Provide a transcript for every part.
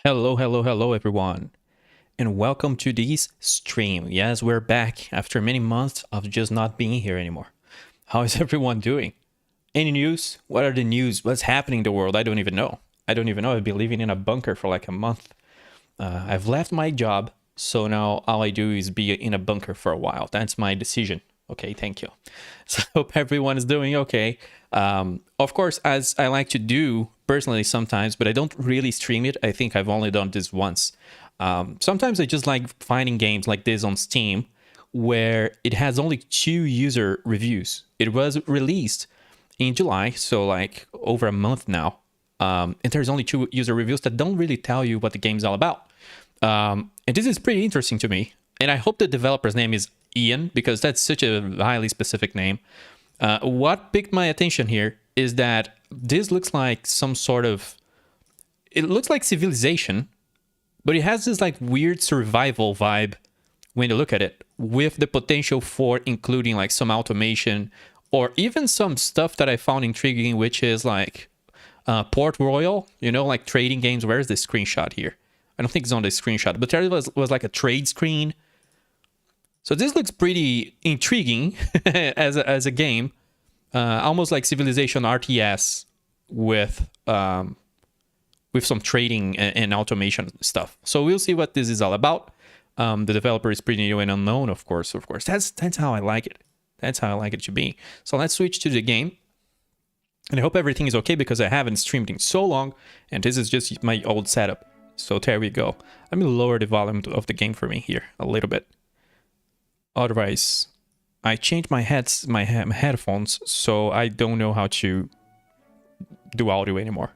Hello, hello, hello, everyone, and welcome to this stream. Yes, we're back after many months of just not being here anymore. How is everyone doing? Any news? What are the news? What's happening in the world? I don't even know. I've been living in a bunker for like a month. I've left my job, so now all I do is be in a bunker for a while. That's my decision. Okay, thank you. So I hope everyone is doing okay. Of course, as I like to do personally sometimes, but I don't really stream it. I think I've only done this once. Sometimes I just like finding games like this on Steam where it has only 2 user reviews. It was released in July, so like over a month now. And there's only 2 user reviews that don't really tell you what the game's all about. And this is pretty interesting to me. And I hope the developer's name is Ian, because that's such a highly specific name. What piqued my attention here is that this looks like some sort of... It looks like Civilization, but it has this like weird survival vibe when you look at it, with the potential for including like some automation or even some stuff that I found intriguing, which is like Port Royal, you know, like trading games. Where's the screenshot here? I don't think it's on the screenshot, but there was like a trade screen. So this looks pretty intriguing as a game, almost like Civilization RTS with some trading and automation stuff. So we'll see what this is all about. The developer is pretty new and unknown, of course. That's how I like it. That's how I like it to be. So let's switch to the game. And I hope everything is okay because I haven't streamed in so long, and this is just my old setup. So there we go. Let me lower the volume of the game for me here a little bit. Otherwise, I changed my headphones, so I don't know how to do audio anymore.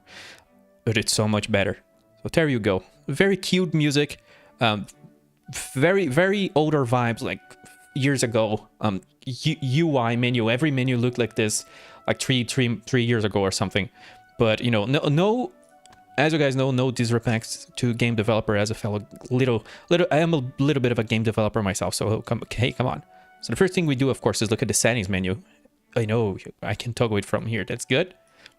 But it's so much better. So there you go. Very cute music. Very, very older vibes, like years ago. UI menu, every menu looked like this, like three years ago or something. But you know, no. As you guys know, no disrespect to game developer. As a fellow I am a little bit of a game developer myself, so come on. So the first thing we do, of course, is look at the settings menu. I know I can toggle it from here. That's good.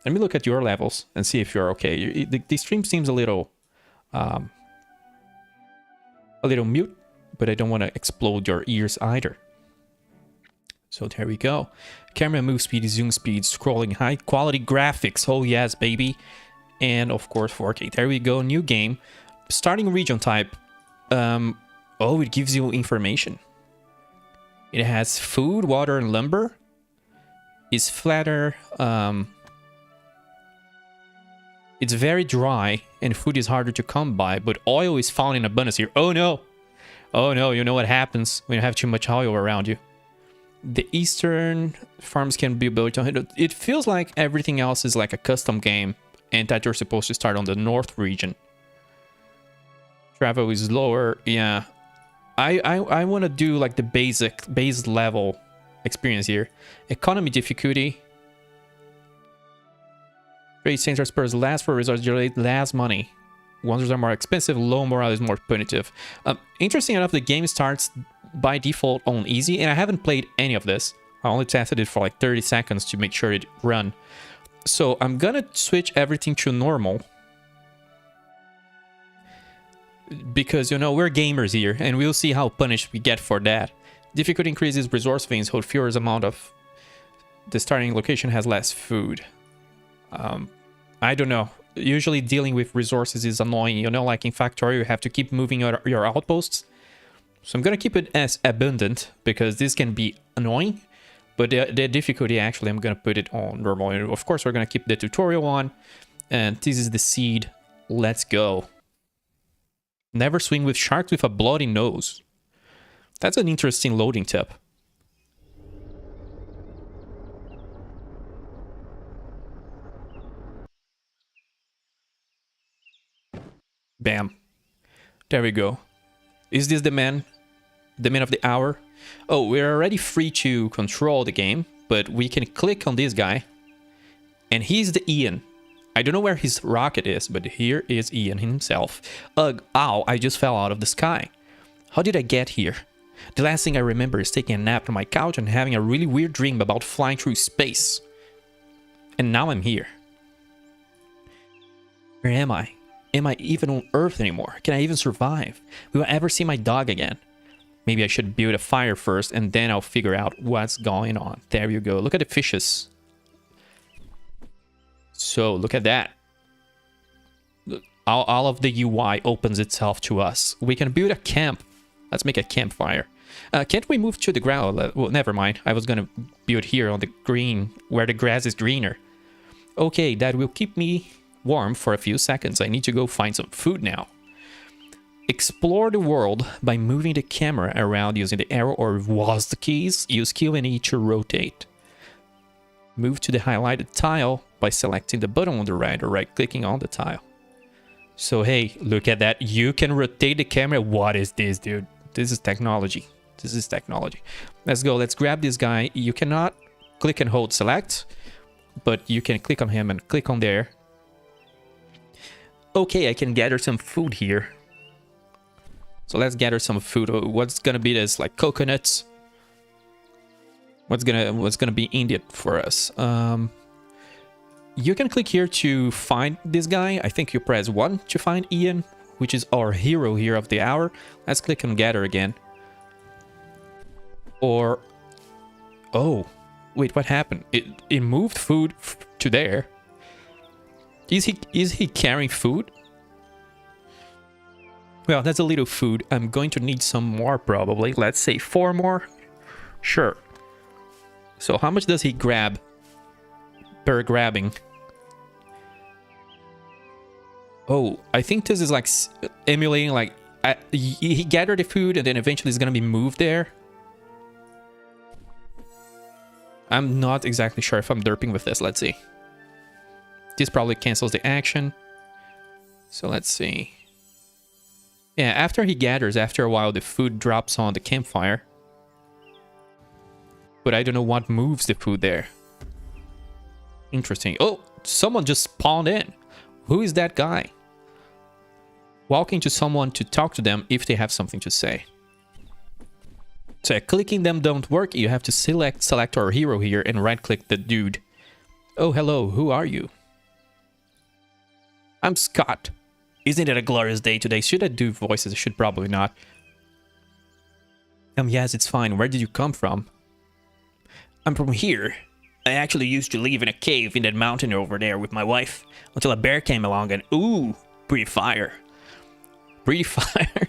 Let me look at your levels and see if you're okay. The stream seems a little mute, but I don't want to explode your ears either. So there we go. Camera move speed, zoom speed, scrolling, high quality graphics. Oh yes, baby. And of course 4K. There we go. New game. Starting region type. Oh, it gives you information. It has food, water, and lumber. It's flatter. It's very dry, and food is harder to come by, but oil is found in abundance here. Oh no! Oh no, you know what happens when you have too much oil around you. The eastern farms can be built on... It feels like everything else is like a custom game, and that you're supposed to start on the north region. Travel is lower. Yeah, I want to do like the base level experience here. Economy difficulty. Trade center spurs last for resources, generate less money. Wonders are more expensive, low morale is more punitive. Interesting enough, the game starts by default on easy, and I haven't played any of this. I only tested it for like 30 seconds to make sure it run. So I'm gonna switch everything to normal. Because, you know, we're gamers here, and we'll see how punished we get for that. Difficulty increases, resource veins hold fewer amount of... The starting location has less food. I don't know. Usually dealing with resources is annoying. You know, like in Factorio, you have to keep moving your outposts. So I'm gonna keep it as abundant, because this can be annoying. But the difficulty, actually, I'm going to put it on normal. And of course, we're going to keep the tutorial on. And this is the seed. Let's go. Never swing with sharks with a bloody nose. That's an interesting loading tip. Bam. There we go. Is this the man? The man of the hour? Oh, we're already free to control the game, but we can click on this guy. And he's the Ian. I don't know where his rocket is, but here is Ian himself. Ugh, ow, I just fell out of the sky. How did I get here? The last thing I remember is taking a nap on my couch and having a really weird dream about flying through space. And now I'm here. Where am I? Am I even on Earth anymore? Can I even survive? Will I ever see my dog again? Maybe I should build a fire first and then I'll figure out what's going on. There you go. Look at the fishes. So look at that. All of the UI opens itself to us. We can build a camp. Let's make a campfire. Can't we move to the ground? Well, never mind. I was going to build here on the green where the grass is greener. Okay, that will keep me warm for a few seconds. I need to go find some food now. Explore the world by moving the camera around using the arrow or WASD keys. Use Q and E to rotate. Move to the highlighted tile by selecting the button on the right or right-clicking on the tile. So hey, look at that. You can rotate the camera. What is this, dude? This is technology. This is technology. Let's go. Let's grab this guy. You cannot click and hold select, but you can click on him and click on there. Okay, I can gather some food here. So let's gather some food. What's gonna be this? Like coconuts? What's gonna be in it for us? You can click here to find this guy. I think you press 1 to find Ian, which is our hero here of the hour. Let's click on gather again. Or oh, wait, what happened? It moved food to there. Is he carrying food? Well, that's a little food. I'm going to need some more probably. Let's say 4 more. Sure. So how much does he grab per grabbing? Oh, I think this is like emulating like he gathered the food and then eventually it's going to be moved there. I'm not exactly sure if I'm derping with this. Let's see. This probably cancels the action. So let's see. Yeah, after he gathers, after a while, the food drops on the campfire. But I don't know what moves the food there. Interesting. Oh, someone just spawned in. Who is that guy? Walking to someone to talk to them if they have something to say. So clicking them don't work. You have to select our hero here and right-click the dude. Oh, hello. Who are you? I'm Scott. Isn't it a glorious day today? Should I do voices? I should probably not. Yes, it's fine. Where did you come from? I'm from here. I actually used to live in a cave in that mountain over there with my wife until a bear came along and ooh, pretty fire. Pretty fire.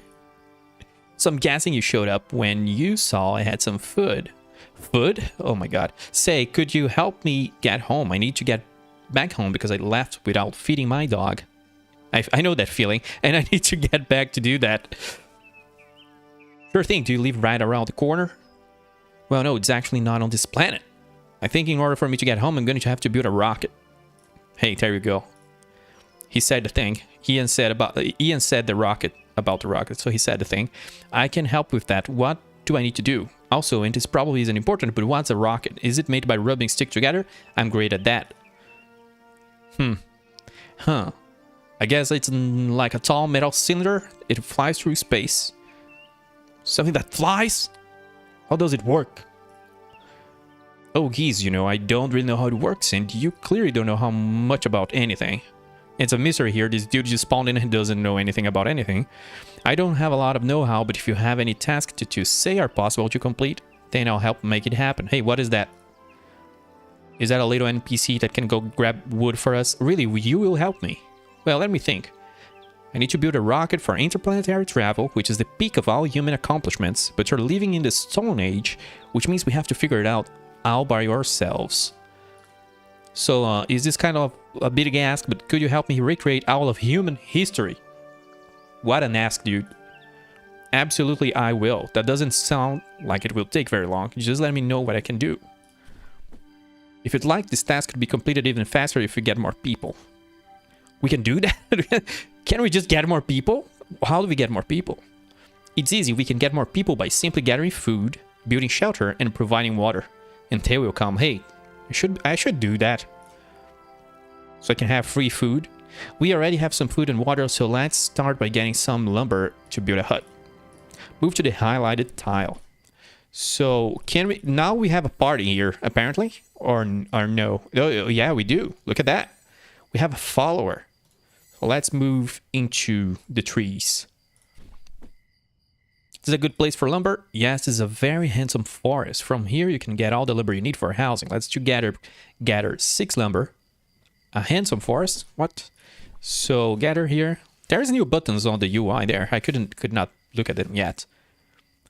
So I'm guessing you showed up when you saw I had some food. Food? Oh my god. Say, could you help me get home? I need to get back home because I left without feeding my dog. I know that feeling, and I need to get back to do that. Sure thing, do you live right around the corner? Well, no, it's actually not on this planet. I think in order for me to get home, I'm going to have to build a rocket. Hey, there you go. He said the thing. Ian said the rocket about the rocket, so he said the thing. I can help with that. What do I need to do? Also, and this probably isn't important, but what's a rocket? Is it made by rubbing sticks together? I'm great at that. Huh. I guess it's like a tall metal cylinder. It flies through space. Something that flies? How does it work? Oh, geez, you know, I don't really know how it works, and you clearly don't know how much about anything. It's a mystery here. This dude just spawned in and doesn't know anything about anything. I don't have a lot of know-how, but if you have any tasks to say are possible to complete, then I'll help make it happen. Hey, what is that? Is that a little NPC that can go grab wood for us? Really, you will help me. Well, let me think. I need to build a rocket for interplanetary travel, which is the peak of all human accomplishments, but you're living in the Stone Age, which means we have to figure it out all by ourselves. So, is this kind of a big ask, but could you help me recreate all of human history? What an ask, dude. Absolutely, I will. That doesn't sound like it will take very long. Just let me know what I can do. If you'd like, this task could be completed even faster if we get more people. We can do that? Can we just get more people? How do we get more people? It's easy. We can get more people by simply gathering food, building shelter, and providing water. And they will come. Hey, I should do that. So I can have free food. We already have some food and water, so let's start by getting some lumber to build a hut. Move to the highlighted tile. So can we... Now we have a party here, apparently. Or no. Oh, yeah, we do. Look at that. We have a follower. let's move into the trees. This is a good place for lumber. Yes, this is a very handsome forest. From here, you can get all the lumber you need for housing. Let's gather 6 lumber. A handsome forest. What? So gather here. There's new buttons on the UI there. I could not look at them yet.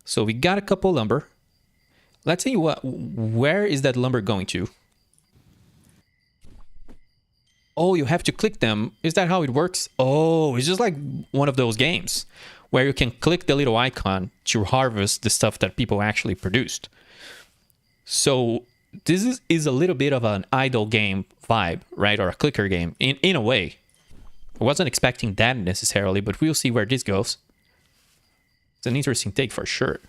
So we got a couple lumber. Let's see where is that lumber going to? Oh, you have to click them. Is that how it works? Oh, it's just like one of those games where you can click the little icon to harvest the stuff that people actually produced. So this is a little bit of an idle game vibe, right? Or a clicker game in a way. I wasn't expecting that necessarily, but we'll see where this goes. It's an interesting take for sure.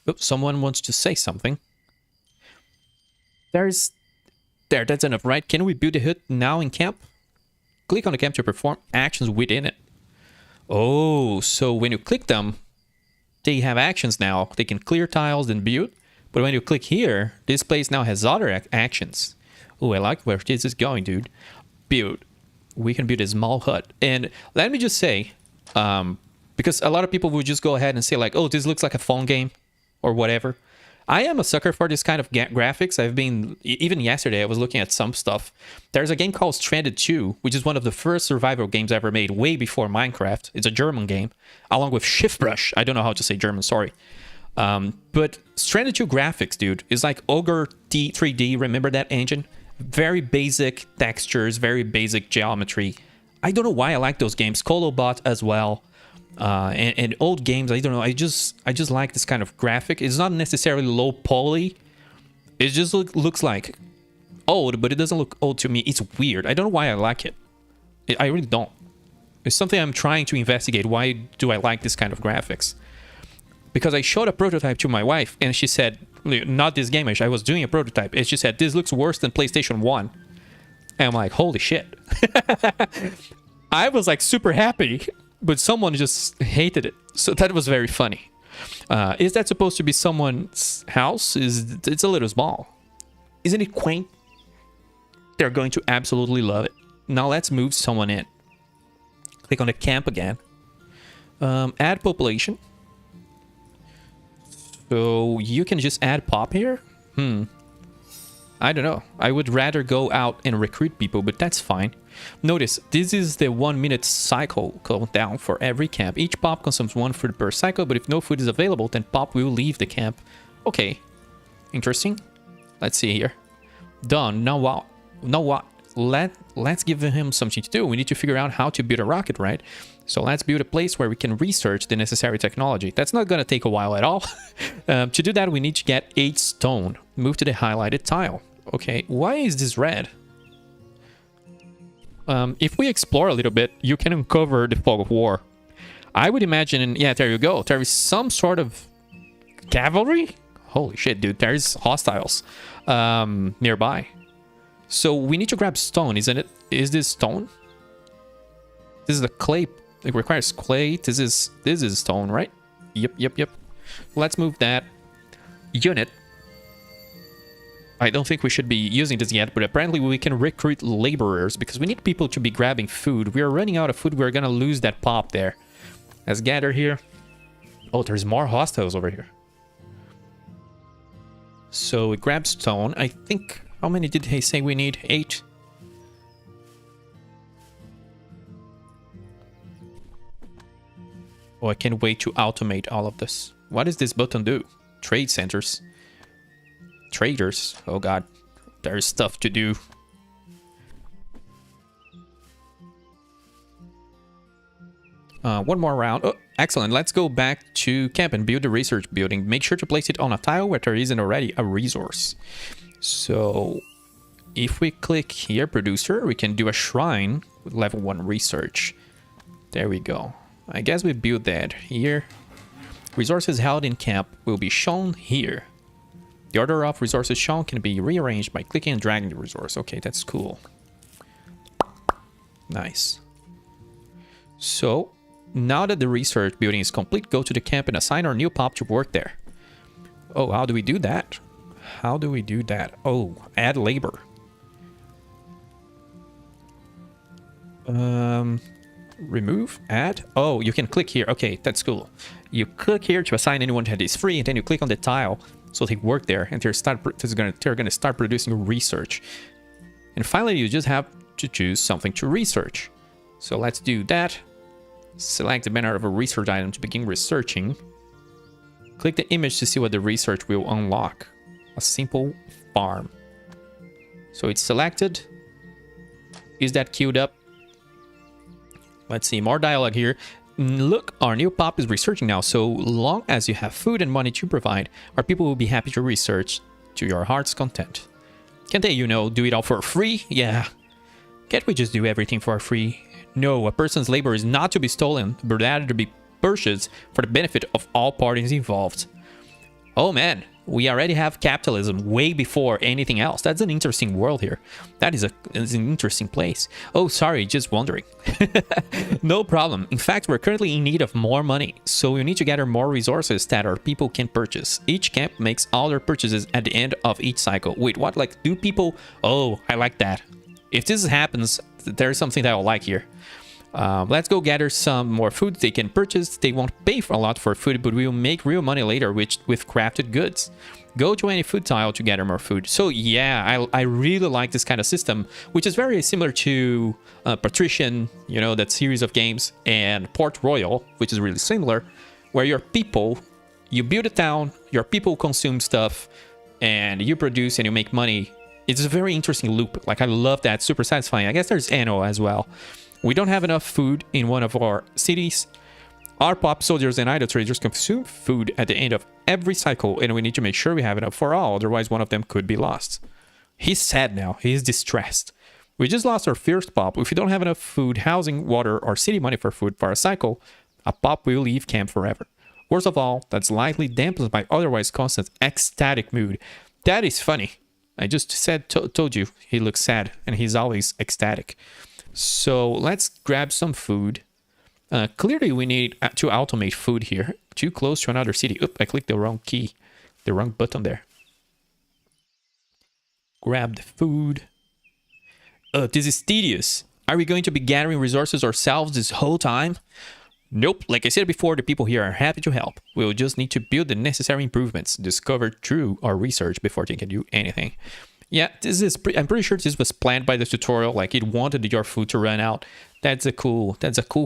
Oops, someone wants to say something. That's enough, right? Can we build a hut now in camp? Click on the camp to perform actions within it. Oh, so when you click them, they have actions now. They can clear tiles and build. But when you click here, this place now has other actions. Oh, I like where this is going, dude. Build. We can build a small hut. And let me just say, because a lot of people would just go ahead and say like, oh, this looks like a phone game or whatever. I am a sucker for this kind of graphics. I've been, even yesterday, I was looking at some stuff. There's a game called Stranded 2, which is one of the first survival games ever made, way before Minecraft. It's a German game, along with Shiftbrush. I don't know how to say German, sorry. But Stranded 2 graphics, dude, is like Ogre 3D. Remember that engine? Very basic textures, very basic geometry. I don't know why I like those games. Colobot as well. And old games, I don't know. I just like this kind of graphic. It's not necessarily low poly. It just looks like old, but it doesn't look old to me. It's weird. I don't know why I like it. I really don't. It's something I'm trying to investigate. Why do I like this kind of graphics? Because I showed a prototype to my wife, and she said, not this game, I was doing a prototype, and she said, this looks worse than PlayStation 1. And I'm like, holy shit. I was like super happy, but someone just hated it. So that was very funny. Is that supposed to be someone's house? It's a little small. Isn't it quaint? They're going to absolutely love it. Now let's move someone in. Click on the camp again. Add population. So you can just add pop here? I don't know. I would rather go out and recruit people, but that's fine. Notice, this is the 1 minute cycle countdown for every camp. Each pop consumes 1 food per cycle, but if no food is available, then pop will leave the camp. Okay. Interesting. Let's see here. Done. Now what? Now what? Let's give him something to do. We need to figure out how to build a rocket, right? So let's build a place where we can research the necessary technology. That's not going to take a while at all. To do that, we need to get 8 stone. Move to the highlighted tile. Okay, why is this red? If we explore a little bit, you can uncover the fog of war. I would imagine, yeah, there you go. There is some sort of cavalry? Holy shit, dude. There's hostiles nearby. So we need to grab stone, isn't it? Is this stone? This is the clay. It requires clay. This is stone, right? Yep. Let's move that unit. I don't think we should be using this yet, but apparently we can recruit laborers because we need people to be grabbing food. We are running out of food. We're gonna lose that pop there. Let's gather here. Oh, there's more hostiles over here. So we grab stone. I think, how many did he say we need? 8. Oh, I can't wait to automate all of this. What does this button do? Trade centers. Traders. Oh god. There's stuff to do. One more round. Oh, excellent. Let's go back to camp and build the research building. Make sure to place it on a tile where there isn't already a resource. So if we click here, producer, we can do a shrine with level 1 research. There we go. I guess we build that here. Resources held in camp will be shown here. The order of resources shown can be rearranged by clicking and dragging the resource. Okay, that's cool. Nice. So, now that the research building is complete, go to the camp and assign our new pop to work there. Oh, how do we do that? How do we do that? Oh, add labor. Remove, add. Oh, you can click here. Okay, that's cool. You click here to assign anyone that is free, and then you click on the tile so they work there, and they're gonna start producing research. And finally, you just have to choose something to research. So let's do that. Select the banner of a research item to begin researching. Click the image to see what the research will unlock. A simple farm. So it's selected. Is that queued up? Let's see, more dialogue here. Look, our new pop is researching now. So long as you have food and money to provide, our people will be happy to research to your heart's content. Can't they, you know, do it all for free? Yeah. Can't we just do everything for free? No, a person's labor is not to be stolen, but rather to be purchased for the benefit of all parties involved. Oh man, we already have capitalism way before anything else. That's an interesting world here. That is an interesting place. Oh, sorry, just wondering. No problem. In fact, we're currently in need of more money, so we need to gather more resources that our people can purchase. Each camp makes all their purchases at the end of each cycle. Wait, what? Like, do people... Oh, I like that. If this happens, there's something that I like here. Let's go gather some more food they can purchase. They won't pay for a lot for food, but we will make real money later with crafted goods. Go to any food tile to gather more food. So yeah, I really like this kind of system, which is very similar to Patrician, you know, that series of games, and Port Royal, which is really similar, where your people, you build a town, your people consume stuff, and you produce and you make money. It's a very interesting loop. Like, I love that. Super satisfying. I guess there's Anno as well. We don't have enough food in one of our cities. Our pop soldiers and idle traders consume food at the end of every cycle, and we need to make sure we have enough for all, otherwise one of them could be lost. He's sad now. He's distressed. We just lost our first pop. If we don't have enough food, housing, water, or city money for food for a cycle, a pop will leave camp forever. Worst of all, that's slightly dampened by otherwise constant ecstatic mood. That is funny. I just told you he looks sad, and he's always ecstatic. So let's grab some food. Clearly we need to automate food here. Too close to another city. Oop, I clicked the wrong key. The wrong button there. Grab the food. This is tedious. Are we going to be gathering resources ourselves this whole time? Nope. Like I said before, the people here are happy to help. We'll just need to build the necessary improvements discovered through our research before they can do anything. Yeah, this is. I'm pretty sure this was planned by the tutorial. Like, it wanted your food to run out. That's a cool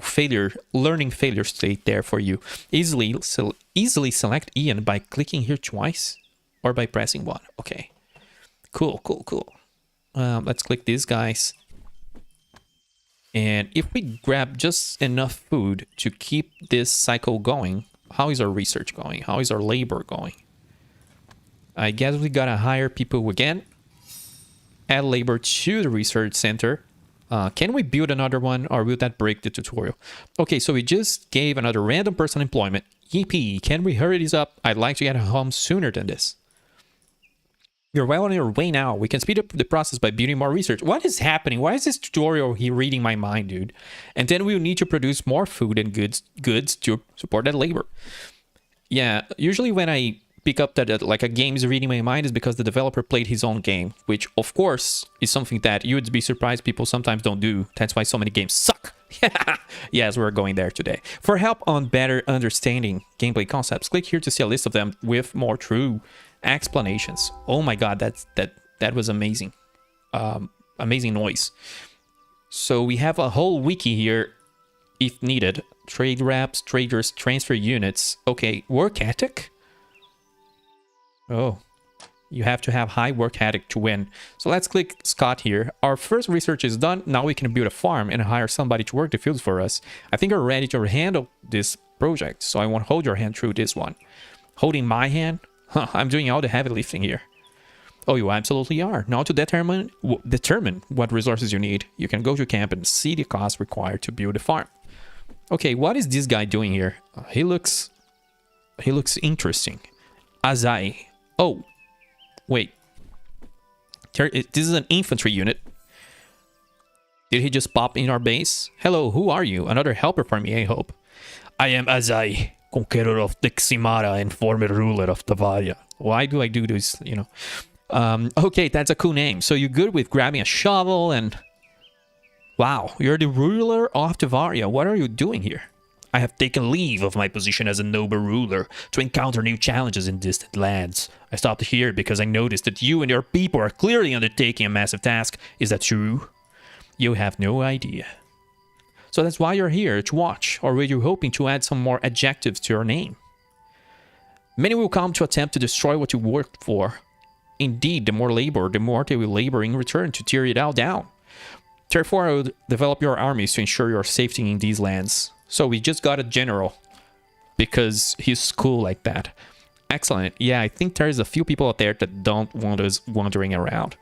failure, learning failure state there for you. Easily select Ian by clicking here twice, or by pressing 1. Okay, cool. Let's click these guys, and if we grab just enough food to keep this cycle going, how is our research going? How is our labor going? I guess we gotta hire people again. Add labor to the research center. Can we build another one, or will that break the tutorial? Okay, so we just gave another random person employment. Yippee, can we hurry this up? I'd like to get home sooner than this. You're well on your way now. We can speed up the process by building more research. What is happening? Why is this tutorial here reading my mind, dude? And then we'll need to produce more food and goods to support that labor. Yeah, usually when I pick up that like a game is reading my mind is because the developer played his own game, which of course is something that you would be surprised people sometimes don't do. That's why so many games suck. Yes, we're going there today. For help on better understanding gameplay concepts, click here to see a list of them with more true explanations. Oh my god, that was amazing. Amazing noise. So we have a whole wiki here if needed. Trade reps, traders, transfer units. Okay, work ethic. Oh, you have to have high work ethic to win. So let's click Scott here. Our first research is done. Now we can build a farm and hire somebody to work the fields for us. I think we're ready to handle this project, so I won't hold your hand through this one. Holding my hand? Huh, I'm doing all the heavy lifting here. Oh, you absolutely are. Now to determine what resources you need, you can go to camp and see the cost required to build a farm. Okay, what is this guy doing here? He looks interesting. Azai. Oh, wait. This is an infantry unit. Did he just pop in our base? Hello, who are you? Another helper for me, I hope. I am Azai, conqueror of Deximara and former ruler of Tavaria. Why do I do this, you know? Okay, that's a cool name. So you're good with grabbing a shovel and... Wow, you're the ruler of Tevaria. What are you doing here? I have taken leave of my position as a noble ruler to encounter new challenges in distant lands. I stopped here because I noticed that you and your people are clearly undertaking a massive task. Is that true? You have no idea. So that's why you're here, to watch, or were you hoping to add some more adjectives to your name? Many will come to attempt to destroy what you worked for. Indeed, the more labor, the more they will labor in return to tear it all down. Therefore, I would develop your armies to ensure your safety in these lands. So we just got a general because he's cool like that. Excellent. Yeah, I think there's a few people out there that don't want us wandering around.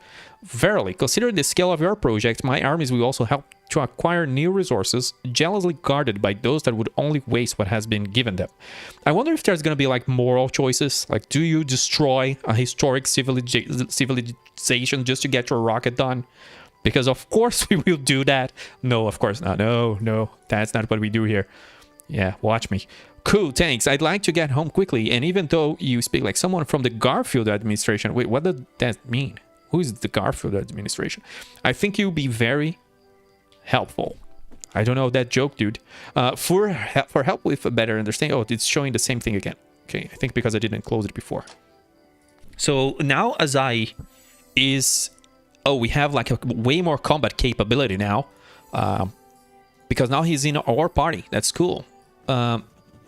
Verily, considering the scale of your project, my armies will also help to acquire new resources, jealously guarded by those that would only waste what has been given them. I wonder if there's going to be like moral choices, like do you destroy a historic civilization just to get your rocket done? Because of course we will do that. No, of course not. No, that's not what we do here. Yeah, watch me. Cool, thanks. I'd like to get home quickly. And even though you speak like someone from the Garfield administration... Wait, what does that mean? Who is the Garfield administration? I think you'll be very helpful. I don't know that joke, dude. For help with a better understanding... Oh, it's showing the same thing again. Okay, I think because I didn't close it before. So now Azai is... Oh, we have like a way more combat capability now. Because now he's in our party. That's cool.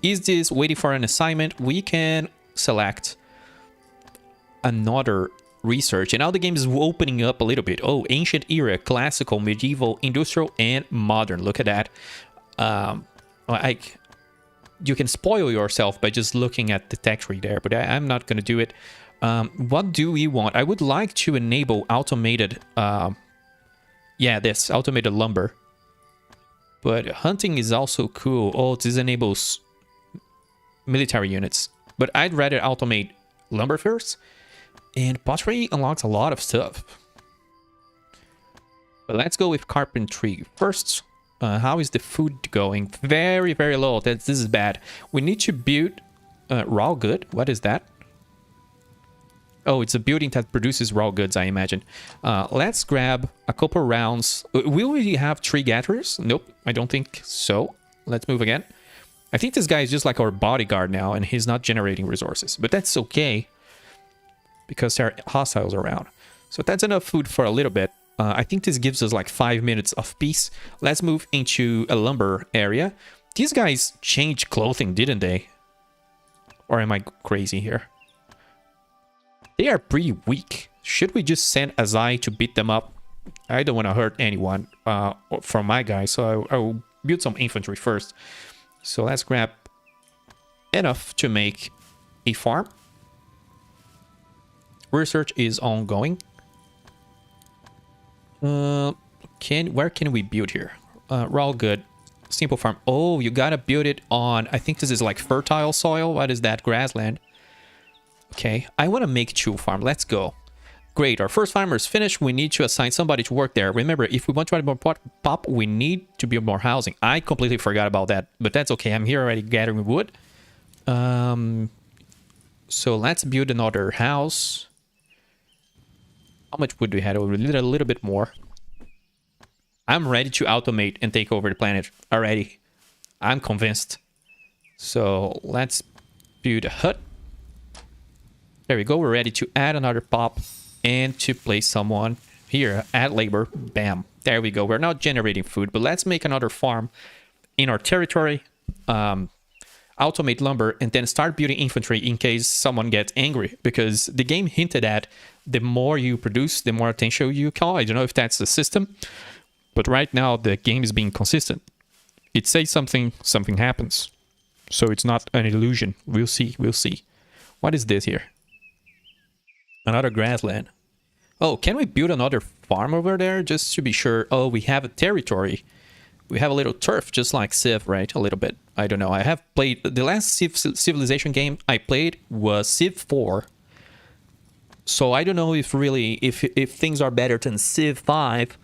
Is this waiting for an assignment? We can select another research. And now the game is opening up a little bit. Oh, ancient era, classical, medieval, industrial, and modern. Look at that. You can spoil yourself by just looking at the tech tree there, but I'm not going to do it. What do we want? I would like to enable automated... this automated lumber. But hunting is also cool. Oh, this enables military units. But I'd rather automate lumber first. And pottery unlocks a lot of stuff. But let's go with carpentry first. How is the food going? Very, very low. This is bad. We need to build raw good. What is that? Oh, it's a building that produces raw goods, I imagine. Let's grab a couple rounds. Will we have tree gatherers? Nope, I don't think so. Let's move again. I think this guy is just like our bodyguard now, and he's not generating resources. But that's okay, because there are hostiles around. So that's enough food for a little bit. I think this gives us like 5 minutes of peace. Let's move into a lumber area. These guys changed clothing, didn't they? Or am I crazy here? They are pretty weak. Should we just send Azai to beat them up? I don't want to hurt anyone from my guys, so I will build some infantry first. So let's grab enough to make a farm. Research is ongoing. Where can we build here? Raw good. Simple farm. Oh, you gotta build it on... I think this is like fertile soil. What is that? Grassland. Okay, I want to make 2 farm. Let's go. Great, our first farmer is finished. We need to assign somebody to work there. Remember, if we want to add more pop, we need to build more housing. I completely forgot about that, but that's okay. I'm here already gathering wood. So let's build another house. How much wood do we have? A little bit more. I'm ready to automate and take over the planet already. I'm convinced. So let's build a hut. There we go. We're ready to add another pop and to place someone here. Add labor. Bam. There we go. We're not generating food, but let's make another farm in our territory. Automate lumber and then start building infantry in case someone gets angry, because the game hinted at the more you produce, the more attention you call. I don't know if that's the system, but right now the game is being consistent. It says something, something happens. So it's not an illusion. We'll see. We'll see. What is this here? Another grassland. Oh, can we build another farm over there just to be sure? Oh, we have a territory. We have a little turf, just like Civ, right? A little bit. I don't know. I have played... The last Civilization game I played was Civ 4. So I don't know if really... If things are better than Civ 5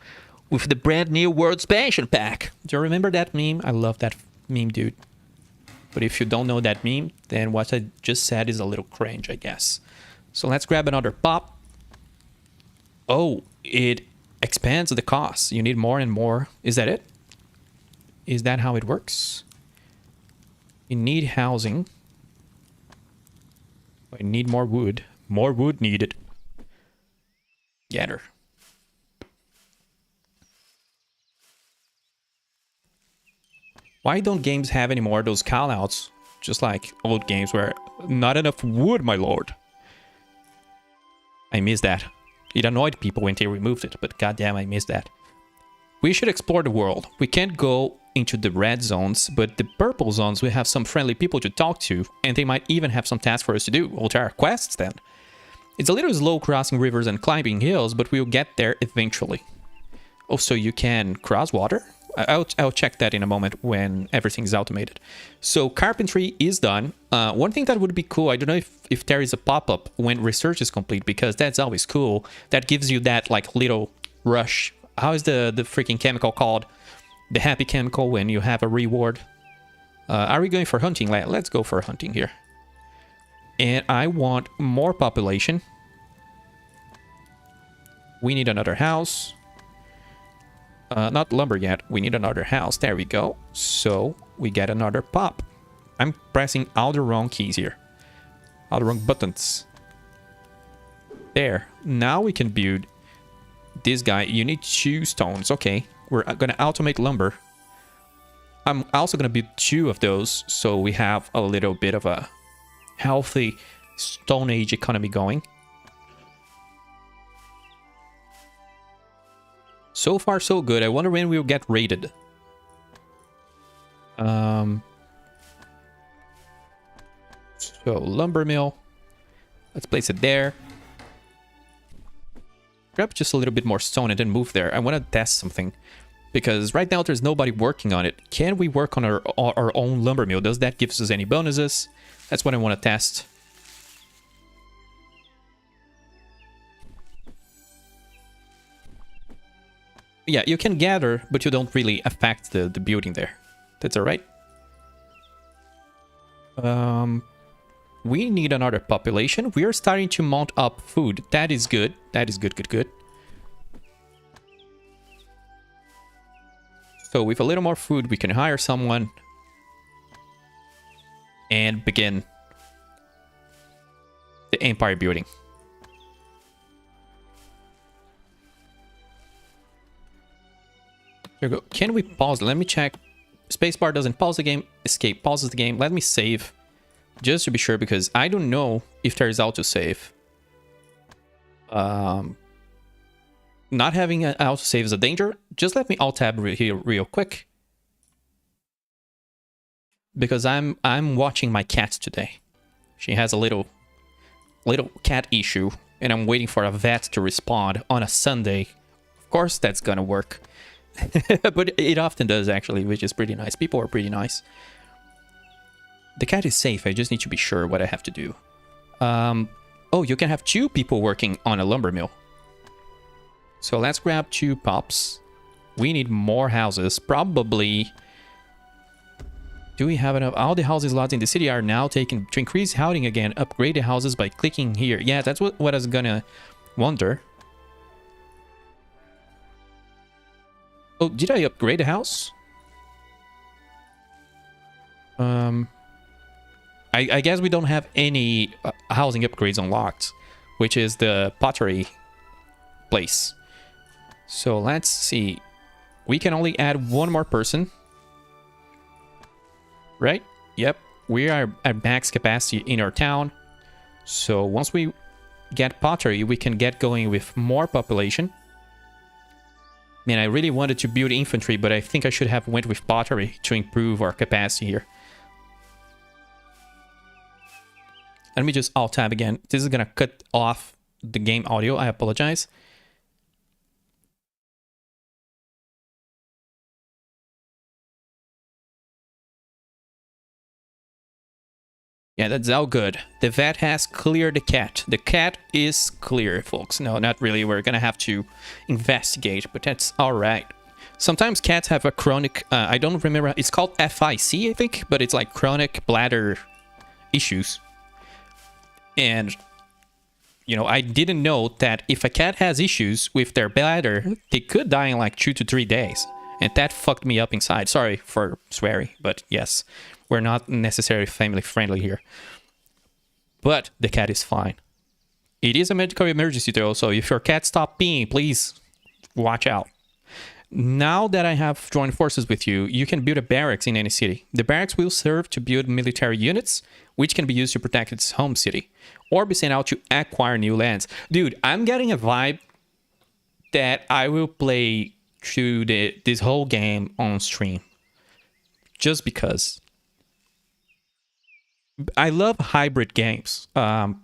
with the brand new World Expansion Pack. Do you remember that meme? I love that meme, dude. But if you don't know that meme, then what I just said is a little cringe, I guess. So let's grab another pop. Oh, it expands the cost. You need more and more. Is that it? Is that how it works? You need housing. I need more wood. More wood needed. Gather. Why don't games have any more of those callouts? Just like old games where not enough wood, my lord. I miss that. It annoyed people when they removed it, but goddamn, I miss that. We should explore the world. We can't go into the red zones, but the purple zones we have some friendly people to talk to, and they might even have some tasks for us to do. We'll try our quests then. It's a little slow crossing rivers and climbing hills, but we'll get there eventually. Oh, so you can cross water? I'll check that in a moment when everything's automated. So carpentry is done. One thing that would be cool, I don't know if there is a pop-up when research is complete, because that's always cool. That gives you that like little rush. How is the freaking chemical called? The happy chemical when you have a reward. Are we going for hunting? Let's go for hunting here. And I want more population. We need another house. Not lumber yet. We need another house. There we go. So we get another pop. I'm pressing all the wrong keys here. All the wrong buttons. There. Now we can build this guy. You need 2 stones. Okay. We're going to automate lumber. I'm also going to build 2 of those. So we have a little bit of a healthy Stone Age economy going. So far, so good. I wonder when we'll get raided. So, lumber mill. Let's place it there. Grab just a little bit more stone and then move there. I want to test something. Because right now there's nobody working on it. Can we work on our own lumber mill? Does that give us any bonuses? That's what I want to test. Yeah, you can gather, but you don't really affect the building there. That's alright. We need another population. We are starting to mount up food. That is good. That is good, good, good. So with a little more food, we can hire someone. And begin the empire building. There we go. Can we pause? Let me check. Spacebar doesn't pause the game. Escape pauses the game. Let me save. Just to be sure, because I don't know if there is autosave. Not having an autosave is a danger. Just let me alt-tab here real quick. Because I'm watching my cat today. She has a little cat issue. And I'm waiting for a vet to respond on a Sunday. Of course that's gonna work. But it often does, actually, which is pretty nice. People are pretty nice. The cat is safe. I just need to be sure what I have to do. Oh, you can have 2 people working on a lumber mill. So let's grab 2 pops. We need more houses. Probably... Do we have enough? All the houses lots in the city are now taken. To increase housing again, upgrade the houses by clicking here. Yeah, that's what I was gonna wonder. Oh, did I upgrade the house? I guess we don't have any housing upgrades unlocked, which is the pottery place. So let's see. We can only add 1 more person. Right? Yep. We are at max capacity in our town. So once we get pottery, we can get going with more population. Man, I really wanted to build infantry, but I think I should have went with pottery to improve our capacity here. Let me just alt-tab again. This is gonna cut off the game audio. I apologize. Yeah, that's all good. The vet has cleared the cat. The cat is clear, folks. No, not really. We're gonna have to investigate, but that's all right. Sometimes cats have a chronic... I don't remember. It's called FIC, I think, but it's like chronic bladder issues. And you know, I didn't know that if a cat has issues with their bladder, they could die in like 2 to 3 days. And that fucked me up inside. Sorry for swearing, but yes, we're not necessarily family friendly here. But the cat is fine. It is a medical emergency though, so if your cat stops peeing, please watch out. Now that I have joined forces with you, you can build a barracks in any city. The barracks will serve to build military units, which can be used to protect its home city, or be sent out to acquire new lands. Dude, I'm getting a vibe that I will play through this whole game on stream. Just because. I love hybrid games. And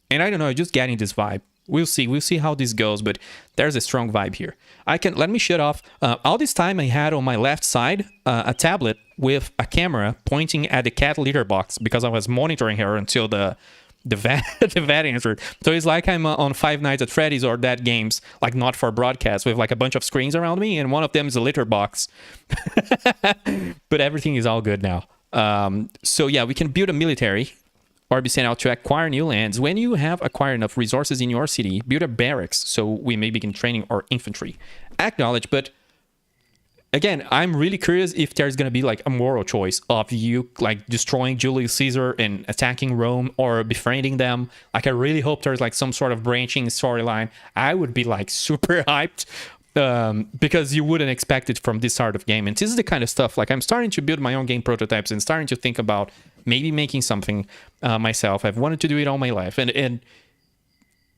I don't know, just getting this vibe. We'll see how this goes, but there's a strong vibe here. Let me shut off. All this time I had on my left side a tablet with a camera pointing at the cat litter box because I was monitoring her until the vet the vet answered. So it's like I'm on Five Nights at Freddy's or that games, like not for broadcast, with like a bunch of screens around me, and one of them is a litter box. But everything is all good now. So yeah, we can build a military or be sent out to acquire new lands. When you have acquired enough resources in your city, build a barracks so we may begin training our infantry. Acknowledge, but again, I'm really curious if there's going to be like a moral choice of you like destroying Julius Caesar and attacking Rome or befriending them. Like I really hope there's like some sort of branching storyline. I would be like super hyped because you wouldn't expect it from this sort of game. And this is the kind of stuff like I'm starting to build my own game prototypes and starting to think about maybe making something myself. I've wanted to do it all my life. And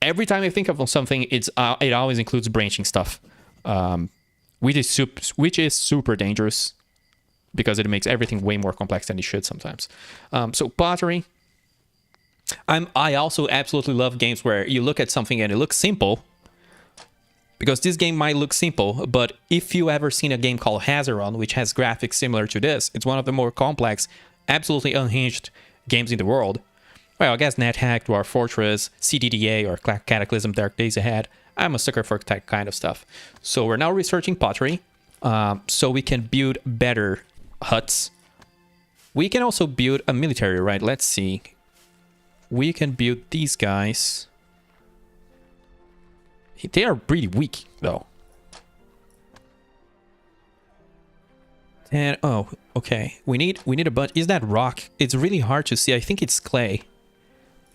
every time I think of something, it always includes branching stuff. Which is super dangerous because it makes everything way more complex than it should sometimes. So pottery. I also absolutely love games where you look at something and it looks simple, because this game might look simple, but if you ever seen a game called Hazeron, which has graphics similar to this, it's one of the more complex, absolutely unhinged games in the world. Well, I guess NetHack, Dwarf Fortress, CDDA, or Cataclysm Dark Days Ahead. I'm a sucker for that kind of stuff. So we're now researching pottery so we can build better huts. We can also build a military, right? Let's see. We can build these guys. They are pretty weak, though. And, oh, okay. We need a bunch. Is that rock? It's really hard to see. I think it's clay.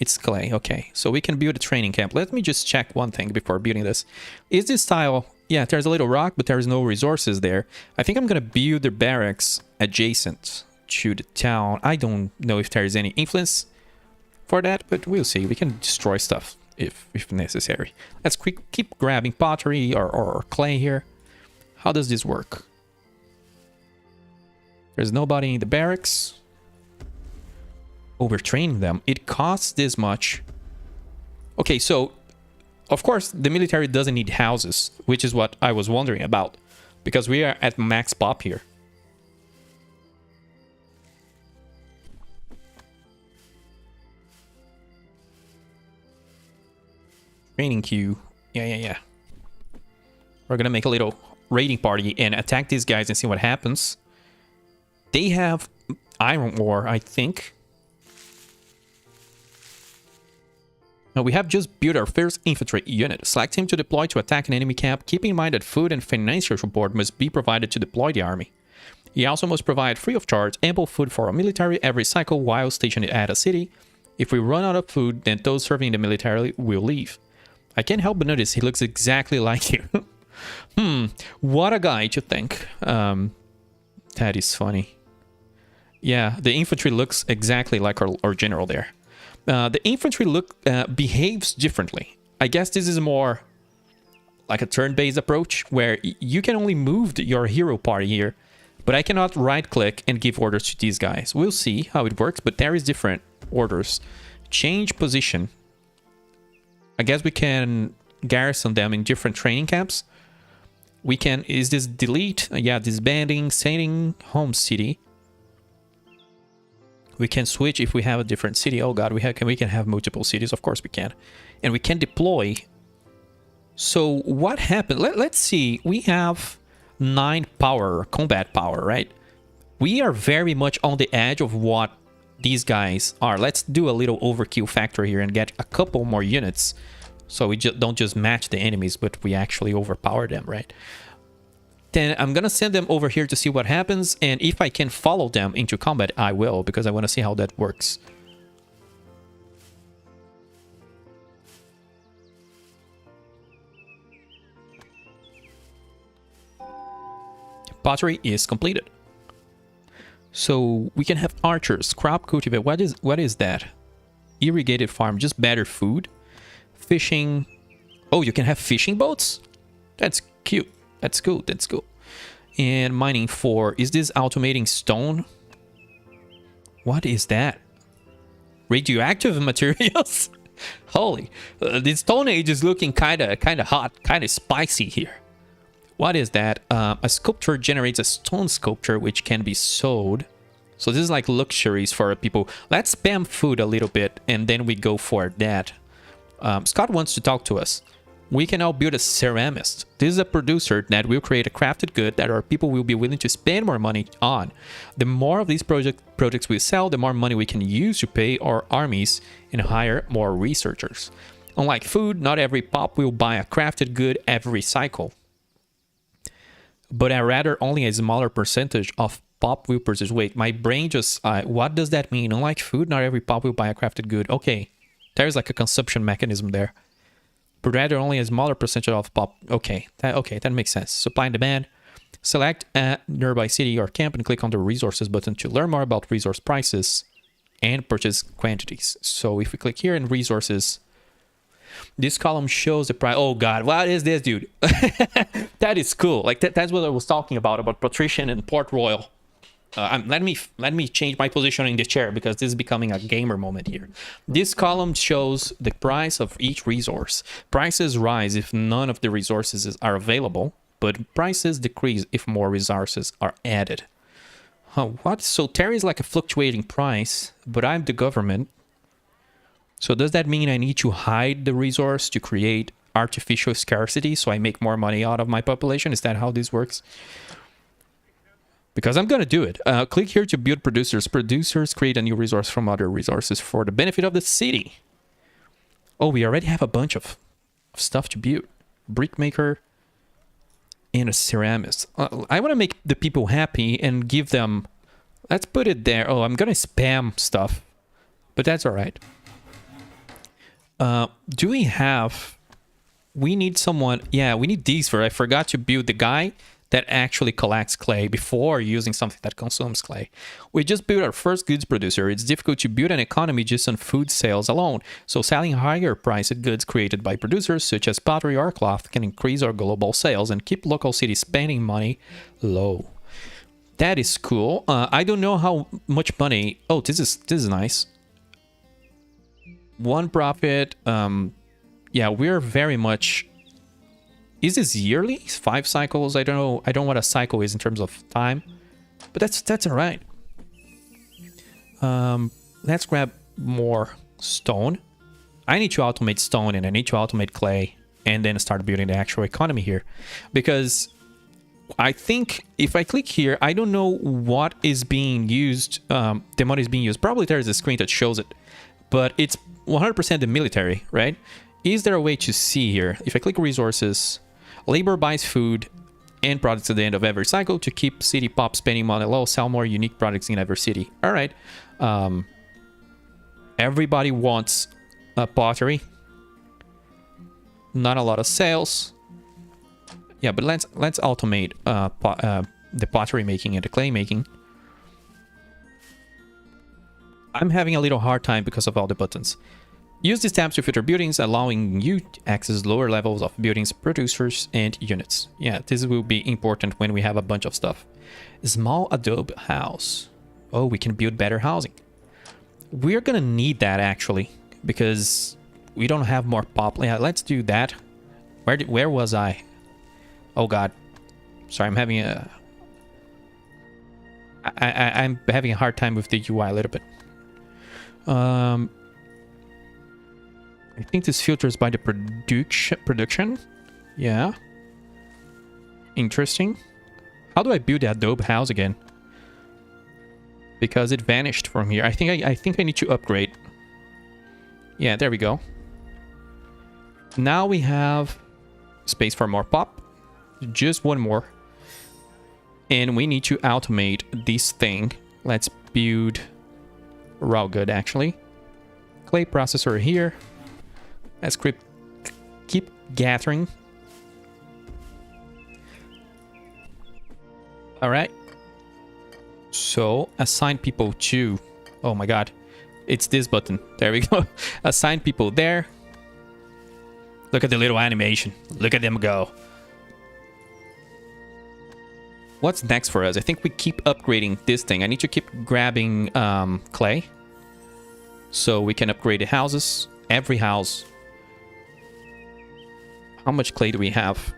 It's clay, okay. So we can build a training camp. Let me just check one thing before building this. Is this tile... Yeah, there's a little rock, but there's no resources there. I think I'm gonna build the barracks adjacent to the town. I don't know if there's any influence for that, but we'll see. We can destroy stuff if necessary. Let's keep grabbing pottery or clay here. How does this work? There's nobody in the barracks. Overtraining them. It costs this much. Okay, so of course the military doesn't need houses, which is what I was wondering about, because we are at max pop here. Training queue. Yeah. We're gonna make a little raiding party and attack these guys and see what happens. They have iron ore, I think. Now we have just built our first infantry unit. Select him to deploy to attack an enemy camp. Keep in mind that food and financial support must be provided to deploy the army. He also must provide free of charge ample food for our military every cycle while stationed at a city. If we run out of food, then those serving in the military will leave. I can't help but notice he looks exactly like you. What a guy to think. That is funny. Yeah, the infantry looks exactly like our general there. The infantry behaves differently. I guess this is more like a turn-based approach where you can only move your hero party here, but I cannot right-click and give orders to these guys. We'll see how it works, but there is different orders. Change position. I guess we can garrison them in different training camps. We can... Is this delete? Yeah, disbanding, sending home city. We can switch if we have a different city. Oh god, we can have multiple cities. Of course we can. And we can deploy. So what happened? Let's see. We have 9 power, combat power, right? We are very much on the edge of what these guys are. Let's do a little overkill factor here and get a couple more units. So we don't just match the enemies, but we actually overpower them, right? Then I'm gonna send them over here to see what happens, and if I can follow them into combat, I will, because I want to see how that works. Pottery is completed. So we can have archers, crop cultivate. What is that? Irrigated farm, just better food. Fishing. Oh, you can have fishing boats? That's cute. That's cool. That's cool. And mining 4. Is this automating stone? What is that? Radioactive materials? Holy. The Stone Age is looking kind of hot, kind of spicy here. What is that? A sculpture generates a stone sculpture which can be sold. So this is like luxuries for people. Let's spam food a little bit and then we go for that. Scott wants to talk to us. We can now build a ceramist. This is a producer that will create a crafted good that our people will be willing to spend more money on. The more of these projects we sell, the more money we can use to pay our armies and hire more researchers. Unlike food, not every pop will buy a crafted good every cycle. But rather only a smaller percentage of pop will purchase. Wait, my brain just... what does that mean? Unlike food, not every pop will buy a crafted good. Okay, there's like a consumption mechanism there. But rather only a smaller percentage of pop. Okay, that makes sense. Supply and demand. Select a nearby city or camp and click on the resources button to learn more about resource prices and purchase quantities. So if we click here in resources, this column shows the price. Oh god, what is this, dude? That is cool. Like that's what I was talking about patrician and port royal. Let me change my position in the chair because this is becoming a gamer moment here. This column shows the price of each resource. Prices rise if none of the resources are available, but prices decrease if more resources are added. What? So Terry is like a fluctuating price, but I'm the government. So does that mean I need to hide the resource to create artificial scarcity so I make more money out of my population? Is that how this works? Because I'm going to do it. Click here to build producers. Producers create a new resource from other resources for the benefit of the city. Oh, we already have a bunch of stuff to build. Brickmaker and a ceramist. I want to make the people happy and give them... Let's put it there. Oh, I'm going to spam stuff. But that's all right. Do we have... We need someone... Yeah, we need these for... I forgot to build the guy that actually collects clay before using something that consumes clay. We just built our first goods producer. It's difficult to build an economy just on food sales alone, so selling higher priced goods created by producers such as pottery or cloth can increase our global sales and keep local cities spending money low. That is cool. I don't know how much money... Oh, this is nice. One profit. Yeah, we're very much... Is this yearly? 5 cycles? I don't know. I don't know what a cycle is in terms of time. But that's all right. Let's grab more stone. I need to automate stone and I need to automate clay and then start building the actual economy here. Because I think if I click here, I don't know what is being used. The money is being used. Probably there's a screen that shows it. But it's 100% the military, right? Is there a way to see here? If I click resources... Labor buys food and products at the end of every cycle to keep city pop spending money low, sell more unique products in every city. All right. Everybody wants pottery. Not a lot of sales. Yeah, but let's automate the pottery making and the clay making. I'm having a little hard time because of all the buttons. Use these tabs to filter buildings, allowing you to access lower levels of buildings, producers, and units. Yeah, this will be important when we have a bunch of stuff. Small adobe house. Oh, we can build better housing. We're gonna need that, actually, because we don't have more pop. Yeah, let's do that. Where was I? Oh, God. Sorry, I'm having a... I'm having a hard time with the UI a little bit. I think this filters by the production. Yeah. Interesting. How do I build the adobe house again? Because it vanished from here. I think I need to upgrade. Yeah, there we go. Now we have space for more pop. Just one more. And we need to automate this thing. Let's build raw good, actually. Clay processor here. Let's keep gathering. All right. So assign people to... Oh my god. It's this button. There we go. Assign people there. Look at the little animation. Look at them go. What's next for us? I think we keep upgrading this thing. I need to keep grabbing clay. So we can upgrade the houses. Every house. How much clay do we have?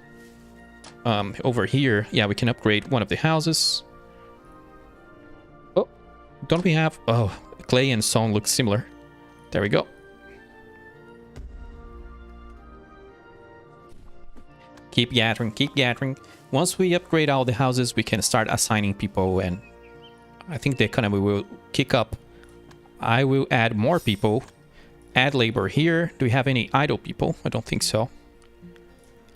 Over here. Yeah, we can upgrade one of the houses. Oh, don't we have... Oh, clay and stone look similar. There we go. Keep gathering, keep gathering. Once we upgrade all the houses, we can start assigning people, and I think the economy will kick up. I will add more people. Add labor here. Do we have any idle people? I don't think so.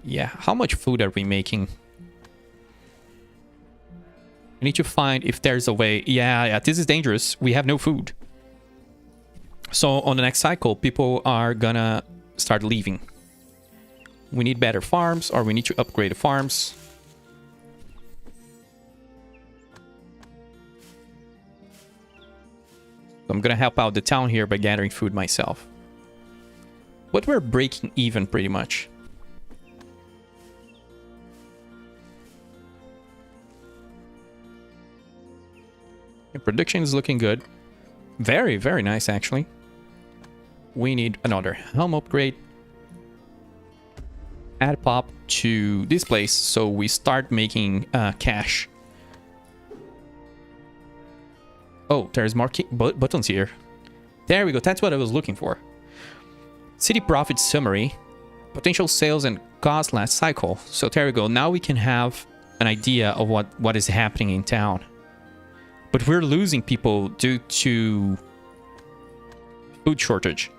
Yeah, how much food are we making? We need to find if there's a way. Yeah, this is dangerous. We have no food. So on the next cycle, people are gonna start leaving. We need better farms, or we need to upgrade the farms. I'm gonna help out the town here by gathering food myself. But we're breaking even pretty much. The production is looking good. Very, very nice, actually. We need another helm upgrade. Add pop to this place so we start making cash. Oh, there's more buttons here. There we go. That's what I was looking for. City profit summary. Potential sales and cost last cycle. So there we go. Now we can have an idea of what is happening in town. But we're losing people due to food shortage.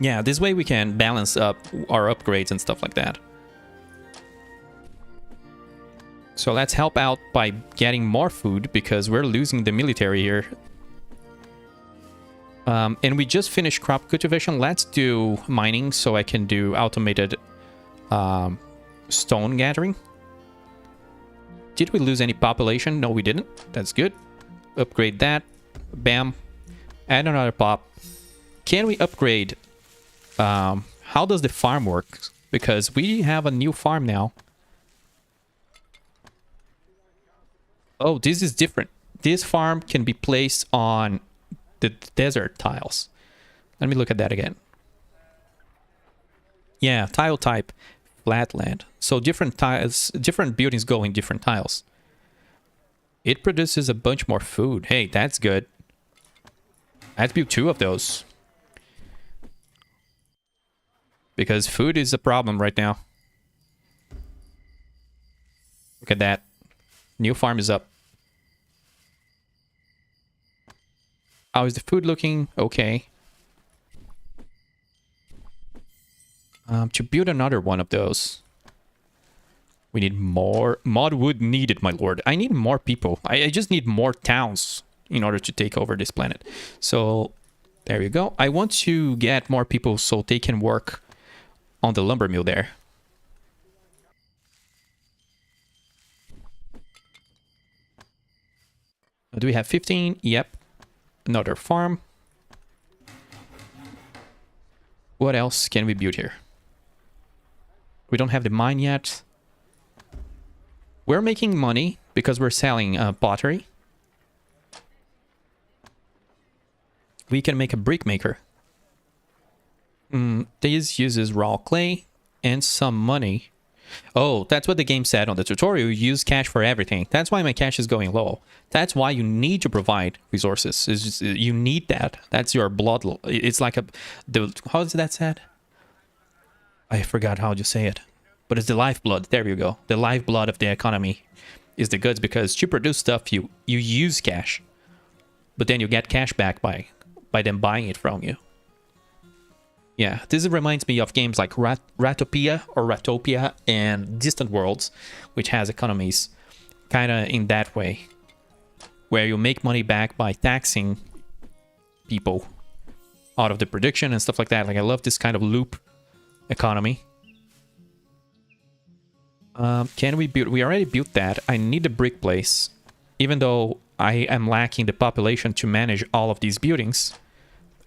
Yeah, this way we can balance up our upgrades and stuff like that. So let's help out by getting more food because we're losing the military here. And we just finished crop cultivation. Let's do mining so I can do automated stone gathering. Did we lose any population? No, we didn't. That's good. Upgrade that. Bam. Add another pop. Can we upgrade... how does the farm work? Because we have a new farm now. Oh, this is different. This farm can be placed on the desert tiles. Let me look at that again. Yeah, tile type, flatland. So different tiles, different buildings go in different tiles. It produces a bunch more food. Hey, that's good. Let's build 2 of those. Because food is a problem right now. Look at that. New farm is up. How is the food looking? Okay. To build another one of those, we need more mod wood needed, my lord. I need more people. I just need more towns in order to take over this planet. So there you go. I want to get more people so they can work on the lumber mill there. Do we have 15? Yep. Another farm. What else can we build here? We don't have the mine yet. We're making money because we're selling pottery. We can make a brick maker. This uses raw clay and some money. Oh, that's what the game said on the tutorial. You use cash for everything. That's why my cash is going low. That's why you need to provide resources. It's just, you need that. That's your blood. It's like how is that said? I forgot how to say it. But it's the lifeblood. There you go. The lifeblood of the economy is the goods, because to produce stuff, you use cash. But then you get cash back by by them buying it from you. Yeah, this reminds me of games like Ratopia and Distant Worlds, which has economies kind of in that way, where you make money back by taxing people out of the production and stuff like that. Like, I love this kind of loop economy. Can we build? We already built that. I need a brick place, even though I am lacking the population to manage all of these buildings.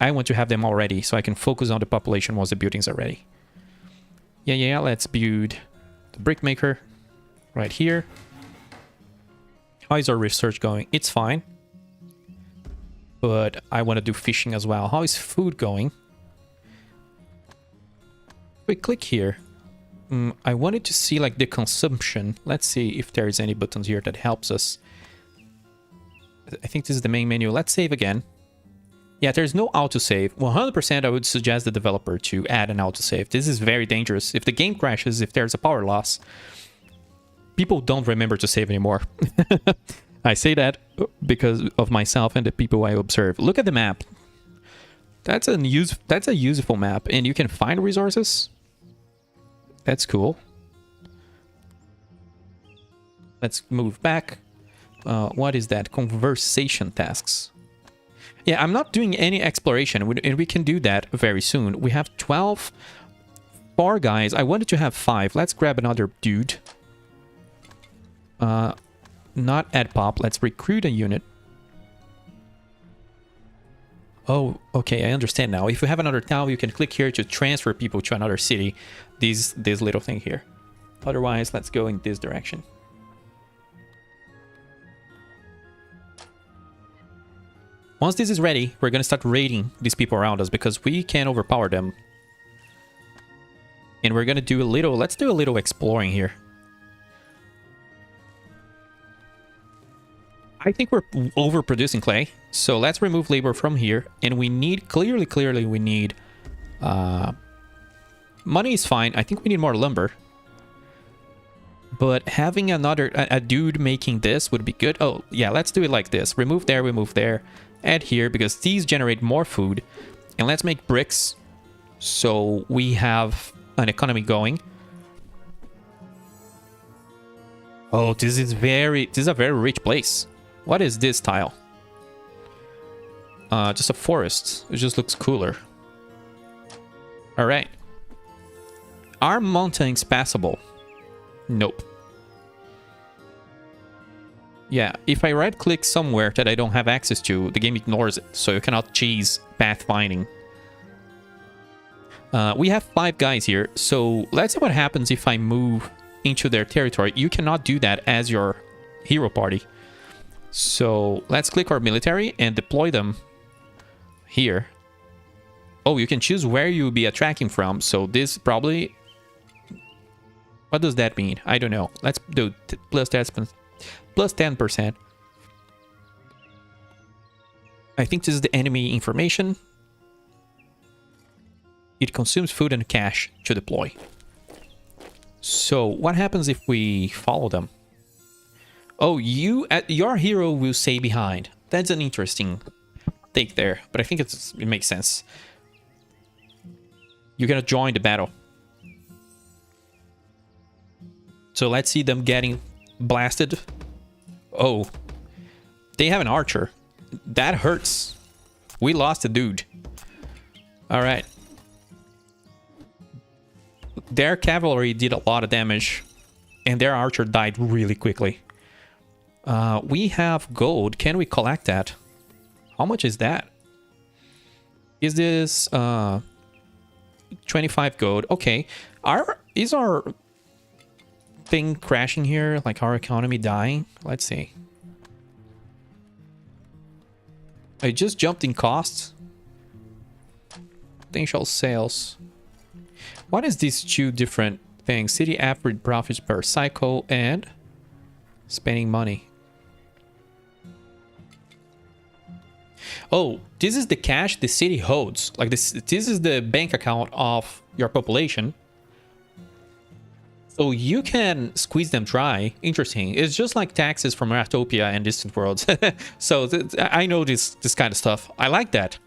I want to have them already so I can focus on the population once the buildings are ready. Yeah, let's build the brick maker right here. How is our research going? It's fine. But I want to do fishing as well. How is food going? We click here. I wanted to see like the consumption. Let's see if there's any buttons here that helps us. I think this is the main menu. Let's save again. Yeah, there's no autosave. 100% I would suggest the developer to add an autosave. This is very dangerous. If the game crashes, if there's a power loss, people don't remember to save anymore. I say that because of myself and the people I observe. Look at the map. That's a useful map, and you can find resources. That's cool. Let's move back. What is that? Conversation tasks. Yeah, I'm not doing any exploration, and we can do that very soon. We have 12 bar guys. I wanted to have 5. Let's grab another dude. Not add pop. Let's recruit a unit. Oh, okay, I understand now. If you have another town, you can click here to transfer people to another city. This little thing here. Otherwise, let's go in this direction. Once this is ready, we're going to start raiding these people around us because we can overpower them. And we're going to do a little... Let's do a little exploring here. I think we're overproducing clay. So let's remove labor from here. And we need... Clearly, we need... money is fine. I think we need more lumber. But having a dude making this would be good. Oh, yeah, let's do it like this. Remove there. Add here, because these generate more food. And let's make bricks so we have an economy going. Oh, this is a very rich place. What is this tile? Just a forest. It just looks cooler. All right. Are mountains passable? Nope. Yeah, if I right click somewhere that I don't have access to, the game ignores it, so you cannot cheese pathfinding. We have 5 guys here, so let's see what happens if I move into their territory. You cannot do that as your hero party. So let's click our military and deploy them here. Oh, you can choose where you'll be attacking from, so this probably... What does that mean? I don't know. Let's do plus 10%. I think this is the enemy information. It consumes food and cash to deploy. So what happens if we follow them? Oh, your hero will stay behind. That's an interesting take there, but I think it makes sense. You're gonna join the battle. So let's see them getting blasted. Oh, they have an archer. That hurts. We lost a dude. All right. Their cavalry did a lot of damage, and their archer died really quickly. We have gold. Can we collect that? How much is that? Is this 25 gold? Okay. Is our thing crashing here? Like our economy dying? Let's see. I just jumped in costs. Potential sales. What is these 2 different things? City average profits per cycle and spending money. Oh, this is the cash the city holds. Like this is the bank account of your population. So you can squeeze them dry. Interesting. It's just like taxes from Ratopia and Distant Worlds. So I know this kind of stuff. I like that.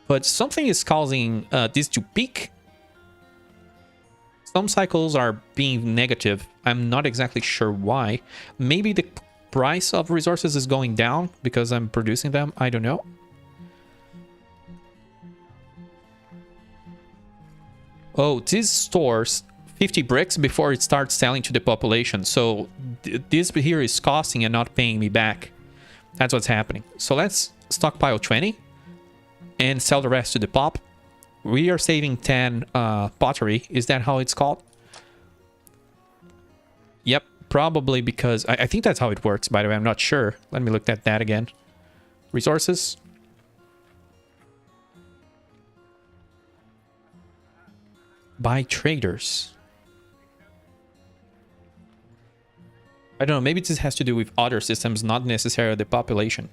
But something is causing this to peak. Some cycles are being negative. I'm not exactly sure why. Maybe the price of resources is going down because I'm producing them. I don't know. Oh, this stores 50 bricks before it starts selling to the population. So this here is costing and not paying me back. That's what's happening. So let's stockpile 20 and sell the rest to the pop. We are saving 10 pottery. Is that how it's called? Yep, probably because... I think that's how it works, by the way. I'm not sure. Let me look at that again. Resources. Buy traders. I don't know. Maybe this has to do with other systems, not necessarily the population.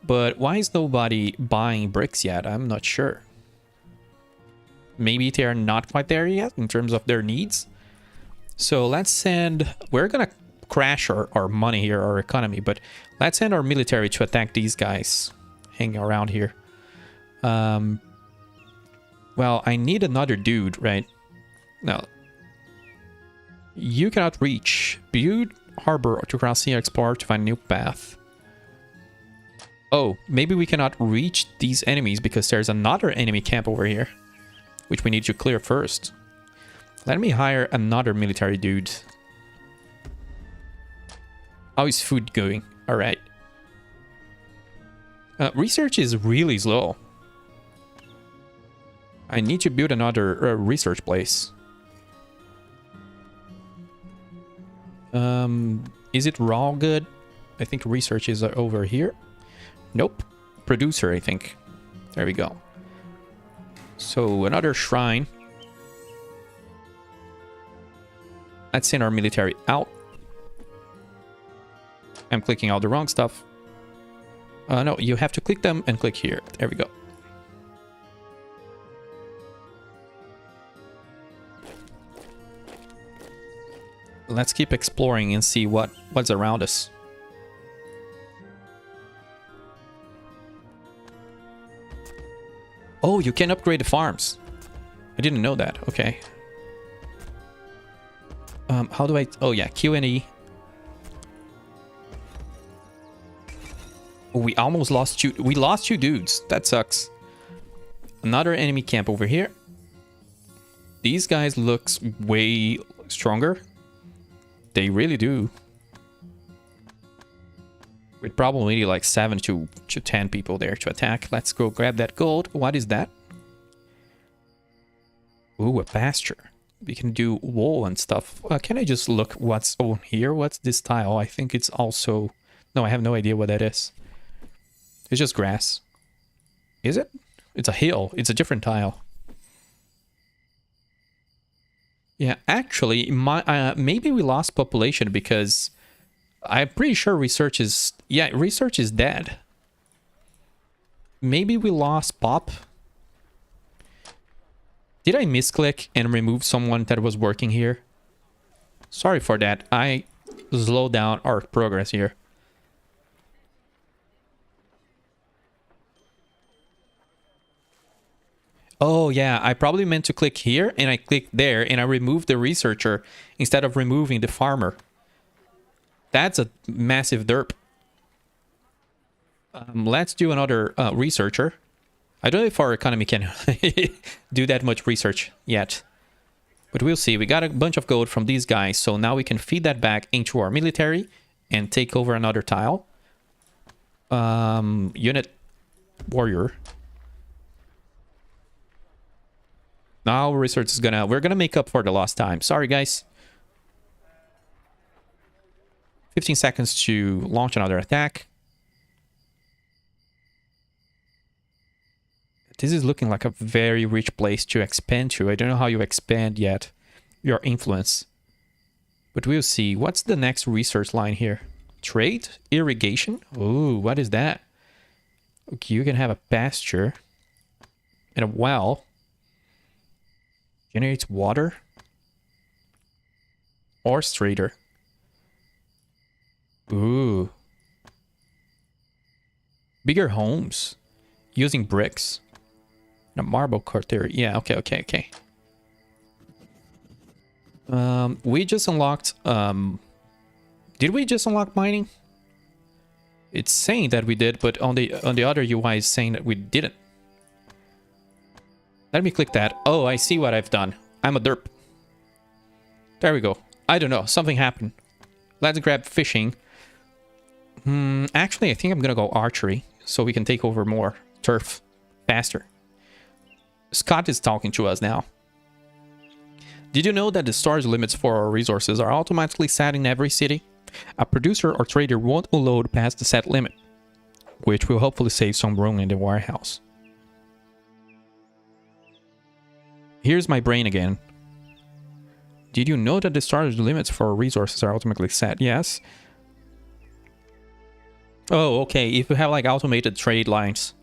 But why is nobody buying bricks yet? I'm not sure. Maybe they are not quite there yet in terms of their needs. So let's send... We're going to crash our money here, our economy. But let's send our military to attack these guys hanging around here. Well, I need another dude, right? No. You cannot reach. Build harbor to cross sea, explore to find a new path. Oh, maybe we cannot reach these enemies because there's another enemy camp over here, which we need to clear first. Let me hire another military dude. How is food going? All right. Research is really slow. I need to build another research place. Is it raw good? I think research is over here. Nope. Producer, I think. There we go. So another shrine. Let's send our military out. I'm clicking all the wrong stuff. No, you have to click them and click here. There we go. Let's keep exploring and see what's around us. Oh, you can upgrade the farms. I didn't know that. Okay. How do I... Oh, yeah. Q and E. Oh, we almost lost two... We lost two dudes. That sucks. Another enemy camp over here. These guys looks way stronger. They really do. We'd probably need like 7 to 10 people there to attack. Let's go grab that gold. What is that? Ooh, a pasture. We can do wool and stuff. Can I just look what's on here? What's this tile? I think it's also... No, I have no idea what that is. It's just grass. Is it? It's a hill. It's a different tile. Yeah, actually, maybe we lost population because I'm pretty sure research is... Yeah, research is dead. Maybe we lost pop. Did I misclick and remove someone that was working here? Sorry for that. I slowed down our progress here. Oh, yeah. I probably meant to click here, and I clicked there, and I removed the researcher instead of removing the farmer. That's a massive derp. Let's do another researcher. I don't know if our economy can do that much research yet. But we'll see. We got a bunch of gold from these guys, so now we can feed that back into our military and take over another tile. Unit warrior. Now research is gonna... We're gonna make up for the lost time. Sorry, guys. 15 seconds to launch another attack. This is looking like a very rich place to expand to. I don't know how you expand yet your influence. But we'll see. What's the next research line here? Trade? Irrigation? Ooh, what is that? Okay, you can have a pasture and a well. Generates water. Horse trader. Ooh. Bigger homes. Using bricks. A marble cutter. Yeah, okay. We just unlocked... Did we just unlock mining? It's saying that we did, but on the other UI is saying that we didn't. Let me click that. Oh, I see what I've done. I'm a derp. There we go. I don't know. Something happened. Let's grab fishing. Actually, I think I'm gonna go archery so we can take over more turf faster. Scott is talking to us now. Did you know that the storage limits for our resources are automatically set in every city? A producer or trader won't unload past the set limit, which will hopefully save some room in the warehouse. Here's my brain again. Did you know that the storage limits for resources are automatically set? Yes. Oh, okay. If you have like automated trade lines,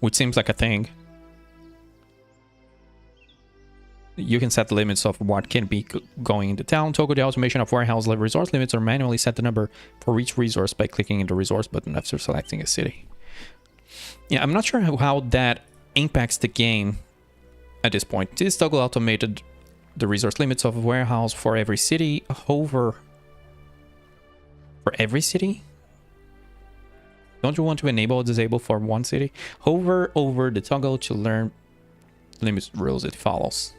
which seems like a thing, you can set the limits of what can be going into town. Toggle the automation of warehouse resource limits or manually set the number for each resource by clicking in the resource button after selecting a city. Yeah, I'm not sure how that impacts the game at this point. This toggle automated the resource limits of a warehouse for every city. Hover. For every city? Don't you want to enable or disable for one city? Hover over the toggle to learn limits rules it follows.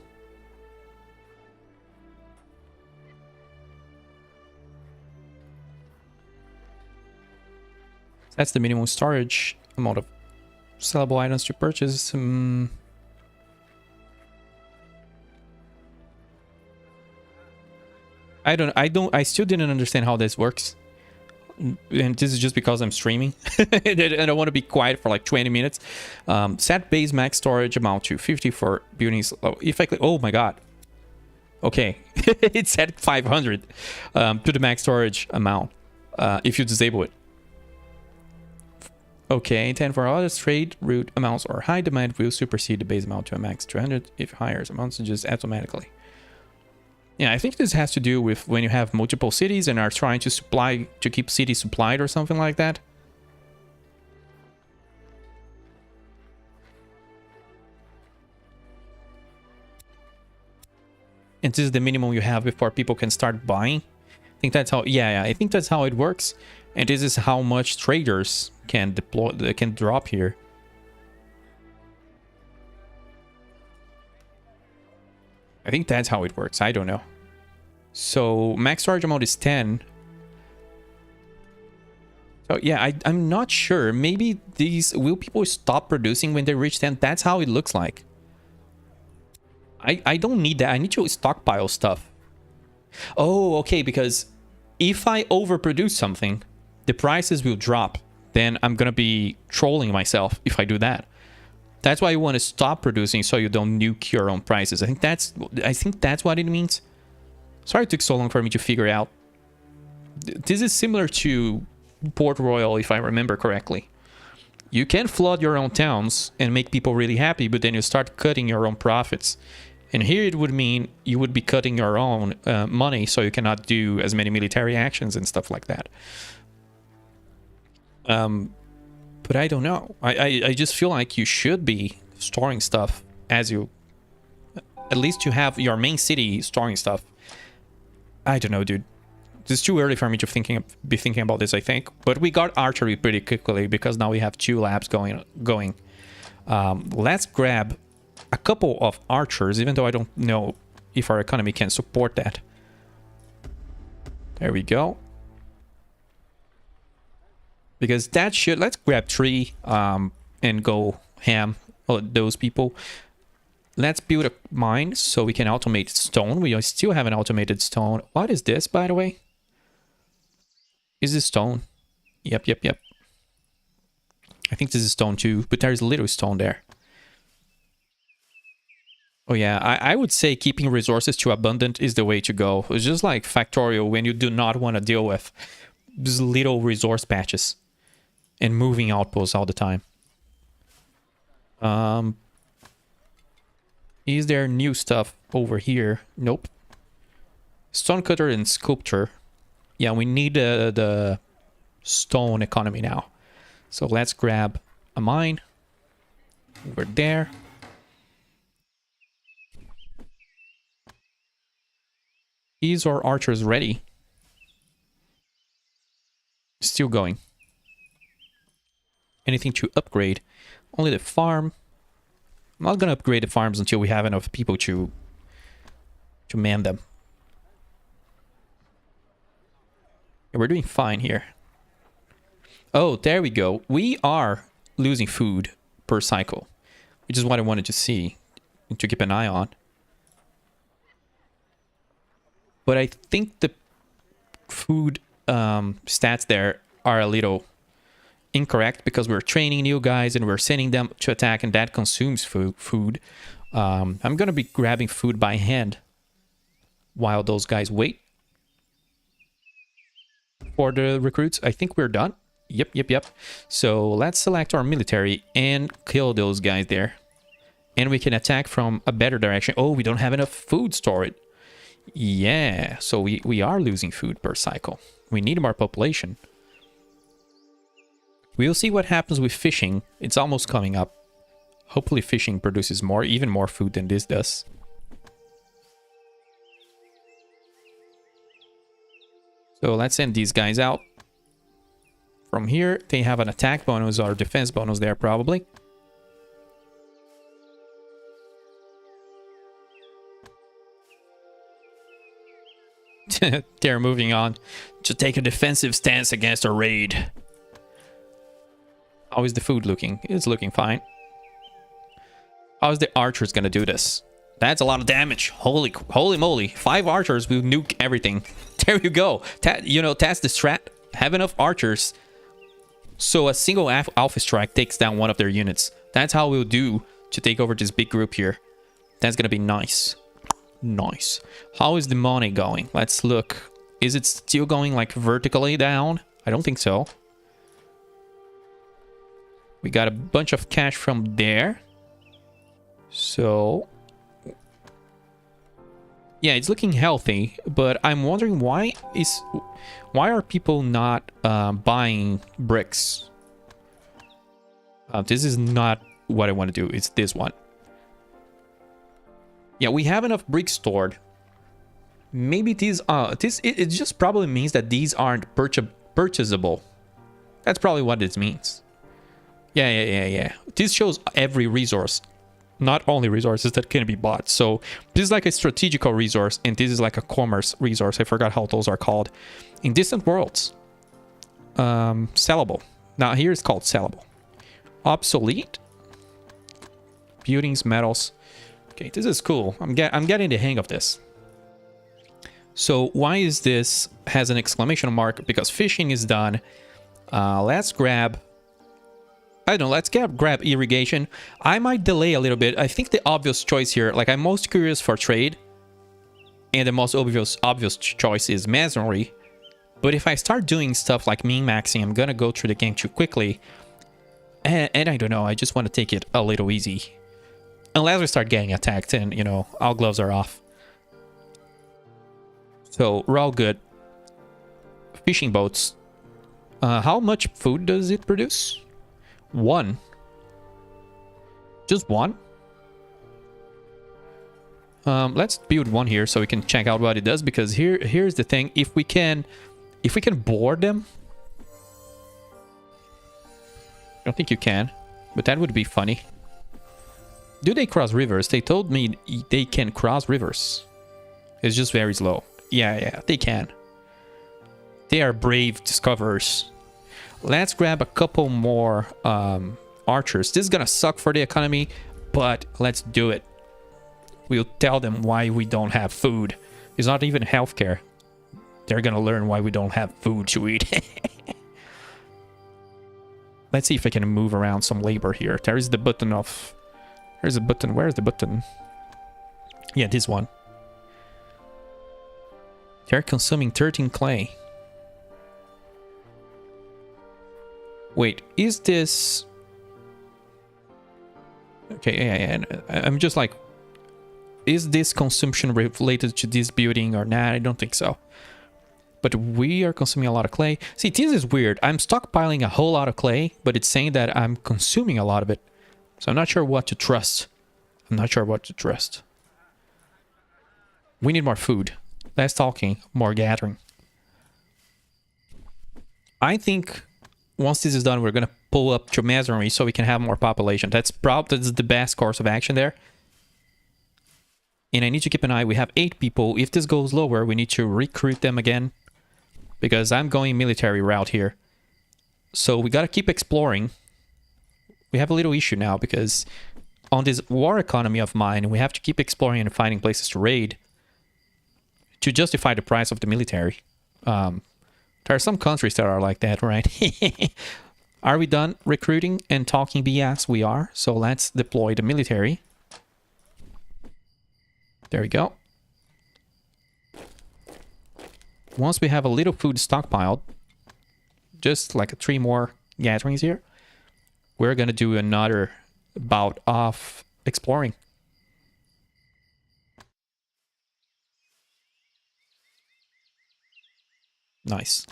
That's the minimum storage amount of sellable items to purchase. I still didn't understand how this works. And this is just because I'm streaming. And I want to be quiet for like 20 minutes. Set base max storage amount to 50 for buildings. If I click, oh my god. Okay. It's set 500 to the max storage amount if you disable it. Okay, 10 for other trade route amounts or high demand will supersede the base amount to a max 200 if higher amounts just automatically. Yeah, I think this has to do with when you have multiple cities and are trying to keep cities supplied or something like that. And this is the minimum you have before people can start buying. I think that's how, yeah, I think that's how it works. And this is how much traders can deploy, can drop here. I think that's how it works. I don't know. So max storage amount is 10. So yeah, I'm not sure. Maybe will people stop producing when they reach 10? That's how it looks like. I don't need that. I need to stockpile stuff. Oh, okay, because if I overproduce something, the prices will drop. Then I'm gonna be trolling myself if I do that. That's why you want to stop producing so you don't nuke your own prices. I think that's what it means. Sorry it took so long for me to figure out. This is similar to Port Royal, if I remember correctly. You can flood your own towns and make people really happy, but then you start cutting your own profits. And here it would mean you would be cutting your own money, so you cannot do as many military actions and stuff like that. But I don't know. I just feel like you should be storing stuff as you... At least you have your main city storing stuff. I don't know, dude. It's too early for me to be thinking about this, I think. But we got archery pretty quickly because now we have 2 labs going. Let's grab a couple of archers, even though I don't know if our economy can support that. There we go. Because that should... Let's grab 3 and go ham on those people. Let's build a mine so we can automate stone. We still have an automated stone. What is this, by the way? Is this stone? Yep. I think this is stone too, but there's a little stone there. Oh yeah, I would say keeping resources to abundant is the way to go. It's just like Factorial when you do not want to deal with these little resource patches and moving outposts all the time. Is there new stuff over here? Nope. Stonecutter and sculpture. Yeah, we need the stone economy now. So let's grab a mine over there. Is our archers ready? Still going. Anything to upgrade? Only the farm. I'm not gonna upgrade the farms until we have enough people to man them. Yeah, we're doing fine here. Oh, there we go. We are losing food per cycle, which is what I wanted to see, to keep an eye on. But I think the food stats there are a little incorrect because we're training new guys and we're sending them to attack, and that consumes food. I'm going to be grabbing food by hand while those guys wait for the recruits. I think we're done. Yep. So let's select our military and kill those guys there. And we can attack from a better direction. Oh, we don't have enough food stored. Yeah, so we are losing food per cycle. We need more population. We'll see what happens with fishing. It's almost coming up. Hopefully fishing produces even more food than this does. So let's send these guys out. From here, they have an attack bonus or defense bonus there probably. They're moving on to take a defensive stance against a raid. How is the food looking? It's looking fine. How is the archers gonna do this? That's a lot of damage. Holy moly. 5 archers will nuke everything. There you go. That's the strat. Have enough archers so a single alpha strike takes down one of their units. That's how we'll do to take over this big group here. That's gonna be nice. Nice. How is the money going? Let's look. Is it still going like vertically down? I don't think so. We got a bunch of cash from there. So yeah, it's looking healthy, but I'm wondering why are people not buying bricks? This is not what I want to do. It's this one. Yeah, we have enough bricks stored. Maybe these it just probably means that these aren't purchasable. That's probably what this means. Yeah. This shows every resource, not only resources that can be bought. So this is like a strategical resource, and this is like a commerce resource. I forgot how those are called. In distant worlds, sellable. Now here it's called sellable. Obsolete. Buildings, metals. Okay, this is cool. I'm getting the hang of this. So why is this has an exclamation mark? Because fishing is done. Let's grab... I don't know, let's grab irrigation. I might delay a little bit. I think the obvious choice here, like I'm most curious for trade. And the most obvious choice is masonry. But if I start doing stuff like min-maxing, I'm gonna go through the game too quickly. And I don't know, I just want to take it a little easy. Unless we start getting attacked and, all gloves are off. So, we're all good. Fishing boats. How much food does it produce? 1. Just 1? Let's build one here so we can check out what it does, because here's the thing. If we can board them... I don't think you can, but that would be funny. Do they cross rivers? They told me they can cross rivers. It's just very slow. Yeah, they can. They are brave discoverers. Let's grab a couple more archers. This is gonna suck for the economy, but let's do it. We'll tell them why we don't have food. It's not even healthcare. They're gonna learn why we don't have food to eat. Let's see if I can move around some labor here. There is the button of... There's a button. Where's the button? Yeah, this one. They're consuming 13 clay. Wait, is this... Okay, yeah. I'm just like... Is this consumption related to this building or not? I don't think so. But we are consuming a lot of clay. See, this is weird. I'm stockpiling a whole lot of clay, but it's saying that I'm consuming a lot of it. So I'm not sure what to trust. We need more food. Less talking, more gathering. I think once this is done, we're gonna pull up to masonry so we can have more population. That's the best course of action there. And I need to keep an eye. We have 8 people. If this goes lower, we need to recruit them again, because I'm going military route here. So we gotta keep exploring. We have a little issue now because on this war economy of mine, we have to keep exploring and finding places to raid to justify the price of the military. There are some countries that are like that, right? Are we done recruiting and talking BS? We are. So let's deploy the military. There we go. Once we have a little food stockpiled, just like 3 more gatherings here, we're going to do another bout of exploring. Nice.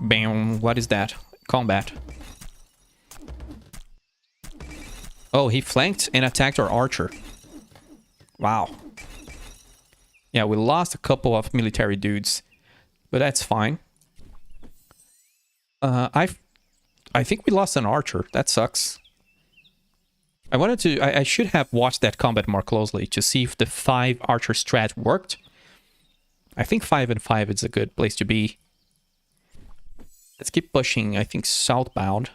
Bam, what is that? Combat. Oh, he flanked and attacked our archer. Wow. Yeah, we lost a couple of military dudes, but that's fine. I think we lost an archer. That sucks. I should have watched that combat more closely to see if the 5 archer strat worked. I think 5 and 5 is a good place to be. Let's keep pushing, I think, southbound.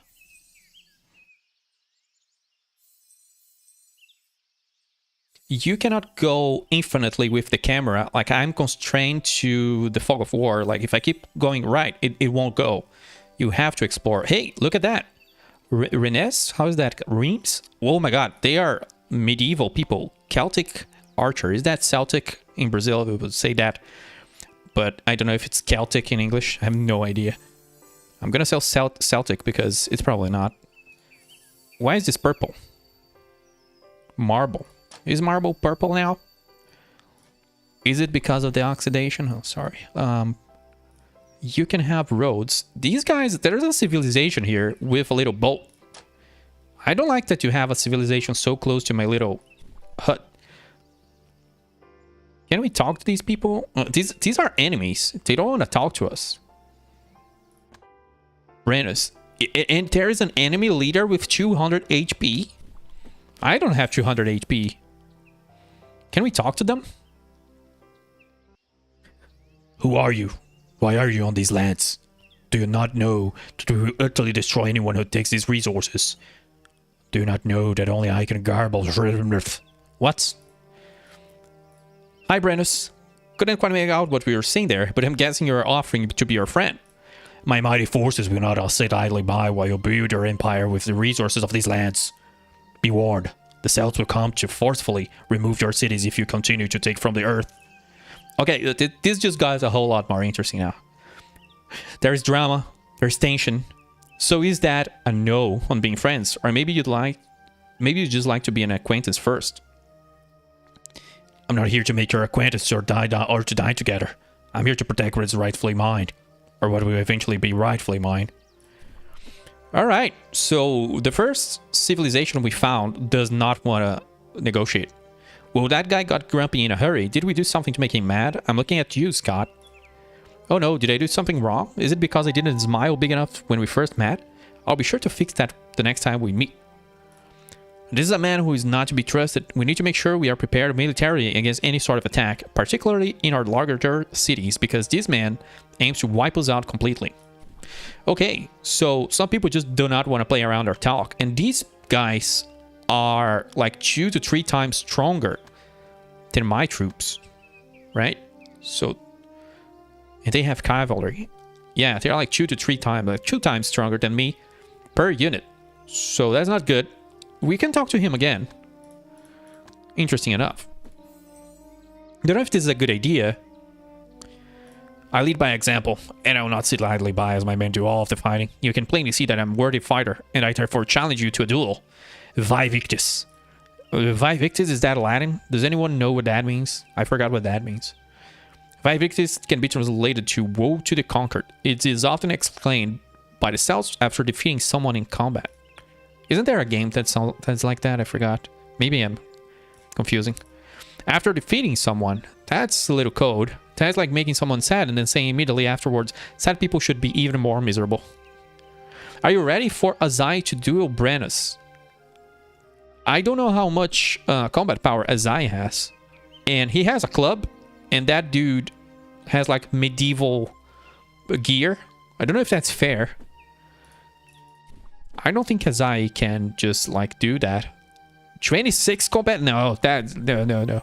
You cannot go infinitely with the camera. Like, I'm constrained to the fog of war. Like, if I keep going right, it won't go. You have to explore. Hey, look at that. Rennes? How is that? Reims? Oh my god, they are medieval people. Celtic archer. Is that Celtic? In Brazil, we would say that. But I don't know if it's Celtic in English. I have no idea. I'm gonna sell Celtic because it's probably not. Why is this purple? Marble. Is marble purple now? Is it because of the oxidation? Oh, sorry. You can have roads. These guys, there's a civilization here with a little boat. I don't like that you have a civilization so close to my little hut. Can we talk to these people? These are enemies. They don't want to talk to us. Renus. And there is an enemy leader with 200 HP? I don't have 200 HP. Can we talk to them? Who are you? Why are you on these lands? Do you not know to utterly destroy anyone who takes these resources? Do you not know that only I can garble? What? Hi, Brennus. Couldn't quite make out what we were saying there, but I'm guessing you're offering to be your friend. My mighty forces will not all sit idly by while you build your empire with the resources of these lands. Be warned, the Celts will come to forcefully remove your cities if you continue to take from the earth. Okay, this just got a whole lot more interesting now. There's drama, there's tension. So is that a no on being friends? Or maybe you'd just like to be an acquaintance first. I'm not here to make your acquaintance or to die together. I'm here to protect what is rightfully mine. Or what will eventually be rightfully mine. Alright, so the first civilization we found does not want to negotiate. Well, that guy got grumpy in a hurry. Did we do something to make him mad? I'm looking at you, Scott. Oh no, did I do something wrong? Is it because I didn't smile big enough when we first met? I'll be sure to fix that the next time we meet. This is a man who is not to be trusted. We need to make sure we are prepared militarily against any sort of attack, particularly in our larger cities, because this man aims to wipe us out completely. Okay, so some people just do not want to play around or talk, and these guys are like 2 to 3 times stronger than my troops, right? So, and they have cavalry. Yeah, they're like 2 to 3 times, like 2 times stronger than me per unit. So that's not good. We can talk to him again. Interesting enough. Don't know if this is a good idea. I lead by example, and I will not sit idly by as my men do all of the fighting. You can plainly see that I'm a worthy fighter, and I therefore challenge you to a duel. Vae Victis. Vae Victis, is that Latin? Does anyone know what that means? I forgot what that means. Vae Victis can be translated to woe to the conquered. It is often exclaimed by the Celts after defeating someone in combat. Isn't there a game that's like that? I forgot. Maybe I'm confusing. After defeating someone, that's a little code. That's like making someone sad and then saying immediately afterwards, sad people should be even more miserable. Are you ready for Azai to duel Brennus? I don't know how much combat power Azai has. And he has a club, and that dude has like medieval gear. I don't know if that's fair. I don't think Azai can just like do that. 26 combat? No, no.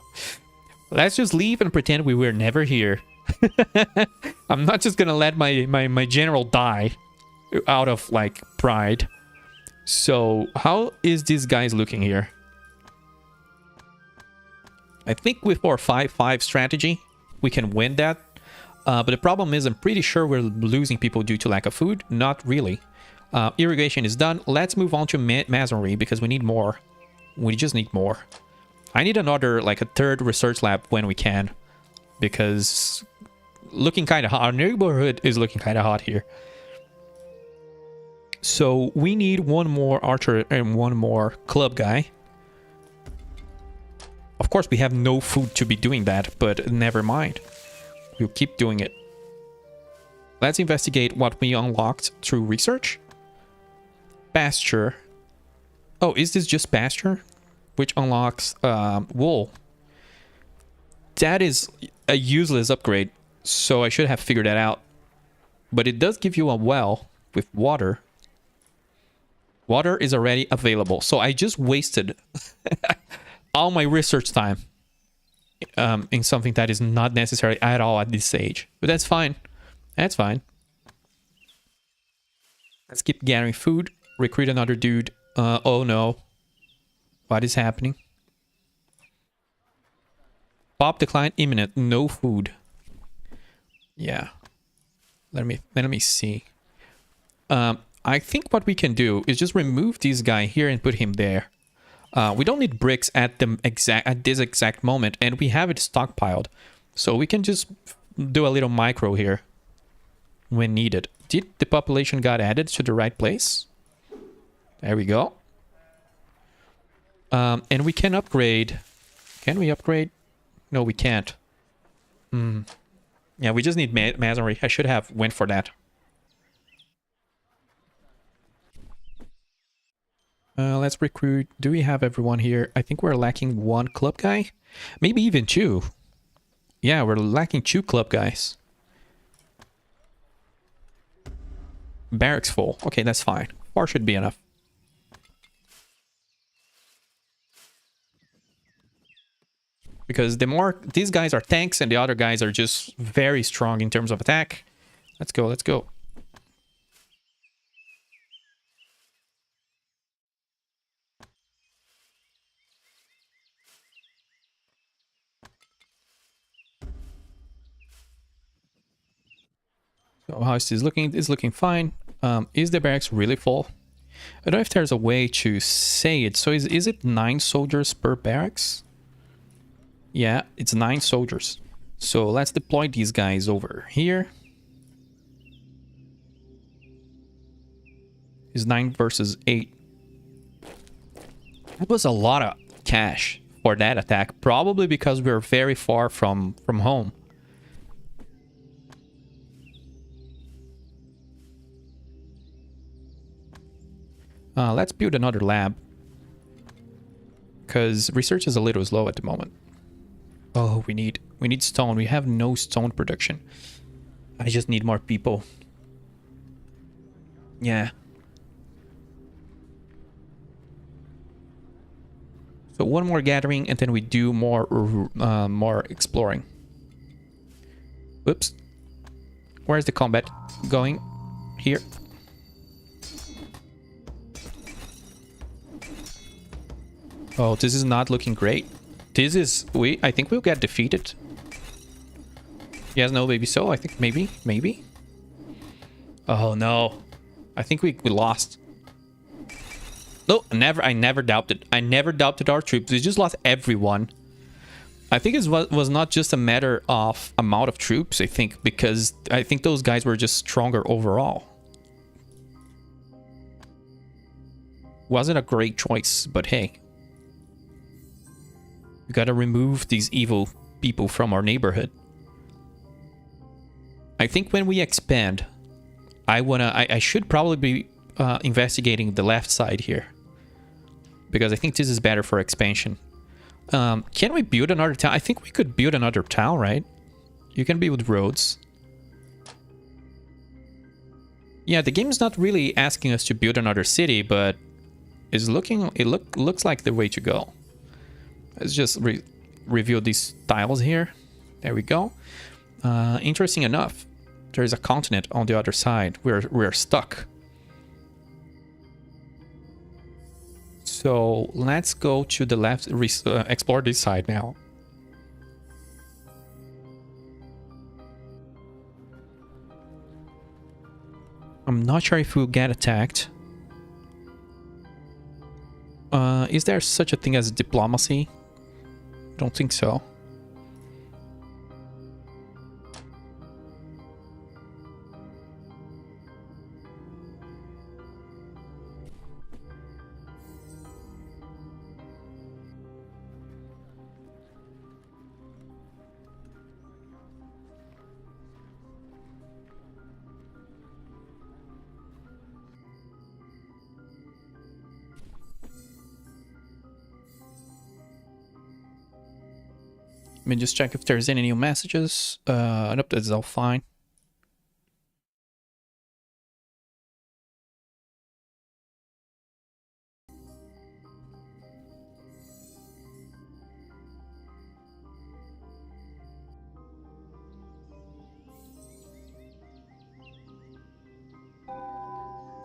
Let's just leave and pretend we were never here. I'm not just gonna let my general die out of like pride. So how is this guy's looking here? I think with our 5-5 strategy we can win that, but the problem is I'm pretty sure we're losing people due to lack of food. Not really. Irrigation is done. Let's move on to masonry because we need more. We just need more. I need another, like a third research lab when we can, because looking kind of hot. Our neighborhood is looking kind of hot here. So we need one more archer and one more club guy. Of course, we have no food to be doing that, but never mind. We'll keep doing it. Let's investigate what we unlocked through research. Pasture. Oh, is this just pasture? Which unlocks wool. That is a useless upgrade, so I should have figured that out. But it does give you a well with water. Water is already available, so I just wasted all my research time in something that is not necessary at all at this stage. But that's fine. That's fine. Let's keep gathering food. Recruit another dude. Oh no. What is happening? Pop decline imminent. No food. Yeah. Let me see. I think what we can do is just remove this guy here and put him there. We don't need bricks at this exact moment, and we have it stockpiled. So we can just do a little micro here when needed. Did the population got added to the right place? There we go. And we can upgrade. Can we upgrade? No, we can't. Yeah, we just need masonry. I should have went for that. Let's recruit. Do we have everyone here? I think we're lacking one club guy. Maybe even two. Yeah, we're lacking 2 club guys. Barracks full. Okay, that's fine. 4 should be enough. Because the more these guys are tanks and the other guys are just very strong in terms of attack. Let's go, let's go. So how is this looking? It's looking fine. Is the barracks really full? I don't know if there's a way to say it. So is it 9 soldiers per barracks? Yeah, it's 9 soldiers. So let's deploy these guys over here. It's 9 versus 8. That was a lot of cash for that attack. Probably because we're very far from home. Let's build another lab. Because research is a little slow at the moment. Oh, we need stone. We have no stone production. I just need more people. Yeah. So one more gathering and then we do more exploring. Whoops. Where's the combat going? Here. Oh, this is not looking great. This is... I think we'll get defeated. Yes, no, maybe so. I think maybe. Oh, no. I think we lost. No, I never doubted. I never doubted our troops. We just lost everyone. I think it was not just a matter of amount of troops, I think, because I think those guys were just stronger overall. Wasn't a great choice, but hey. We gotta remove these evil people from our neighborhood. I think when we expand, I should probably be investigating the left side here, because I think this is better for expansion. Can we build another town? I think we could build another town, right? You can build roads. Yeah, the game's not really asking us to build another city, but looks like the way to go. Let's just review these tiles here. There we go. Interesting enough, there is a continent on the other side. We're stuck. So let's go to the left, explore this side now. I'm not sure if we'll get attacked. Is there such a thing as diplomacy? Don't think so. Let me just check if there's any new messages. Nope, that's all fine.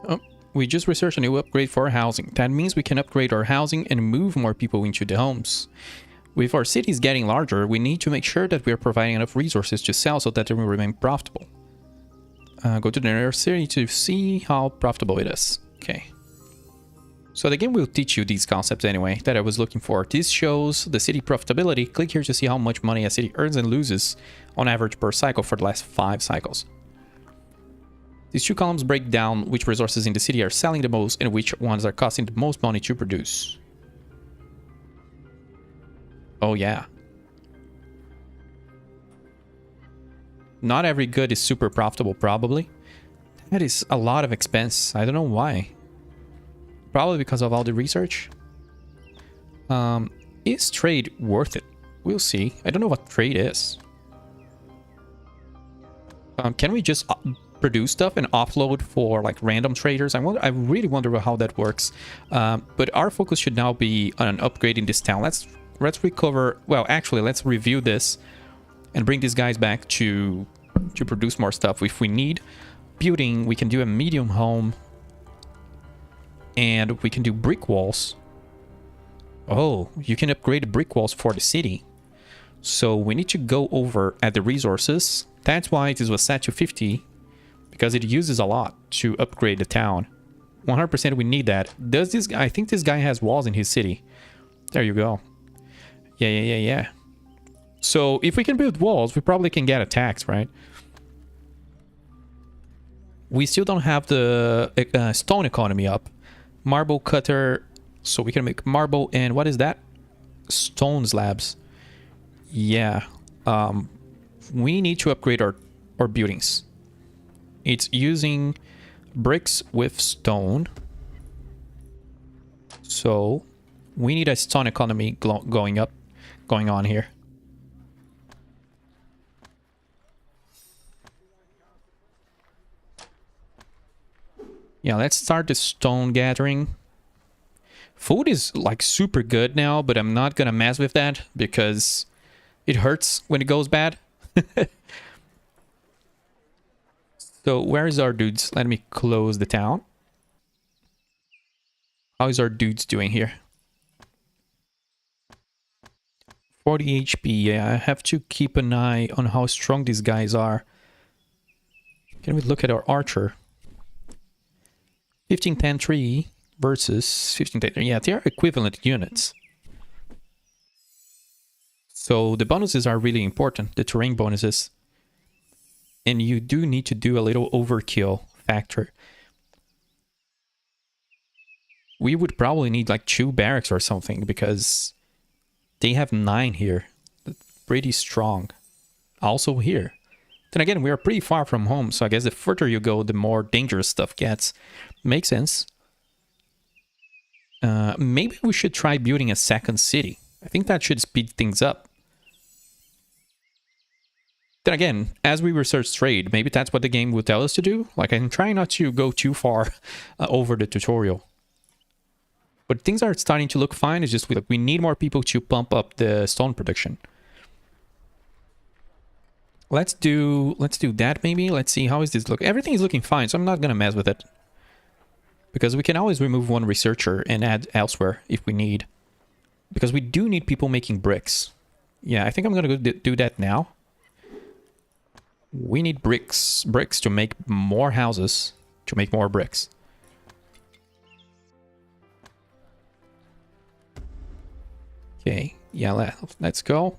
Oh, we just researched a new upgrade for our housing. That means we can upgrade our housing and move more people into the homes. With our cities getting larger, we need to make sure that we are providing enough resources to sell so that they will remain profitable. Go to the nearest city to see how profitable it is. Okay. So the game will teach you these concepts anyway that I was looking for. This shows the city profitability. Click here to see how much money a city earns and loses on average per cycle for the last 5 cycles. These 2 columns break down which resources in the city are selling the most and which ones are costing the most money to produce. Oh yeah. Not every good is super profitable, probably. That is a lot of expense. I don't know why. Probably because of all the research. Is trade worth it? We'll see. I don't know what trade is. Can we just produce stuff and offload for like random traders? I really wonder how that works. But our focus should now be on upgrading this town. Let's recover. Well, actually, let's review this and bring these guys back to produce more stuff. If we need building, we can do a medium home, and we can do brick walls. Oh, you can upgrade the brick walls for the city. So we need to go over at the resources. That's why this was set to 50, because it uses a lot to upgrade the town. 100% we need that. Does this guy? I think this guy has walls in his city. There you go. Yeah. So if we can build walls, we probably can get attacked, right? We still don't have the stone economy up. Marble cutter, so we can make marble, and what is that? Stone slabs. Yeah. We need to upgrade our buildings. It's using bricks with stone. So we need a stone economy going on here. Yeah, let's start the stone gathering. Food is like super good now, but I'm not gonna mess with that because it hurts when it goes bad. So where is our dudes? Let me close the town. How is our dudes doing here? 40 HP. Yeah, I have to keep an eye on how strong these guys are. Can we look at our archer? 15-10-3 versus 15-10. Yeah, they are equivalent units. So the bonuses are really important, the terrain bonuses. And you do need to do a little overkill factor. We would probably need like 2 barracks or something, because They have 9 here. That's pretty strong. Also here. Then again, we are pretty far from home, so I guess the further you go, the more dangerous stuff gets. Makes sense. Maybe we should try building a second city. I think that should speed things up. Then again, as we research trade, maybe that's what the game will tell us to do. Like, I'm trying not to go too far over the tutorial. But things are starting to look fine. It's just we need more people to pump up the stone production. Let's do that maybe. Let's see, how is this look? Everything is looking fine, so I'm not gonna mess with it. Because we can always remove one researcher and add elsewhere if we need. Because we do need people making bricks. Yeah, I think I'm gonna go do that now. We need bricks to make more houses, to make more bricks. Okay, yeah, let's go.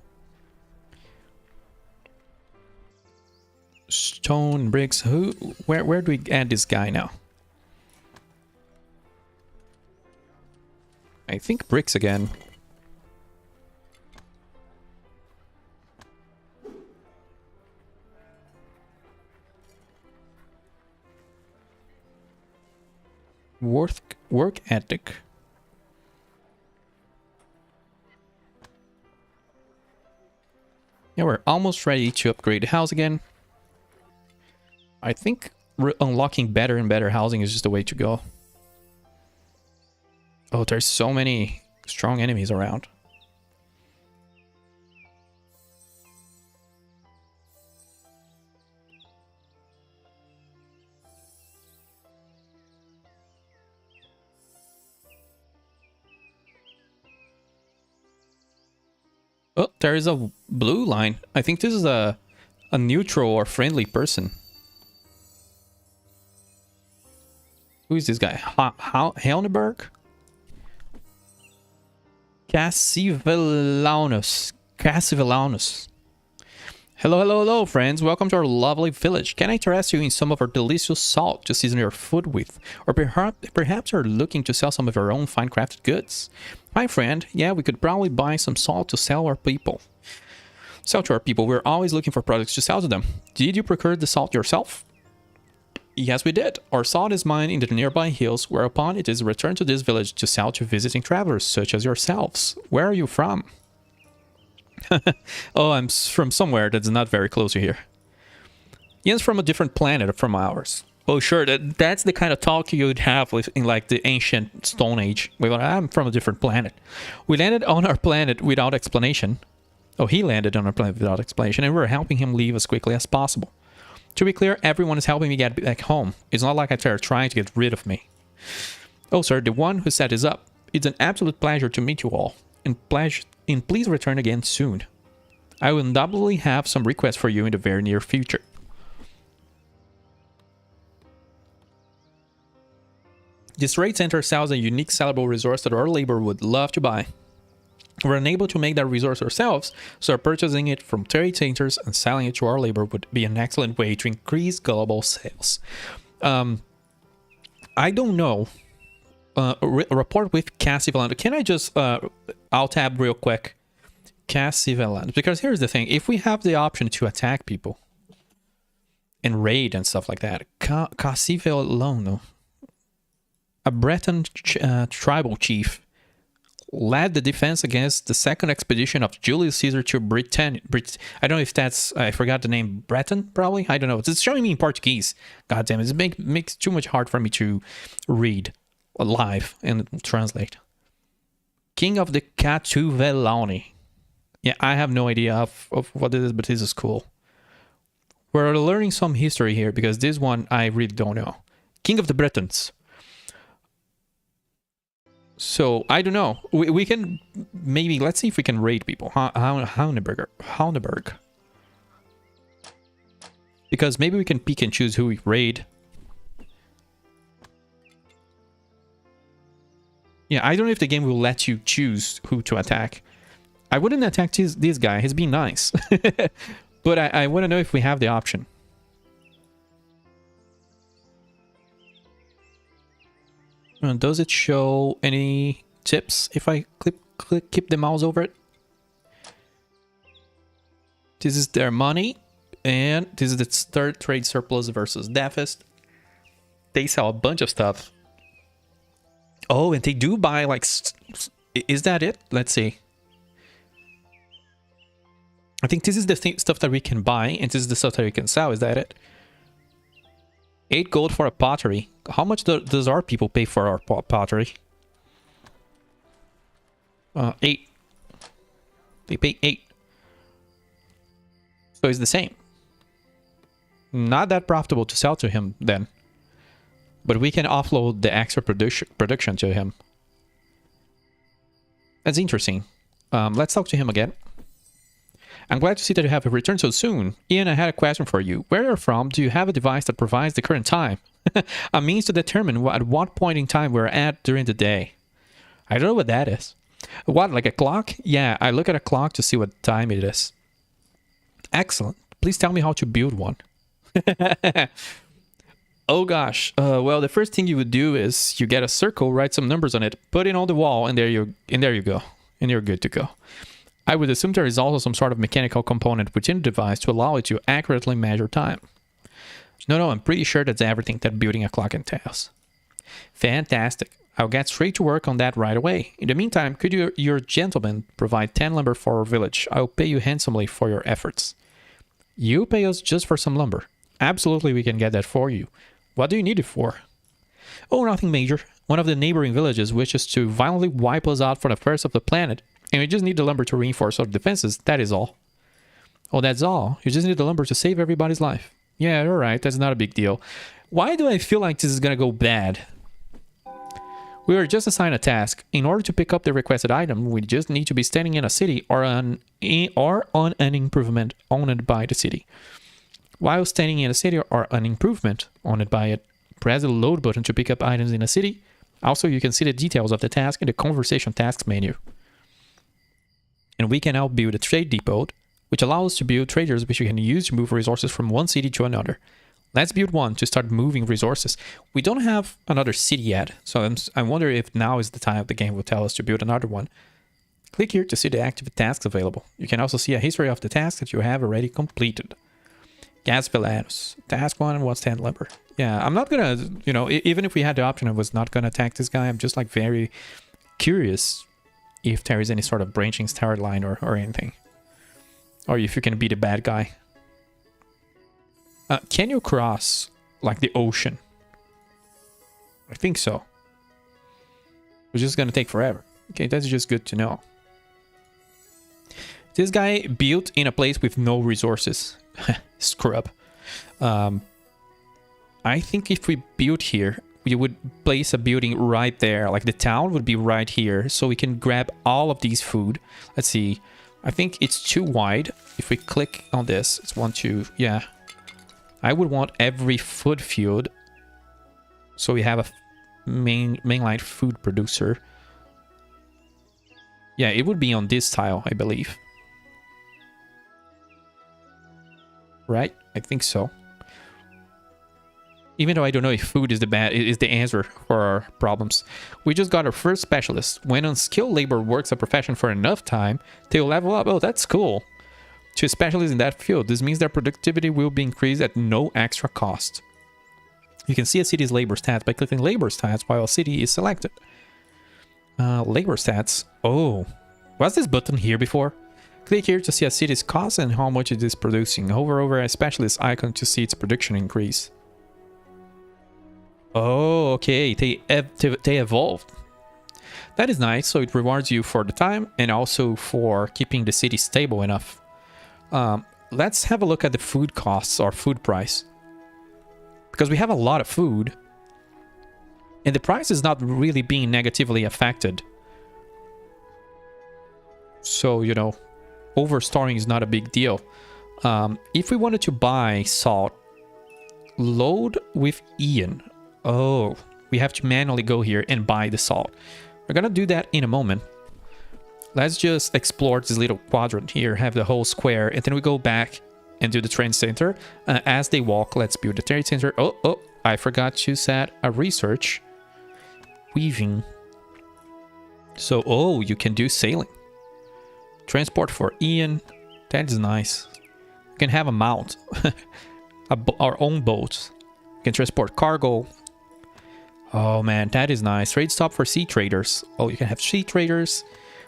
Stone, bricks, where do we add this guy now? I think bricks again. Work ethic. Yeah, we're almost ready to upgrade the house again. I think unlocking better and better housing is just the way to go. Oh, there's so many strong enemies around. Oh, there is a blue line. I think this is a neutral or friendly person. Who is this guy? Helneberg? Cassivellaunus. Hello, friends. Welcome to our lovely village. Can I interest you in some of our delicious salt to season your food with? Or perhaps you're looking to sell some of your own fine crafted goods? My friend, yeah, we could probably buy some salt to sell to our people. We're always looking for products to sell to them. Did you procure the salt yourself? Yes, we did. Our salt is mined in the nearby hills, whereupon it is returned to this village to sell to visiting travelers such as yourselves. Where are you from? Oh, I'm from somewhere that's not very close to here. Ian's from a different planet from ours. Oh, sure, that's the kind of talk you'd have in like the ancient Stone Age. I'm from a different planet. We landed on our planet without explanation. Oh, he landed on our planet without explanation, and we're helping him leave as quickly as possible. To be clear, everyone is helping me get back home. It's not like they're trying to get rid of me. Oh, sir, the one who set this up. It's an absolute pleasure to meet you all. And please return again soon. I will undoubtedly have some requests for you in the very near future. This trade center sells a unique sellable resource that our labor would love to buy. We're unable to make that resource ourselves, so purchasing it from trade centers and selling it to our labor would be an excellent way to increase global sales. I don't know. Report with Cassivellaunus. Can I just alt tab real quick? Cassivellaunus. Because here's the thing. If we have the option to attack people and raid and stuff like that, Cassivellaunus, a Breton tribal chief, led the defense against the second expedition of Julius Caesar to Britain. I don't know if that's, I forgot the name, Breton, probably? I don't know. It's showing me in Portuguese. God damn it. It makes too much hard for me to read live and translate. King of the Catuvellauni. Yeah, I have no idea of what it is, but this is cool. We're learning some history here because this one I really don't know. King of the Bretons. So, I don't know. We can maybe, let's see if we can raid people. Hauneberg. Because maybe we can pick and choose who we raid. Yeah, I don't know if the game will let you choose who to attack. I wouldn't attack this guy. He's being nice. But I want to know if we have the option. Does it show any tips if I keep the mouse over it? This is their money. And this is the third trade surplus versus deficit. They sell a bunch of stuff. Oh, and they do buy like... Is that it? Let's see. I think this is the stuff that we can buy, and this is the stuff that we can sell. Is that it? 8 gold for a pottery. How much does our people pay for our pottery? 8. They pay 8. So it's the same. Not that profitable to sell to him then. But we can offload the extra production to him. That's interesting. Let's talk to him again. I'm glad to see that you have returned so soon. Ian, I had a question for you. Where you're from, do you have a device that provides the current time? A means to determine at what point in time we're at during the day. I don't know what that is. What, like a clock? Yeah, I look at a clock to see what time it is. Excellent. Please tell me how to build one. Oh gosh. Well, the first thing you would do is you get a circle, write some numbers on it, put it on the wall, and there you go. And you're good to go. I would assume there is also some sort of mechanical component within the device to allow it to accurately measure time. No, I'm pretty sure that's everything that building a clock entails. Fantastic. I'll get straight to work on that right away. In the meantime, could your gentleman provide 10 lumber for our village? I'll pay you handsomely for your efforts. You pay us just for some lumber. Absolutely, we can get that for you. What do you need it for? Oh, nothing major. One of the neighboring villages wishes to violently wipe us out from the face of the planet, and we just need the lumber to reinforce our defenses, that is all. Oh, that's all? You just need the lumber to save everybody's life. Yeah, alright, that's not a big deal. Why do I feel like this is gonna go bad? We were just assigned a task. In order to pick up the requested item, we just need to be standing in a city or on an improvement owned by the city. While standing in a city or an improvement owned by it, press the load button to pick up items in a city. Also, you can see the details of the task in the conversation tasks menu. And we can now build a trade depot, which allows us to build traders which we can use to move resources from one city to another. Let's build one to start moving resources. We don't have another city yet, so I wonder if now is the time the game will tell us to build another one. Click here to see the active tasks available. You can also see a history of the tasks that you have already completed. Gas Villanos. Task 1 was 10 lumber. Yeah, I'm not gonna, even if we had the option, I was not gonna attack this guy. I'm just like very curious if there is any sort of branching star line or anything. Or if you can be the bad guy. Can you cross, like, the ocean? I think so. It's just gonna take forever. Okay, that's just good to know. This guy built in a place with no resources. Scrub. I think if we build here, we would place a building right there. Like the town would be right here. So we can grab all of these food. Let's see. I think it's too wide. If we click on this, it's 1, 2. Yeah. I would want every food field. So we have a mainline food producer. Yeah, it would be on this tile, I believe. Right? I think so. Even though I don't know if food is the answer for our problems. We just got our first specialist. When unskilled labor works a profession for enough time, they'll level up. Oh, that's cool. To specialists in that field, this means their productivity will be increased at no extra cost. You can see a city's labor stats by clicking labor stats while a city is selected. Labor stats. Oh, was this button here before? Click here to see a city's cost and how much it is producing. Hover over a specialist icon to see its production increase. Oh, okay. They evolved. That is nice. So it rewards you for the time and also for keeping the city stable enough. Let's have a look at the food costs or food price. Because we have a lot of food. And the price is not really being negatively affected. So, overstoring is not a big deal. If we wanted to buy salt, load with Ian. Oh, we have to manually go here and buy the salt. We're gonna do that in a moment. Let's just explore this little quadrant here, have the whole square, and then we go back and do the trade center. As they walk, let's build the trade center. Oh, I forgot to set a research. Weaving. So, you can do sailing. Transport for Ian. That is nice. can have a mount. Our own boats. We can transport cargo. Oh man, that is nice. Trade stop for sea traders. Oh, you can have sea traders.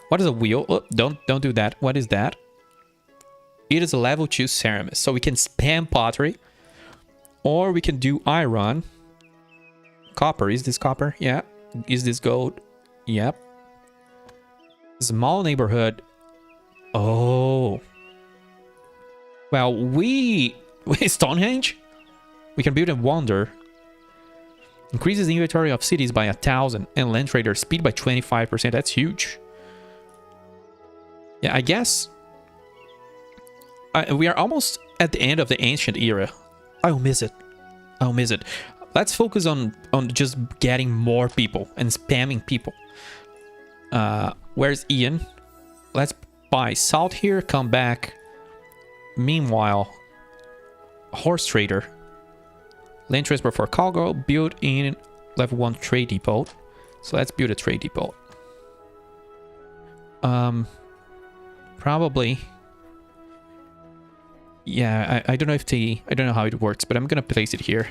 What is a wheel? Oh, don't do that. What is that? It is a level 2 ceramist. So we can spam pottery. Or we can do iron. Copper. Is this copper? Yeah. Is this gold? Yep. Small neighborhood. Oh. Well, Stonehenge? We can build a wonder. Increases the inventory of cities by 1,000 and land trader speed by 25%. That's huge. Yeah, I guess we are almost at the end of the ancient era. I'll miss it. I'll miss it. Let's focus on just getting more people and spamming people. Where's Ian? Let's buy salt here, come back. Meanwhile, horse trader. Land transport for cargo, build in level 1 trade depot. So let's build a trade depot. Probably. Yeah, I don't know if I don't know how it works, but I'm gonna place it here.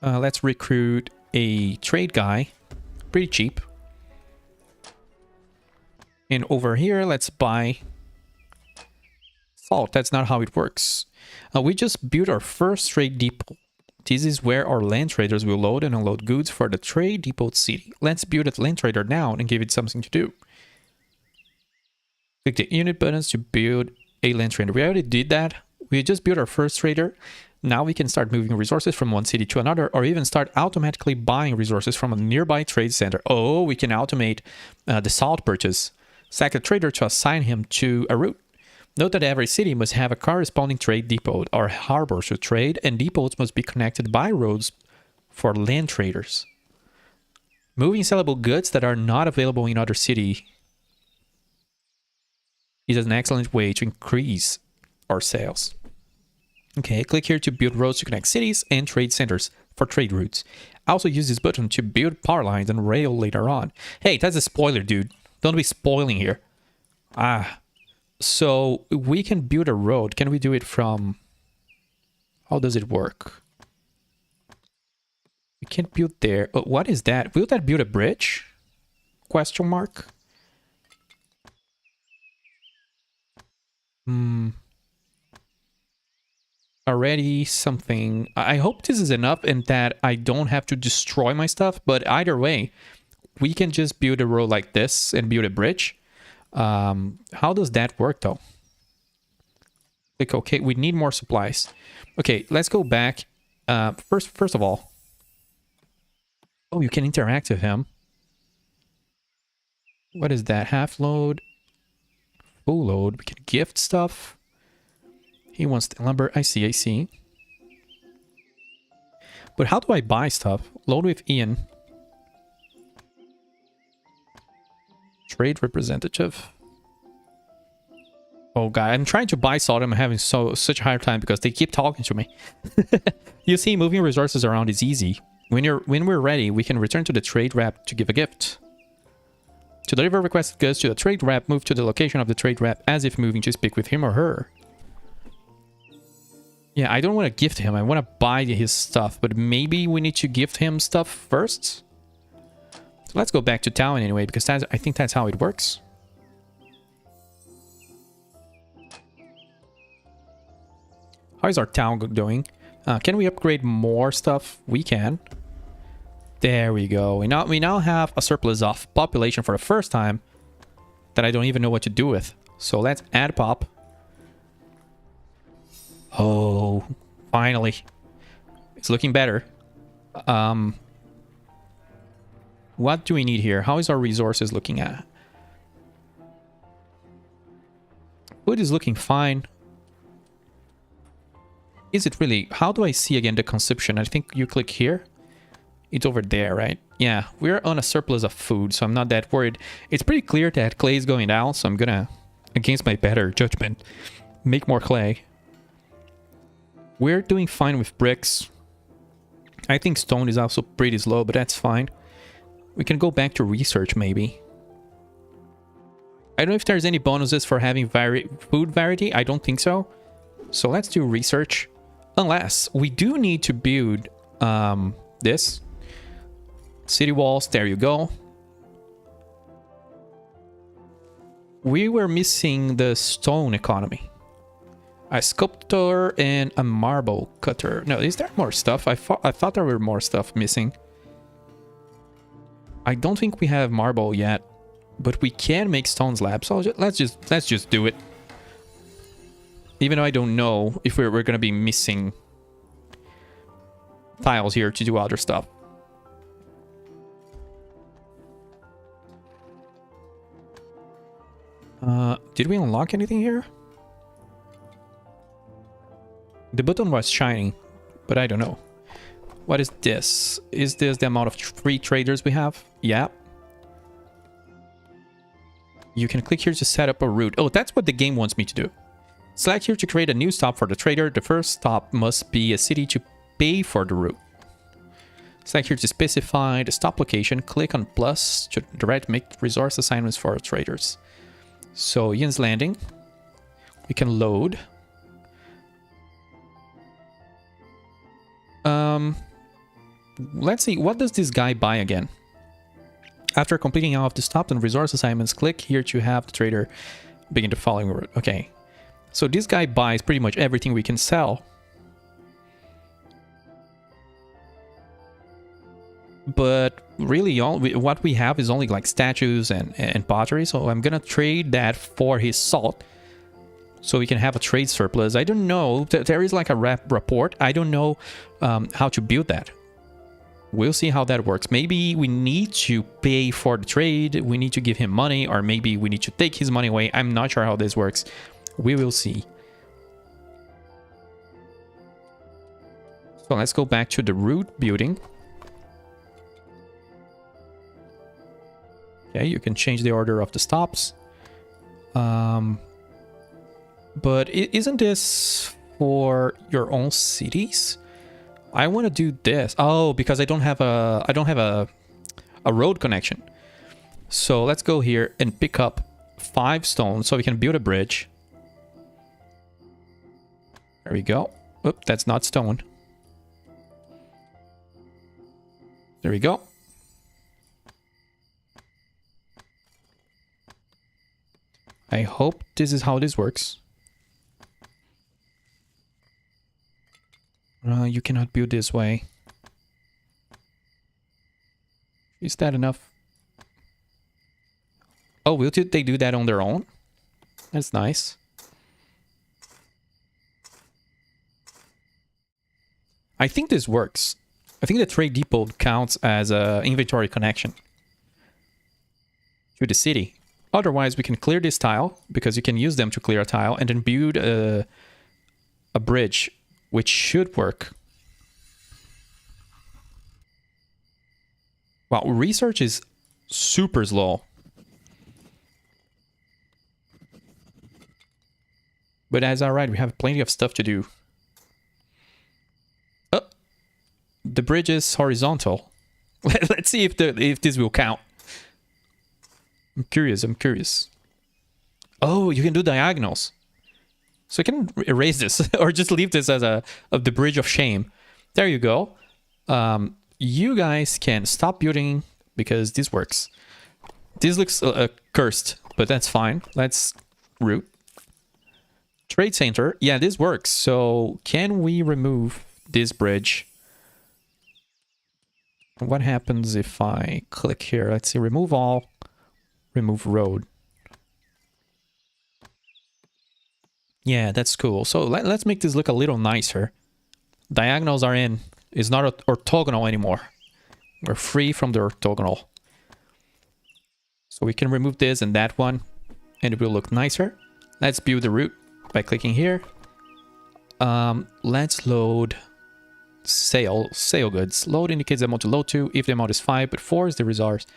Let's recruit a trade guy. Pretty cheap. And over here, let's buy salt. That's not how it works. We just built our first trade depot. This is where our land traders will load and unload goods for the trade depot city. Let's build a land trader now and give it something to do. Click the unit buttons to build a land trader. We already did that. We just built our first trader. Now we can start moving resources from one city to another, or even start automatically buying resources from a nearby trade center. Oh, we can automate the salt purchase. Select a trader to assign him to a route. Note that every city must have a corresponding trade depot or harbor to trade, and depots must be connected by roads for land traders. Moving sellable goods that are not available in other city is an excellent way to increase our sales. Okay, click here to build roads to connect cities and trade centers for trade routes. Also use this button to build power lines and rail later on. Hey, that's a spoiler, dude. Don't be spoiling here. So we can build a road. Can we do it from... How does it work? We can't build there. Oh, what is that? Will that build a bridge? Question mark. Already something. I hope this is enough and that I don't have to destroy my stuff. But either way, we can just build a road like this and build a bridge. How does that work though? Like, okay, we need more supplies. Okay, let's go back. First of all. Oh, you can interact with him. What is that? Half load. Full load. We can gift stuff. He wants the lumber. I see. But how do I buy stuff? Load with Ian. Trade representative. Oh god, I'm trying to buy salt. I'm having such a hard time because they keep talking to me. You see, moving resources around is easy. When we're ready, we can return to the trade rep to give a gift. To deliver requested goods to the trade rep, move to the location of the trade rep as if moving to speak with him or her. Yeah, I don't want to gift him. I want to buy his stuff, but maybe we need to gift him stuff first. So let's go back to town anyway, because I think that's how it works. How is our town doing? Can we upgrade more stuff? We can. There we go. We now have a surplus of population for the first time that I don't even know what to do with. So let's add pop. Oh, finally. It's looking better. What do we need here? How is our resources looking at? Food is looking fine. Is it really? How do I see again the consumption? I think you click here. It's over there, right? Yeah, we're on a surplus of food, so I'm not that worried. It's pretty clear that clay is going down, so I'm gonna, against my better judgment, make more clay. We're doing fine with bricks. I think stone is also pretty slow, but that's fine. We can go back to research, maybe. I don't know if there's any bonuses for having food variety. I don't think so. So let's do research. Unless we do need to build this. City walls, there you go. We were missing the stone economy. A sculptor and a marble cutter. No, is there more stuff? I thought there were more stuff missing. I don't think we have marble yet, but we can make stone slabs. So let's just do it. Even though I don't know if we're gonna be missing tiles here to do other stuff. Did we unlock anything here? The button was shining, but I don't know. What is this? Is this the amount of free traders we have? Yeah. You can click here to set up a route. Oh, that's what the game wants me to do. Select here to create a new stop for the trader. The first stop must be a city to pay for the route. Select here to specify the stop location. Click on plus to direct make resource assignments for traders. So Ian's Landing. We can load. Let's see. What does this guy buy again? After completing all of the stops and resource assignments, click here to have the trader begin the following route. Okay. So this guy buys pretty much everything we can sell. But really, what we have is only like statues and pottery. So I'm gonna trade that for his salt, so we can have a trade surplus. I don't know. There is like a report. I don't know how to build that. We'll see how that works. Maybe we need to pay for the trade. We need to give him money, or maybe we need to take his money away. I'm not sure how this works. We will see. So let's go back to the route building. Okay, you can change the order of the stops. But isn't this for your own cities? I want to do this. Oh, because I don't have a road connection. So let's go here and pick up 5 stones so we can build a bridge. There we go. Oop, that's not stone. There we go. I hope this is how this works. You cannot build this way. Is that enough? Oh, will they do that on their own? That's nice. I think this works. I think the trade depot counts as an inventory connection to the city. Otherwise, we can clear this tile, because you can use them to clear a tile, and then build a bridge, which should work. Wow, research is super slow. But that's alright, we have plenty of stuff to do. Oh, the bridge is horizontal. Let's see if this will count. I'm curious. Oh, you can do diagonals. So I can erase this or just leave this as the bridge of shame. There you go. You guys can stop building because this works. This looks cursed, but that's fine. Let's route. Trade center. Yeah, this works. So can we remove this bridge? What happens if I click here? Let's see, remove all. Remove road. Yeah, that's cool. So let's make this look a little nicer. Diagonals are in. It's not orthogonal anymore. We're free from the orthogonal. So we can remove this and that one, and it will look nicer. Let's build the route by clicking here. Let's load sale goods. Load indicates the amount to load to. If the amount is 5, but 4 is the resource.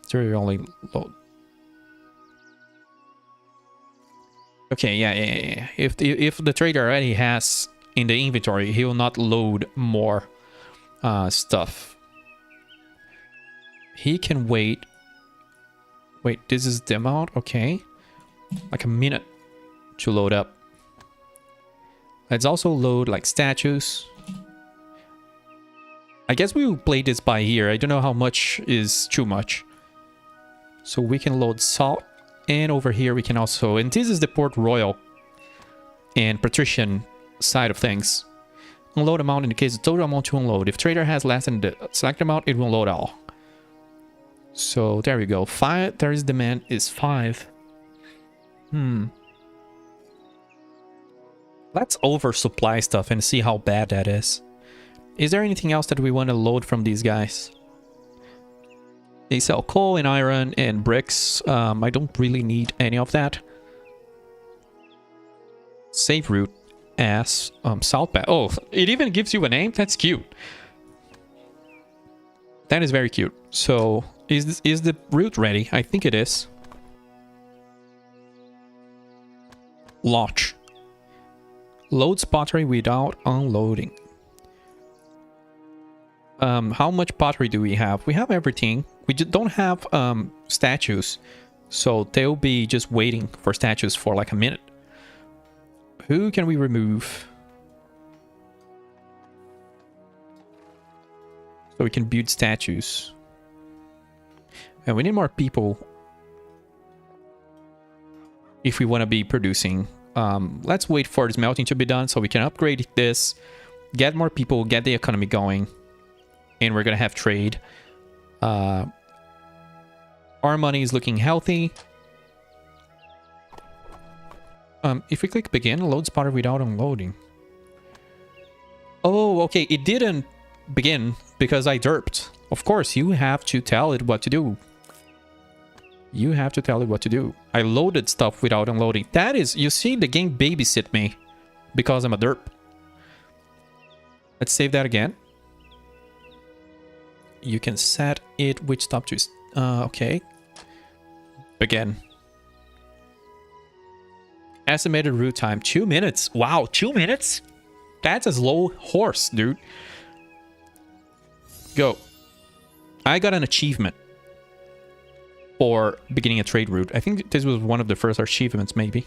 So we only load. Okay, yeah. If the trader already has in the inventory, he will not load more stuff. He can wait. Wait, this is the amount? Okay. like a minute to load up. Let's also load like statues. I guess we will play this by ear. I don't know how much is too much. So we can load salt. And over here we can also... And this is the Port Royal and Patrician side of things. Unload amount indicates the total amount to unload. If trader has less than the select amount, it will unload all. So there we go. 5. There is demand is 5. Let's oversupply stuff and see how bad that is. Is there anything else that we want to load from these guys? They sell coal and iron and bricks. I don't really need any of that. Save route as salt bag. Oh, it even gives you a name? That's cute. That is very cute. So, is the route ready? I think it is. Launch. Loads pottery without unloading. How much pottery do we have? We have everything. We just don't have statues. So they'll be just waiting for statues for like a minute. Who can we remove? So we can build statues. And we need more people if we want to be producing. Let's wait for the smelting to be done so we can upgrade this, get more people, get the economy going, and we're gonna have trade. Our money is looking healthy. If we click begin, load spotter without unloading. Oh, okay, it didn't begin because I derped. Of course, you have to tell it what to do. You have to tell it what to do. I loaded stuff without unloading. That is, you see, the game babysit me because I'm a derp. Let's save that again. You can set it which stop to... okay. Begin. Estimated route time, 2 minutes. Wow, 2 minutes? That's a slow horse, dude. Go. I got an achievement for beginning a trade route. I think this was one of the first achievements, maybe.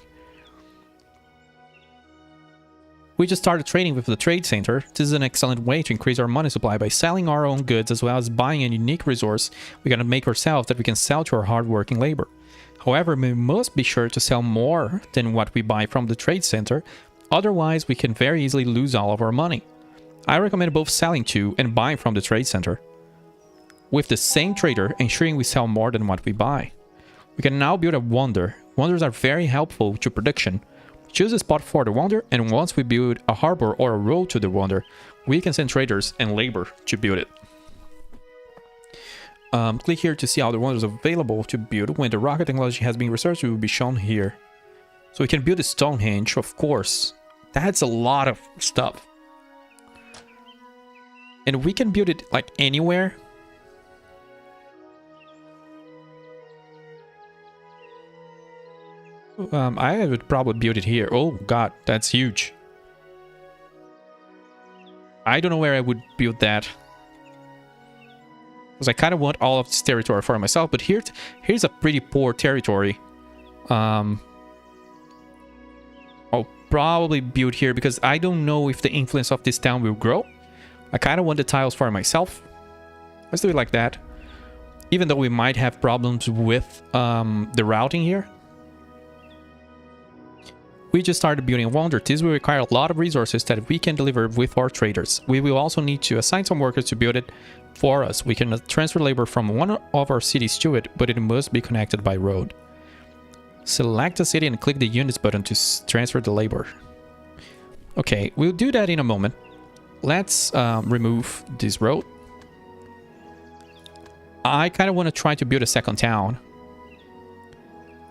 We just started trading with the trade center. This is an excellent way to increase our money supply by selling our own goods as well as buying a unique resource we're gonna make ourselves that we can sell to our hardworking labor. However, we must be sure to sell more than what we buy from the trade center, otherwise we can very easily lose all of our money. I recommend both selling to and buying from the trade center, with the same trader ensuring we sell more than what we buy. We can now build a wonder. Wonders are very helpful to production. Choose a spot for the wonder, and once we build a harbor or a road to the wonder, we can send traders and labor to build it. Click here to see all the wonders available to build. When the rocket technology has been researched, it will be shown here. So we can build a Stonehenge, of course. That's a lot of stuff. And we can build it like anywhere. I would probably build it here. Oh god, that's huge. I don't know where I would build that, because I kind of want all of this territory for myself, but here's a pretty poor territory. I'll probably build here because I don't know if the influence of this town will grow. I kind of want the tiles for myself. Let's do it like that. Even though we might have problems with the routing here. We just started building a wonder. This will require a lot of resources that we can deliver with our traders. We will also need to assign some workers to build it for us. We can transfer labor from one of our cities to it, but it must be connected by road. Select a city and click the units button to transfer the labor. Okay, we'll do that in a moment. Let's remove this road. I kind of want to try to build a second town.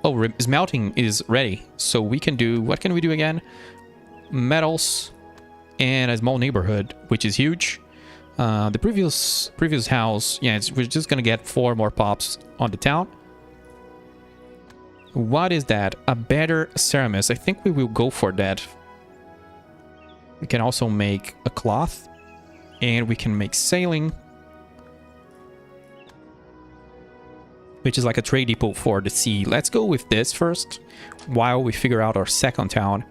Oh, smelting is ready, so we can do... What can we do again? Metals and a small neighborhood, which is huge. The previous house, yeah, we're just gonna get 4 more pops on the town. What is that? A better Ceramis. I think we will go for that. We can also make a cloth, and we can make sailing. which is like a trade depot for the sea. Let's go with this first while we figure out our second town.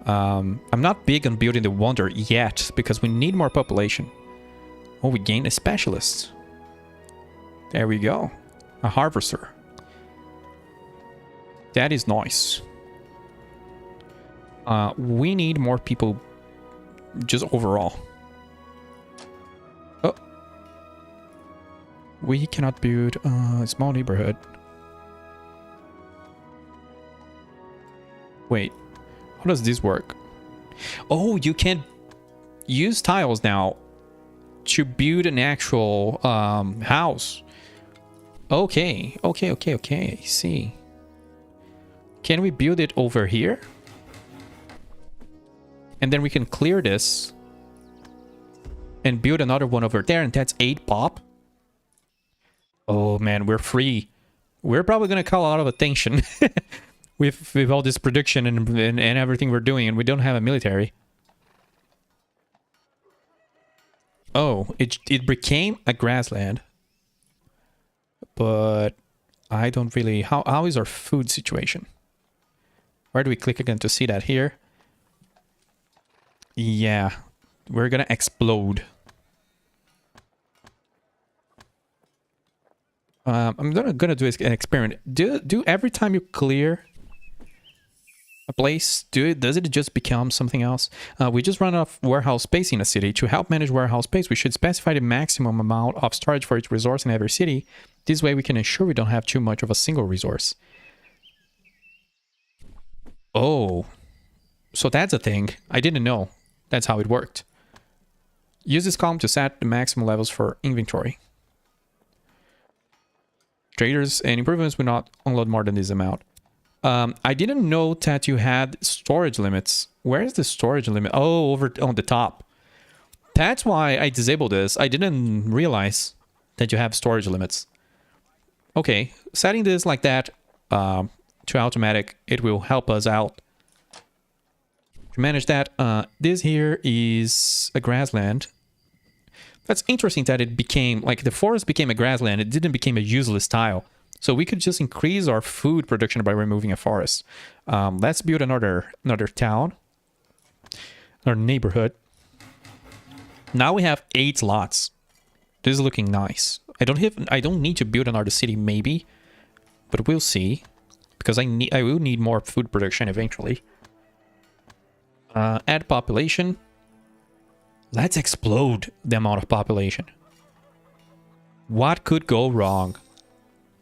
I'm not big on building the wonder yet because we need more population. Oh, we gained a specialist. There we go. A harvester. That is nice. We need more people just overall. Oh. We cannot build a small neighborhood. Wait. How does this work? Oh, you can use tiles now to build an actual house. Okay. I see. Can we build it over here? And then we can clear this and build another one over there, and that's 8 pop. Oh man, we're free. We're probably gonna call a lot of attention with all this production and everything we're doing, and we don't have a military. Oh, it became a grassland. But I don't really... How is our food situation? Where do we click again to see that here? Yeah, we're gonna explode. I'm gonna do an experiment. Do every time you clear a place, does it just become something else? We just run out of warehouse space in a city. To help manage warehouse space, we should specify the maximum amount of storage for each resource in every city. This way we can ensure we don't have too much of a single resource. Oh, so that's a thing. I didn't know that's how it worked. Use this column to set the maximum levels for inventory. Traders and improvements will not unload more than this amount. I didn't know that you had storage limits. Where is the storage limit? Oh, over on the top. That's why I disabled this. I didn't realize that you have storage limits. Okay, setting this like that to automatic, it will help us out to manage that. This here is a grassland. That's interesting that it became, like the forest became a grassland. It didn't become a useless tile. So we could just increase our food production by removing a forest. Let's build another town, another neighborhood. Now we have 8 lots. This is looking nice. I don't need to build another city, maybe, but we'll see, because I will need more food production eventually. Add population. Let's explode the amount of population. What could go wrong?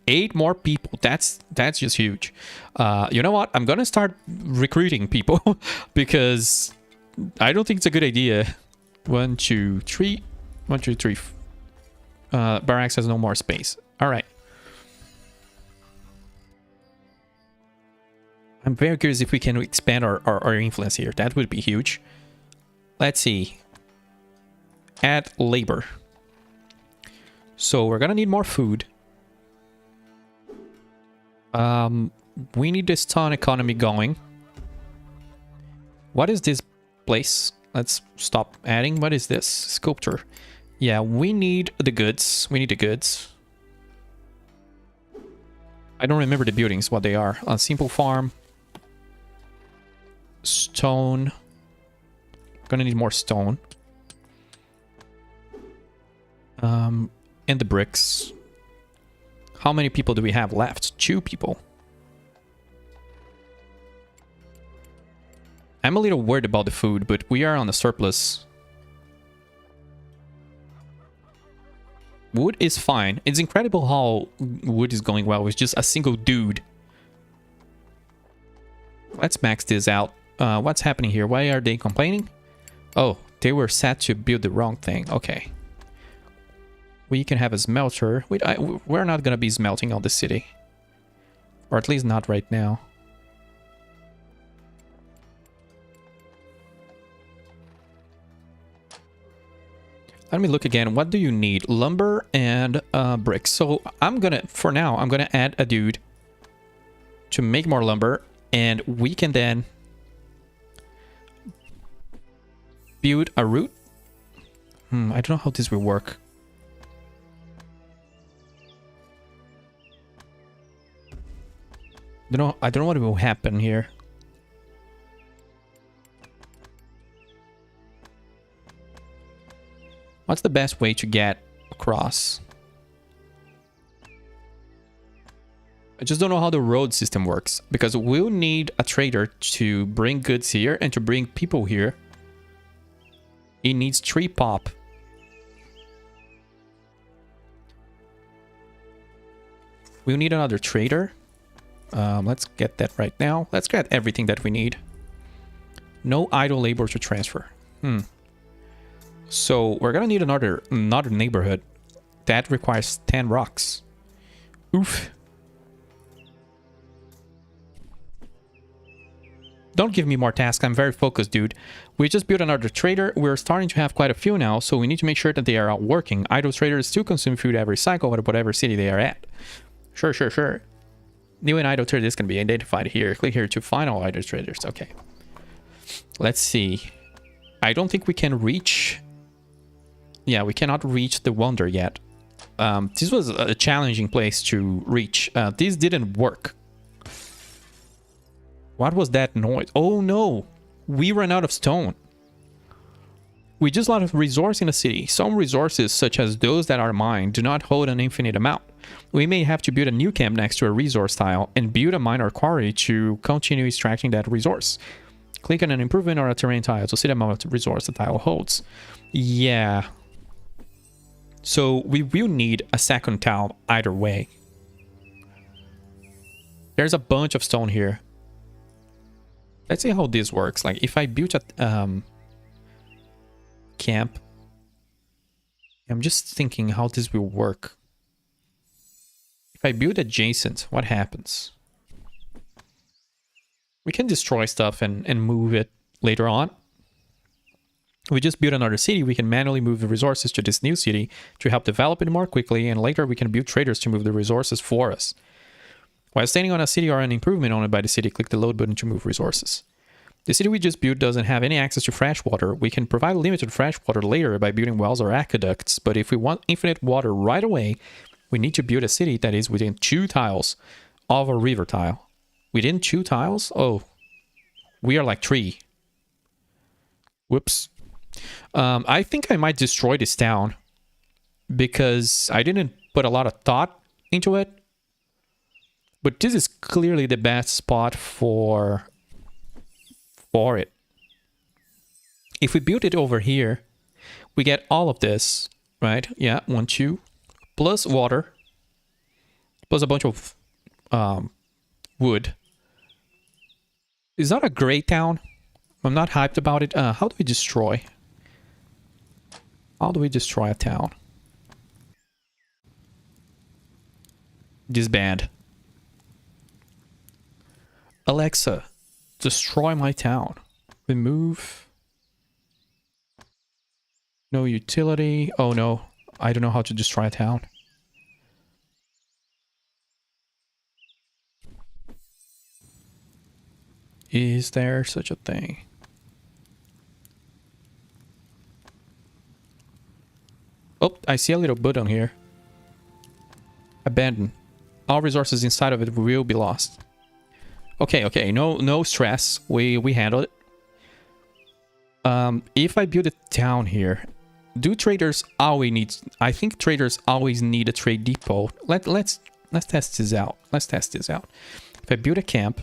8 more people. That's just huge. You know what? I'm gonna start recruiting people because I don't think it's a good idea. 1, 2, 3. 1, 2, 3. Barracks has no more space. All right. I'm very curious if we can expand our influence here. That would be huge. Let's see. Add labor. So we're gonna need more food. We need this town economy going. What is this place? Let's stop adding. What is this? Sculpture. Yeah, we need the goods. We need the goods. I don't remember the buildings, what they are. A simple farm. Stone. Gonna need more stone. And the bricks. How many people do we have left? 2 people. I'm a little worried about the food, but we are on a surplus. Wood is fine. It's incredible how wood is going well with just a single dude. Let's max this out. What's happening here? Why are they complaining? Oh, they were set to build the wrong thing. Okay. We can have a smelter. We're not going to be smelting on the city. Or at least not right now. Let me look again. What do you need? Lumber and bricks. So I'm going to, for now, I'm going to add a dude to make more lumber. And we can then build a route. I don't know how this will work. I don't know what will happen here. What's the best way to get across? I just don't know how the road system works, because we'll need a trader to bring goods here and to bring people here. It needs 3 pop. We'll need another trader. Let's get that right now. Let's get everything that we need. No idle labor to transfer. So we're gonna need another neighborhood. That requires 10 rocks. Oof. Don't give me more tasks. I'm very focused, dude. We just built another trader. We're starting to have quite a few now, so we need to make sure that they are out working. Idle traders still consume food every cycle at whatever city they are at. Sure. New and idle traders can be identified here. Click here to find all idle traders. Okay. Let's see. I don't think we can reach... Yeah, we cannot reach the Wonder yet. This was a challenging place to reach. This didn't work. What was that noise? Oh no! We ran out of stone. We just lost a resource in a city. Some resources, such as those that are mined, do not hold an infinite amount. We may have to build a new camp next to a resource tile and build a mine or quarry to continue extracting that resource. Click on an improvement or a terrain tile to see the amount of resource the tile holds. Yeah. So we will need a second tile either way. There's a bunch of stone here. Let's see how this works. Like, if I build a camp, I'm just thinking how this will work. If I build adjacent, what happens? We can destroy stuff and move it later on. We just built another city. We can manually move the resources to this new city to help develop it more quickly, and later we can build traders to move the resources for us. While standing on a city or an improvement owned by the city, click the load button to move resources. The city we just built doesn't have any access to fresh water. We can provide limited fresh water later by building wells or aqueducts, but if we want infinite water right away, we need to build a city that is within 2 tiles of a river tile. Within 2 tiles? Oh, we are like 3. Whoops. I think I might destroy this town because I didn't put a lot of thought into it. But this is clearly the best spot for it. If we build it over here, we get all of this, right? Yeah, 1, 2, plus water, plus a bunch of wood. Is that a great town? I'm not hyped about it. How do we destroy? How do we destroy a town? Disband. Alexa, destroy my town. Remove. No utility. Oh no, I don't know how to destroy a town. Is there such a thing? Oh, I see a little button here. Abandon. All resources inside of it will be lost. Okay, no stress. We handled it. If I build a town here, do traders always need... I think traders always need a trade depot. Let's test this out. Let's test this out. If I build a camp...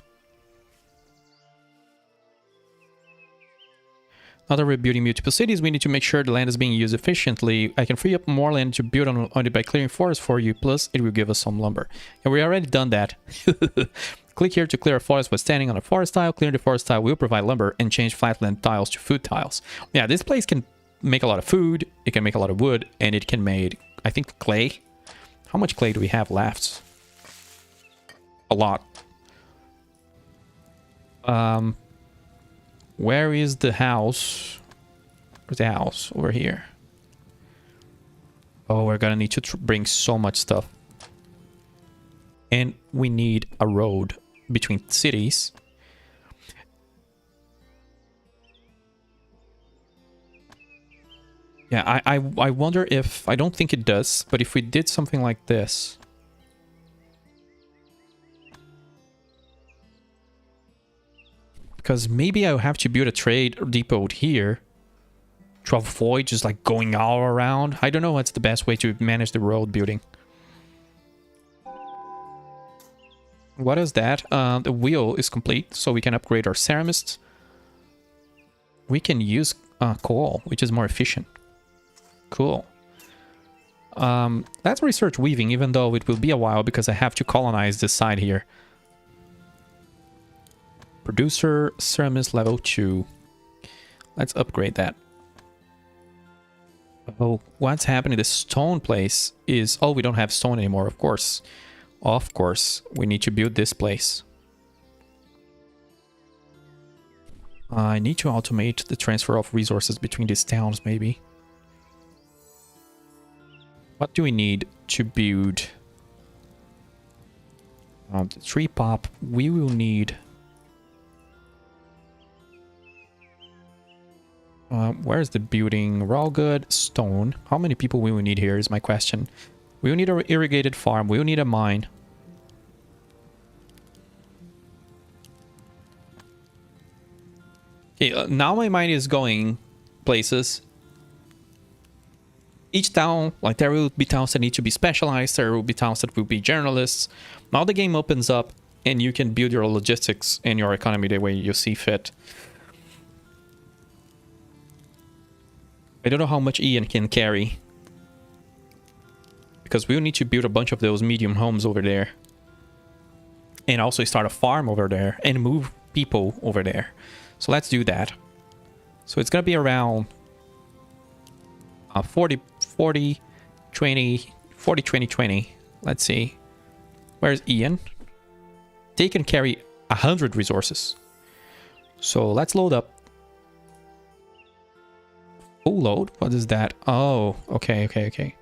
Now that we're building multiple cities, we need to make sure the land is being used efficiently. I can free up more land to build on it by clearing forests for you, plus it will give us some lumber. And we already done that. Click here to clear a forest by standing on a forest tile. Clear the forest tile will provide lumber and change flatland tiles to food tiles. Yeah, this place can make a lot of food, it can make a lot of wood, and it can make, I think, clay. How much clay do we have left? A lot. Where is the house? Where's the house? Over here. Oh, we're gonna need to bring so much stuff. And we need a road between cities. Yeah, I wonder if... I don't think it does, but if we did something like this... Because maybe I'll have to build a trade depot here to avoid just like going all around. I don't know what's the best way to manage the road building. What is that? The wheel is complete, so we can upgrade our ceramists. We can use coal, which is more efficient. Cool. Let's research weaving, even though it will be a while because I have to colonize this side here. Producer, ceramist level 2. Let's upgrade that. Oh, what's happening? The stone place is... Oh, we don't have stone anymore, of course. Of course, we need to build this place. I need to automate the transfer of resources between these towns, maybe. What do we need to build? The tree pop, we will need... where's the building? Raw good, stone. How many people will we need here is my question. We will need an irrigated farm. We will need a mine. Okay, now my mind is going places. Each town, like there will be towns that need to be specialized. There will be towns that will be generalists. Now the game opens up and you can build your logistics and your economy the way you see fit. I don't know how much Ian can carry. Because we'll need to build a bunch of those medium homes over there. And also start a farm over there. And move people over there. So let's do that. So it's going to be around 40, 20. Let's see. Where's Ian? They can carry 100 resources. So let's load up. Full load? What is that? Oh, okay.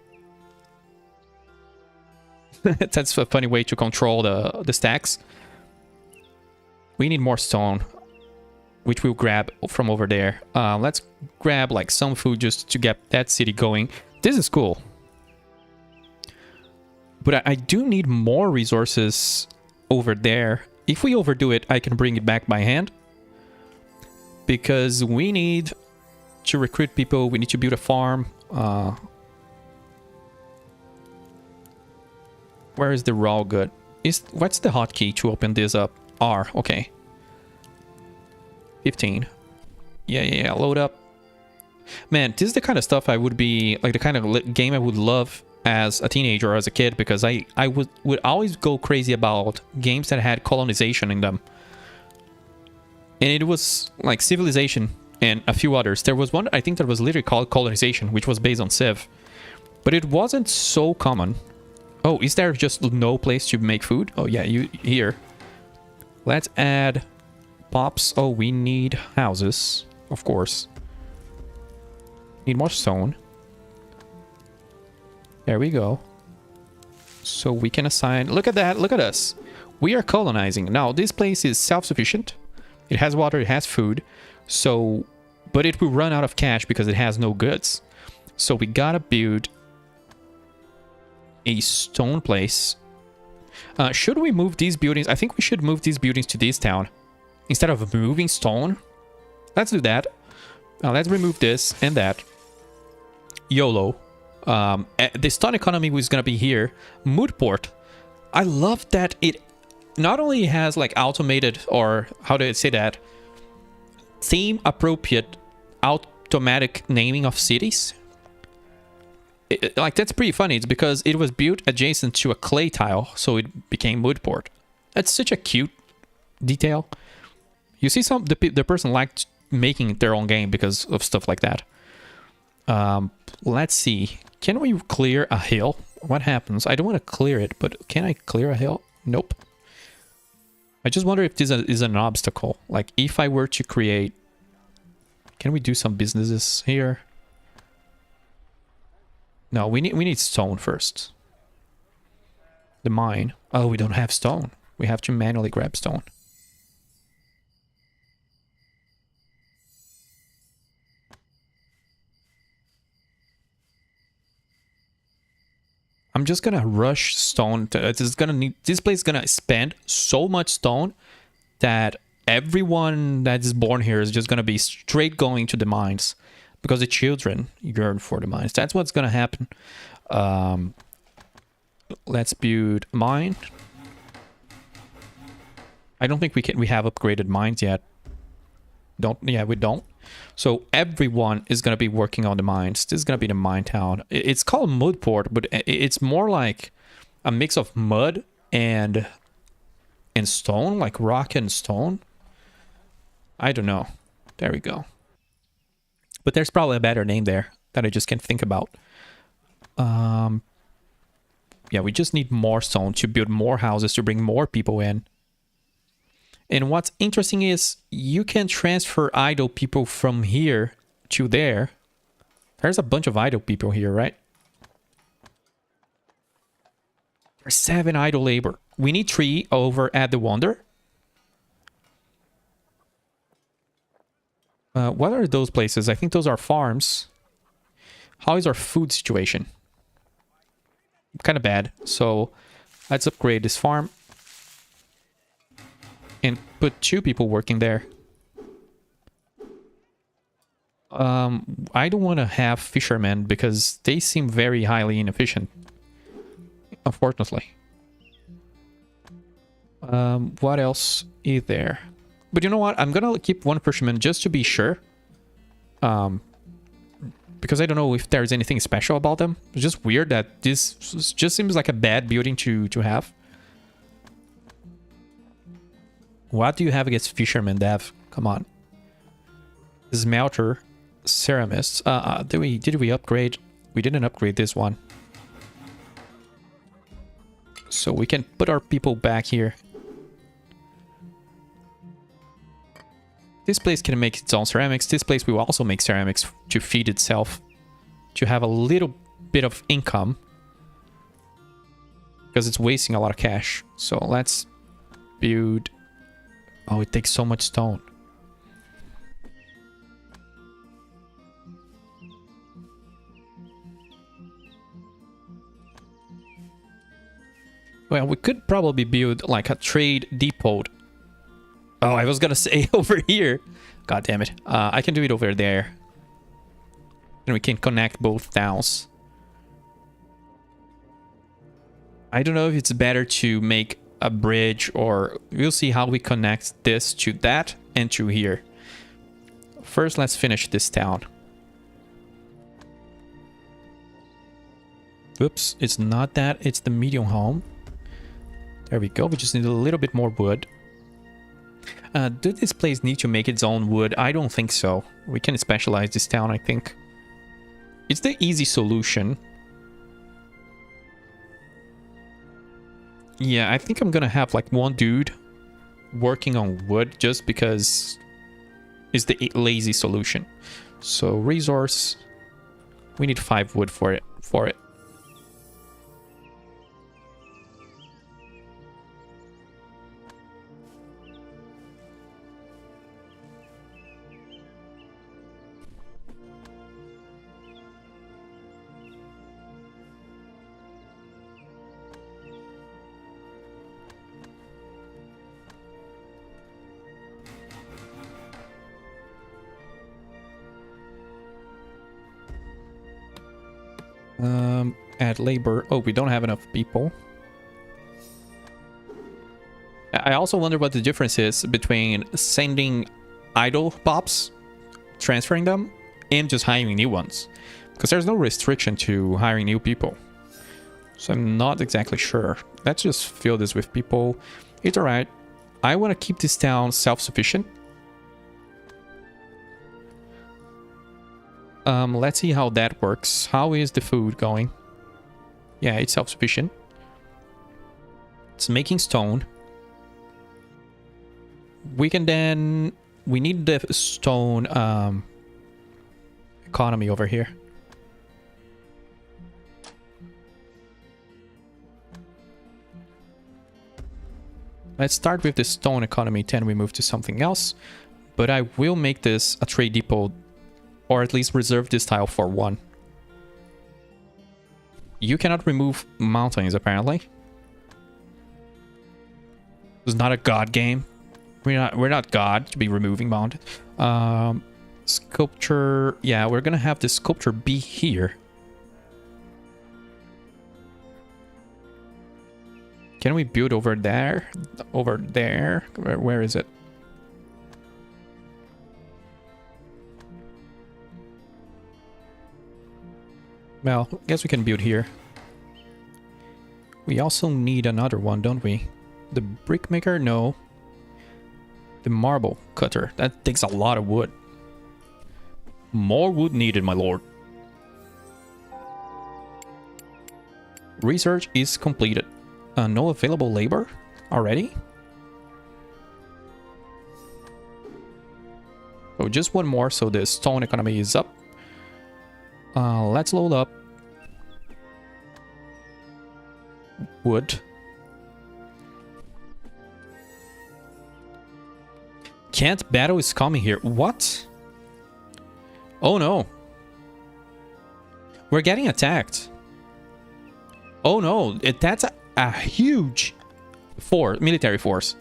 That's a funny way to control the stacks. We need more stone, which we'll grab from over there. Let's grab like some food just to get that city going. This is cool. But I do need more resources over there. If we overdo it, I can bring it back by hand. Because we need to recruit people. We need to build a farm. Where is the raw good? What's the hotkey to open this up? R, okay. 15. Yeah, load up. Man, this is the kind of stuff I would be... Like the kind of game I would love as a teenager or as a kid. Because I would always go crazy about games that had colonization in them. And it was like Civilization and a few others. There was one, I think, that was literally called Colonization, which was based on Civ. But it wasn't so common. Oh, is there just no place to make food? Oh, yeah, here. Let's add pops. Oh, we need houses, of course. Need more stone. There we go. So we can assign... Look at that. Look at us. We are colonizing. Now, this place is self-sufficient. It has water. It has food. So... But it will run out of cash because it has no goods. So we gotta build a stone place. Should we move these buildings? I think we should move these buildings to this town. Instead of moving stone. Let's do that. Let's remove this and that. YOLO. The stone economy is gonna be here. Moodport. I love that it not only has like automated, or how do I say that? Theme appropriate automatic naming of cities. Like that's pretty funny. It's because it was built adjacent to a clay tile, so it became Moodport. That's such a cute detail. You see, the person liked making their own game because of stuff like that. Let's see. Can we clear a hill? What happens? I don't want to clear it, but can I clear a hill? Nope. I just wonder if this is an obstacle. Like if I were to create... Can we do some businesses here? No, we need stone first. The mine. Oh, we don't have stone. We have to manually grab stone. I'm just gonna rush stone. This place is gonna spend so much stone that everyone that is born here is just going to be straight going to the mines because the children yearn for the mines. That's what's going to happen. Let's build mine. I don't think we have upgraded mines yet. We don't. So everyone is going to be working on the mines. This is going to be the mine town. It's called Mudport, but it's more like a mix of mud and stone, like rock and stone. I don't know. There we go. But there's probably a better name there that I just can't think about. Yeah, we just need more stone to build more houses, to bring more people in. And what's interesting is you can transfer idle people from here to there. There's a bunch of idle people here, right? There's 7 idle labor. We need 3 over at the Wonder. What are those places? I think those are farms. How is our food situation? Kind of bad. So let's upgrade this farm. And put 2 people working there. I don't want to have fishermen because they seem very highly inefficient. Unfortunately. What else is there? But you know what? I'm gonna keep 1 fisherman just to be sure. Because I don't know if there's anything special about them. It's just weird that this just seems like a bad building to have. What do you have against fishermen, Dev? Come on. Smelter, ceramist. Did we upgrade? We didn't upgrade this one. So we can put our people back here. This place can make its own ceramics. This place will also make ceramics to feed itself. To have a little bit of income. Because it's wasting a lot of cash. So let's build... Oh, it takes so much stone. Well, we could probably build like a trade depot. Oh, I was gonna say over here. God damn it. I can do it over there. And we can connect both towns. I don't know if it's better to make a bridge or we'll see how we connect this to that and to here. First, let's finish this town. Oops, it's not that. It's the medium home. There we go. We just need a little bit more wood. Did this place need to make its own wood? I don't think so. We can specialize this town, I think. It's the easy solution. Yeah, I think I'm gonna have like 1 dude working on wood just because it's the lazy solution. So resource, we need 5 wood for it. Add labor. Oh, we don't have enough people. I also wonder what the difference is between sending idle pops, transferring them, and just hiring new ones. Because there's no restriction to hiring new people. So I'm not exactly sure. Let's just fill this with people. It's alright. I want to keep this town self-sufficient. Let's see how that works. How is the food going? Yeah, it's self-sufficient. It's making stone. We can then... We need the stone economy over here. Let's start with the stone economy, then we move to something else. But I will make this a trade depot, or at least reserve this tile for 1. You cannot remove mountains, apparently. It's not a god game. We're not God to be removing mountains. Sculpture. Yeah, we're gonna have the sculpture be here. Can we build over there? Over there? Where is it? Well, I guess we can build here. We also need another one, don't we? The brick maker? No. The marble cutter. That takes a lot of wood. More wood needed, my lord. Research is completed. No available labor already? So just one more, so the stone economy is up. Let's load up wood. Can't battle is coming here. What? Oh no. We're getting attacked. Oh no, that's a huge military force.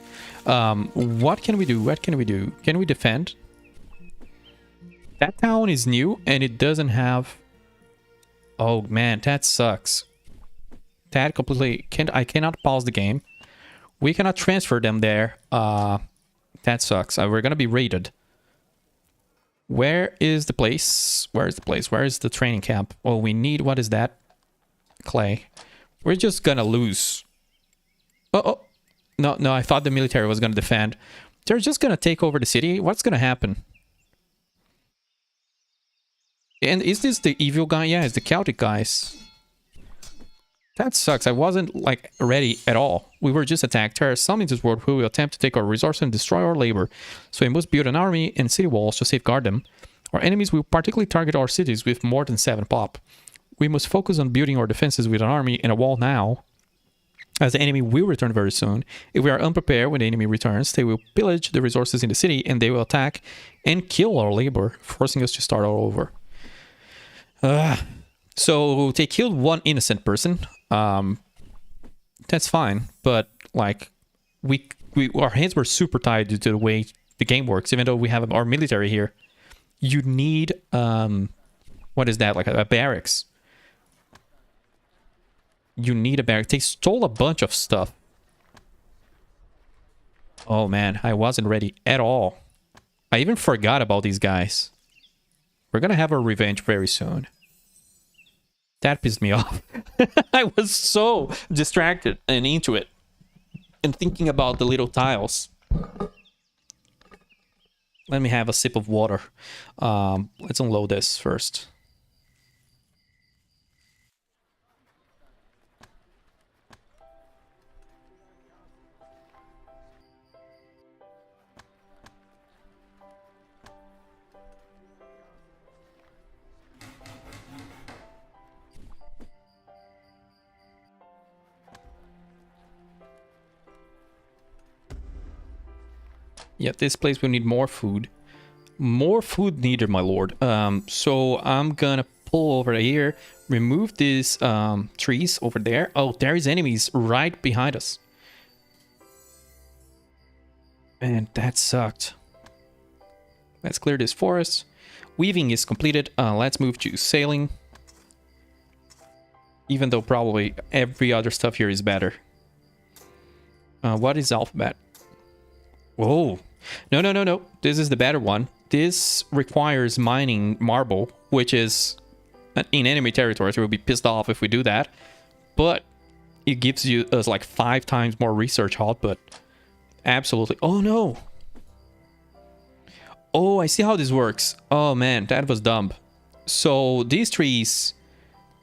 What can we do? What can we do? Can we defend? That town is new and it doesn't have... Oh man, that sucks. That completely... I cannot pause the game. We cannot transfer them there. That sucks. We're gonna be raided. Where is the place? Where is the place? Where is the training camp? Oh, we need... What is that? Clay. We're just gonna lose. Oh. No, I thought the military was gonna defend. They're just gonna take over the city. What's gonna happen? And is this the evil guy? Yeah, it's the Celtic guys. That sucks. I wasn't, like, ready at all. We were just attacked. There are some in this world who will attempt to take our resources and destroy our labor. So we must build an army and city walls to safeguard them. Our enemies will particularly target our cities with more than 7 pop. We must focus on building our defenses with an army and a wall now, as the enemy will return very soon. If we are unprepared when the enemy returns, they will pillage the resources in the city and they will attack and kill our labor, forcing us to start all over. So they killed one innocent person. That's fine, but like our hands were super tied due to the way the game works. Even though we have our military here, you need what is that, like a barracks? You need a barracks. They stole a bunch of stuff. Oh man, I wasn't ready at all. I even forgot about these guys. We're gonna have our revenge very soon. That pissed me off. I was so distracted and into it. And thinking about the little tiles. Let me have a sip of water. Let's unload this first. Yeah, this place will need more food. More food needed, my lord. So I'm gonna pull over here, remove these trees over there. Oh, there is enemies right behind us. And that sucked. Let's clear this forest. Weaving is completed. Let's move to sailing. Even though probably every other stuff here is better. What is alphabet? Whoa. No. This is the better one. This requires mining marble, which is in enemy territories. We will be pissed off if we do that. But it gives us like 5 times more research output. Absolutely. Oh no. Oh, I see how this works. Oh man, that was dumb. So these trees,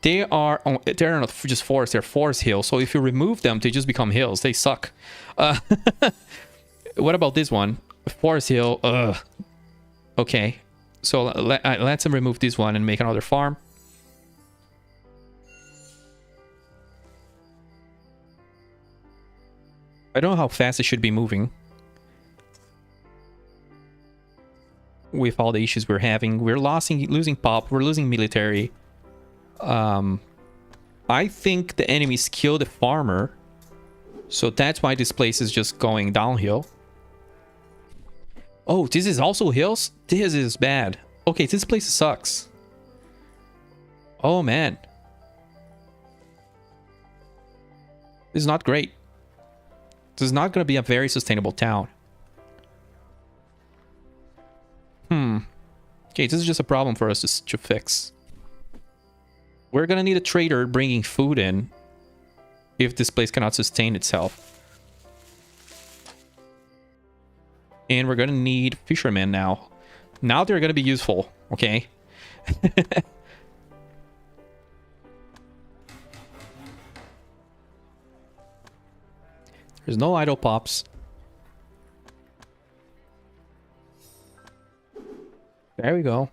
they're not just forests, they're forest hills. So if you remove them, they just become hills. They suck. What about this one? Forest hill. Ugh. Okay. So let's remove this one and make another farm. I don't know how fast it should be moving. With all the issues we're having. We're losing pop. We're losing military. I think the enemies killed the farmer. So that's why this place is just going downhill. Oh, this is also hills? This is bad. Okay, this place sucks. Oh, man. This is not great. This is not going to be a very sustainable town. Okay, this is just a problem for us to fix. We're going to need a trader bringing food in if this place cannot sustain itself. And we're going to need fishermen now. Now they're going to be useful, okay? There's no idle pops. There we go.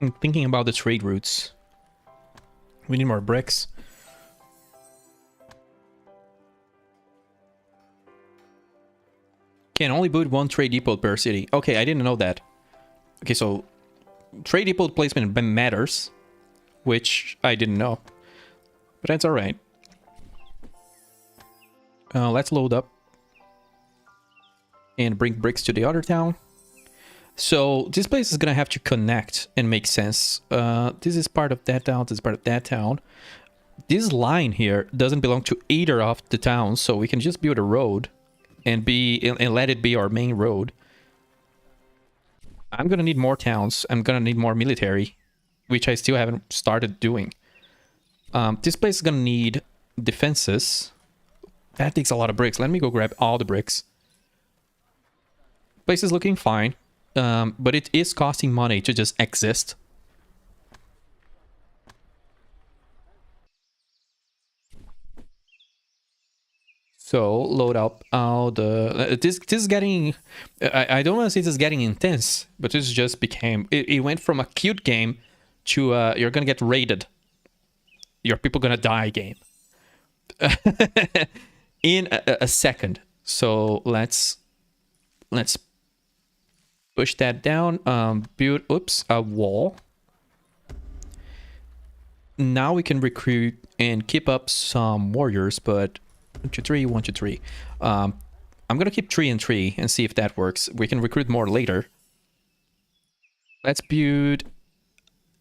I'm thinking about the trade routes. We need more bricks. Can only build one trade depot per city. Okay, I didn't know that. Okay, so trade depot placement matters, which I didn't know. But that's alright. Let's load up and bring bricks to the other town. So this place is gonna have to connect and make sense. This is part of that town, this is part of that town. This line here doesn't belong to either of the towns, so we can just build a road and let it be our main road. I'm gonna need more towns. I'm gonna need more military, which I still haven't started doing. This place is gonna need defenses. That takes a lot of bricks. Let me go grab all the bricks. Place is looking fine. But it is costing money to just exist. So load up all the... This is getting... I don't want to say this is getting intense, but this just became... It went from a cute game to you're gonna get raided. Your people gonna die game. In a second. So let's push that down. Build, a wall. Now we can recruit and keep up some warriors, but 1, 2, 3, 1, 2, 3. I'm gonna keep 3 and 3 and see if that works. We can recruit more later. Let's build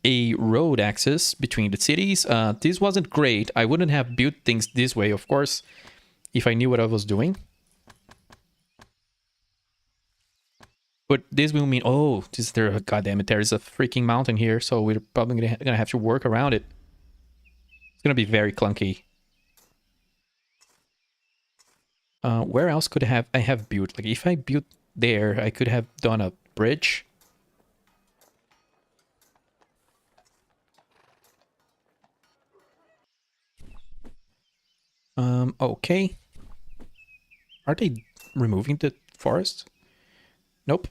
a road access between the cities. This wasn't great. I wouldn't have built things this way, of course, if I knew what I was doing. But this will mean, oh, God damn it, there is a freaking mountain here, so we're probably gonna have to work around it. It's gonna be very clunky. Where else could I have built? Like, if I built there, I could have done a bridge. Okay. Are they removing the forest? Nope.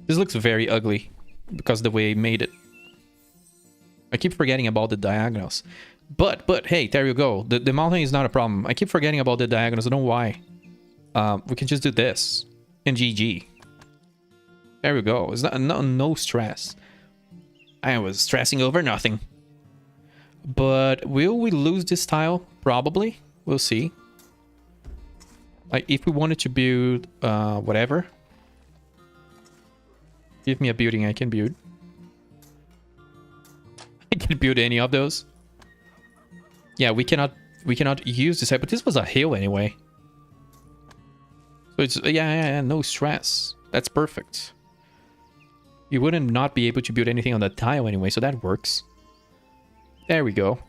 This looks very ugly because the way I made it. I keep forgetting about the diagonals. But hey, there you go. The mountain is not a problem. I keep forgetting about the diagonals. I don't know why. We can just do this. And GG. There we go. It's not, no stress. I was stressing over nothing. But will we lose this tile? Probably. We'll see. Like, if we wanted to build whatever. Give me a building I can build. I can build any of those. Yeah, we cannot use this, but this was a hill anyway. So it's yeah, no stress. That's perfect. You wouldn't not be able to build anything on that tile anyway, so that works. There we go.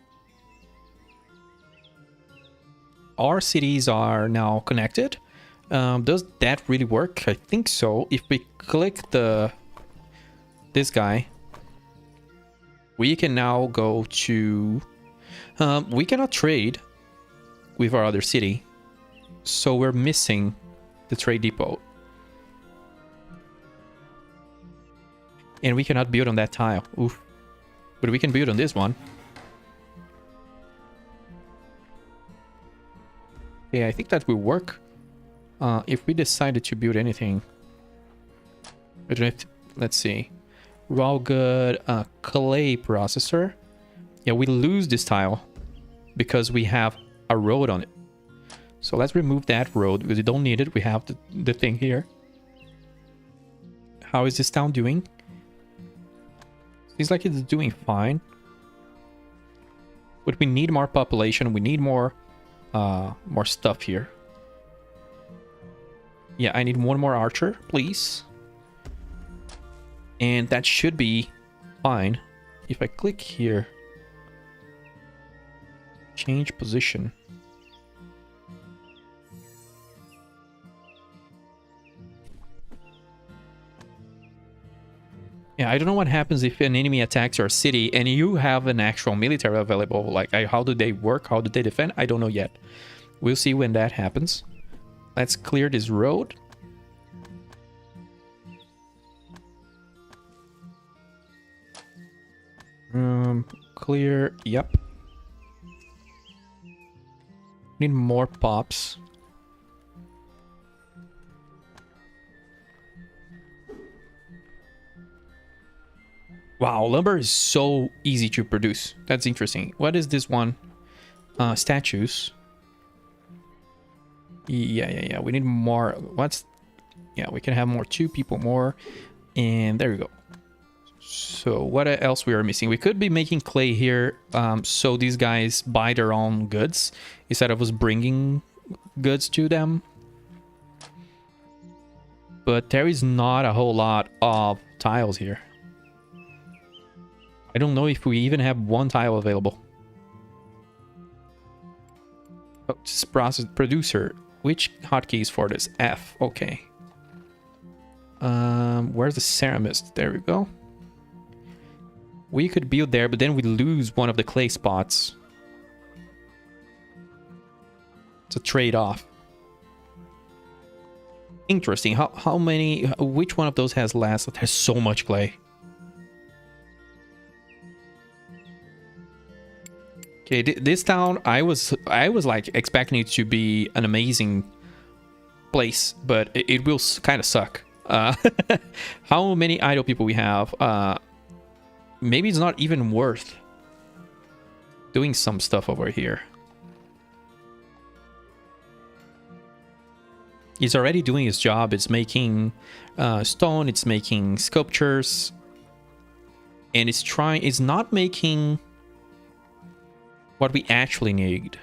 Our cities are now connected. Does that really work? I think so. If we click this guy, we can now go to... we cannot trade with our other city, so we're missing the trade depot. And we cannot build on that tile. Oof. But we can build on this one. Yeah, I think that will work. If we decided to build anything. Let's see. Raw good clay processor. Yeah, we lose this tile because we have a road on it. So let's remove that road because we don't need it. We have the thing here. How is this town doing? Seems like it's doing fine. But we need more population. We need more stuff here. Yeah, I need one more archer, please. And that should be fine. If I click here, change position. Yeah, I don't know what happens if an enemy attacks our city and you have an actual military available. Like, how do they work? How do they defend? I don't know yet. We'll see when that happens. Let's clear this road. Clear. Yep. Need more pops. Wow, lumber is so easy to produce. That's interesting. What is this one? Statues. Yeah. We need more. Yeah, we can have more. 2 people more. And there we go. So what else we are missing? We could be making clay here. So these guys buy their own goods instead of us bringing goods to them. But there is not a whole lot of tiles here. I don't know if we even have 1 tile available. Oh, this process producer. Which hotkeys for this? F. Okay. Where's the ceramist? There we go. We could build there, but then we lose one of the clay spots. It's a trade-off. Interesting. How many? Which one of those has less? It has so much clay. Okay, this town, I was like expecting it to be an amazing place, but it will kind of suck. How many idle people we have? Maybe it's not even worth doing some stuff over here. He's already doing his job. It's making stone. It's making sculptures, and it's not making what we actually need.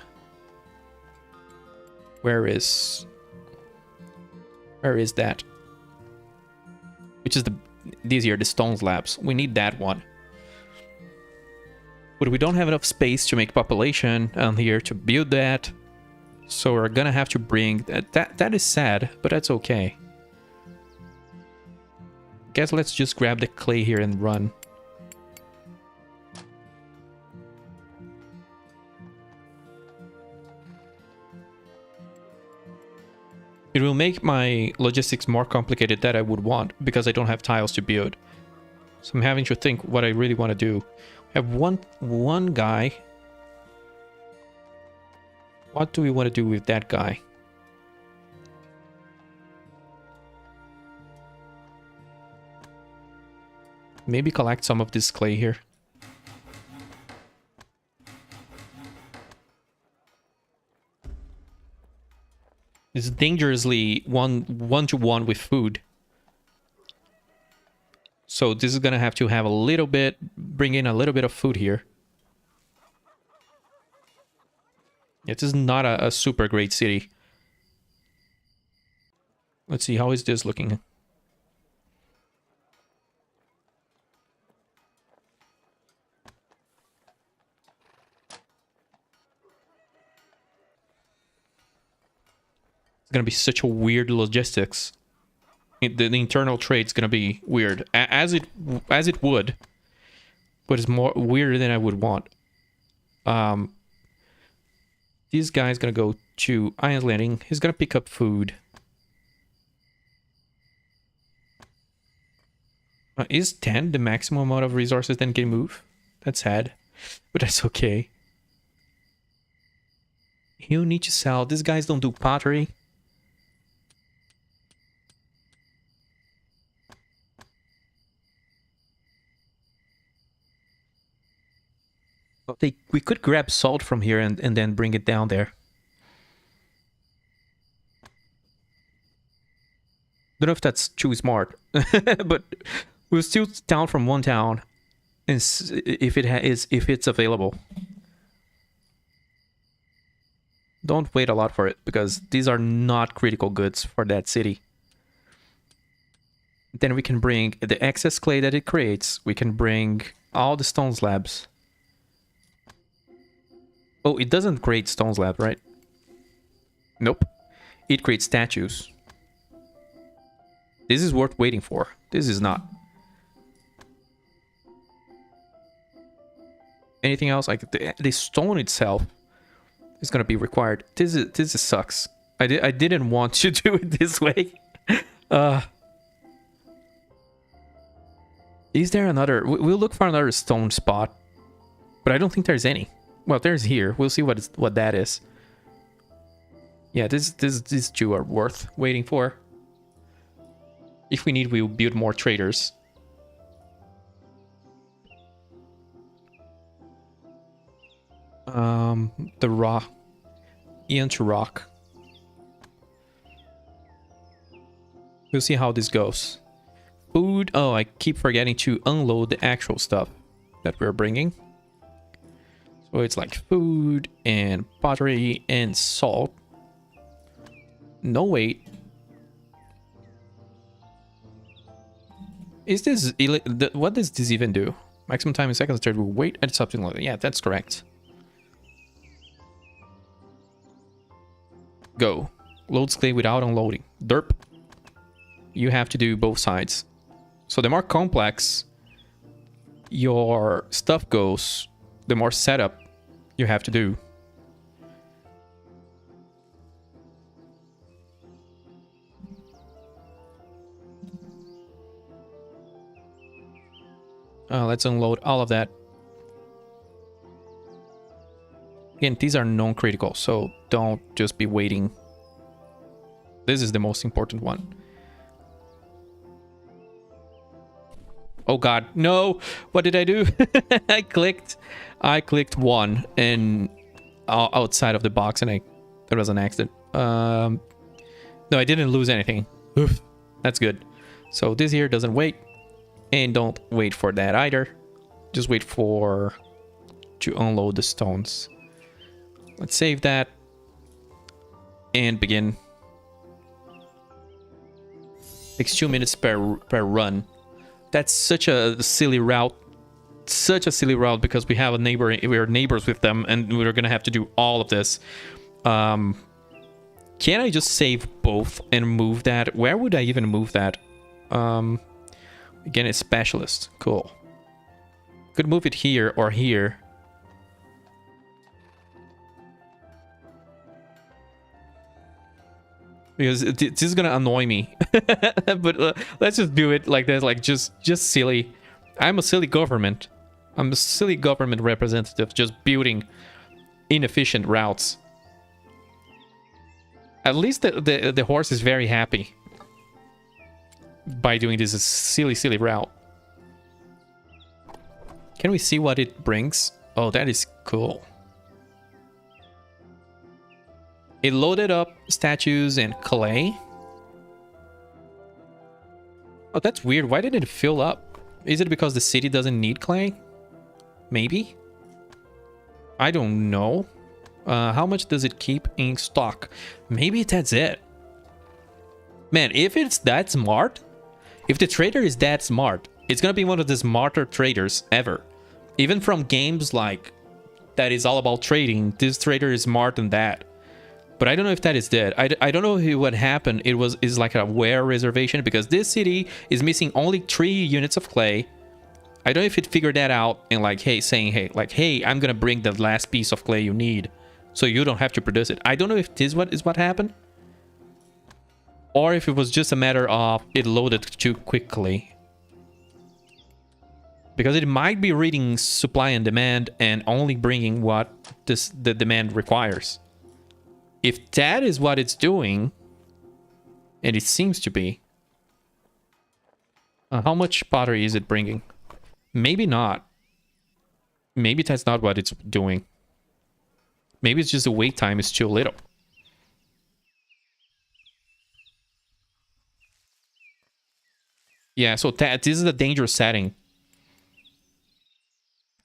Where is that? Which is these here, the stone slabs. We need that one. But we don't have enough space to make population on here to build that. So we're gonna have to bring that is sad, but that's okay. Guess let's just grab the clay here and run. It will make my logistics more complicated than I would want because I don't have tiles to build. So I'm having to think what I really want to do. I have one guy. What do we want to do with that guy? Maybe collect some of this clay here. It's dangerously one-to-one with food. So this is gonna have to have a little bit, bring in a little bit of food here. It is not a super great city. Let's see, how is this looking? It's gonna be such a weird logistics. The internal trade's gonna be weird, as it would, but it's more weirder than I would want. This guy's gonna go to Iron Landing. He's gonna pick up food. Is 10 the maximum amount of resources that can move? That's sad, but that's okay. You need to sell. These guys don't do pottery. We could grab salt from here and then bring it down there. Don't know if that's too smart, but we'll steal down from one town, and if it's available. Don't wait a lot for it because these are not critical goods for that city. Then we can bring the excess clay that it creates. We can bring all the stone slabs. Oh, it doesn't create stone slab, right? Nope. It creates statues. This is worth waiting for. This is not. Anything else? Like the stone itself is gonna be required. This sucks. I didn't want to do it this way. Is there another? We'll look for another stone spot, but I don't think there's any. Well, there's here. We'll see what that is. Yeah, these two are worth waiting for. If we need, we'll build more traders. The rock. Ian to rock. We'll see how this goes. Food. Oh, I keep forgetting to unload the actual stuff that we're bringing. So it's like food and pottery and salt. No, wait. Is this... What does this even do? Maximum time in seconds. Third will wait and something like that. Yeah, that's correct. Go. Loads clay without unloading. Derp. You have to do both sides. So the more complex your stuff goes, the more setup you have to do. Let's unload all of that. Again, these are non-critical, so don't just be waiting. This is the most important one. Oh god, no! What did I do? I clicked one and outside of the box, and that was an accident. No, I didn't lose anything. Oof, that's good. So this here doesn't wait, and don't wait for that either. Just wait to unload the stones. Let's save that and begin. Takes 2 minutes per run. That's such a silly route. Such a silly route because we have a neighbor. We're neighbors with them, and we're gonna have to do all of this. Can I just save both and move that? Where would I even move that? Again, it's specialist. Cool. Could move it here or here. Because this is gonna annoy me. But let's just do it like that, like just silly. I'm a silly government. I'm a silly government representative just building inefficient routes. At least the horse is very happy by doing this silly route. Can we see what it brings? Oh, that is cool. It loaded up statues and clay. Oh, that's weird. Why did it fill up? Is it because the city doesn't need clay? Maybe? I don't know. How much does it keep in stock? Maybe that's it. Man, if it's that smart, if the trader is that smart, it's gonna be one of the smarter traders ever. Even from games like that is all about trading, this trader is smarter than that. But I don't know if that is dead. I don't know what happened. Is like a ware reservation because this city is missing only 3 units of clay. I don't know if it figured that out and like, hey, hey, I'm gonna bring the last piece of clay you need, so you don't have to produce it. I don't know if this is what happened, or if it was just a matter of it loaded too quickly. because it might be reading supply and demand and only bringing what the demand requires. If that is what it's doing, and it seems to be, how much pottery is it bringing? Maybe not. Maybe that's not what it's doing. Maybe it's just the wait time is too little. Yeah, so this is a dangerous setting.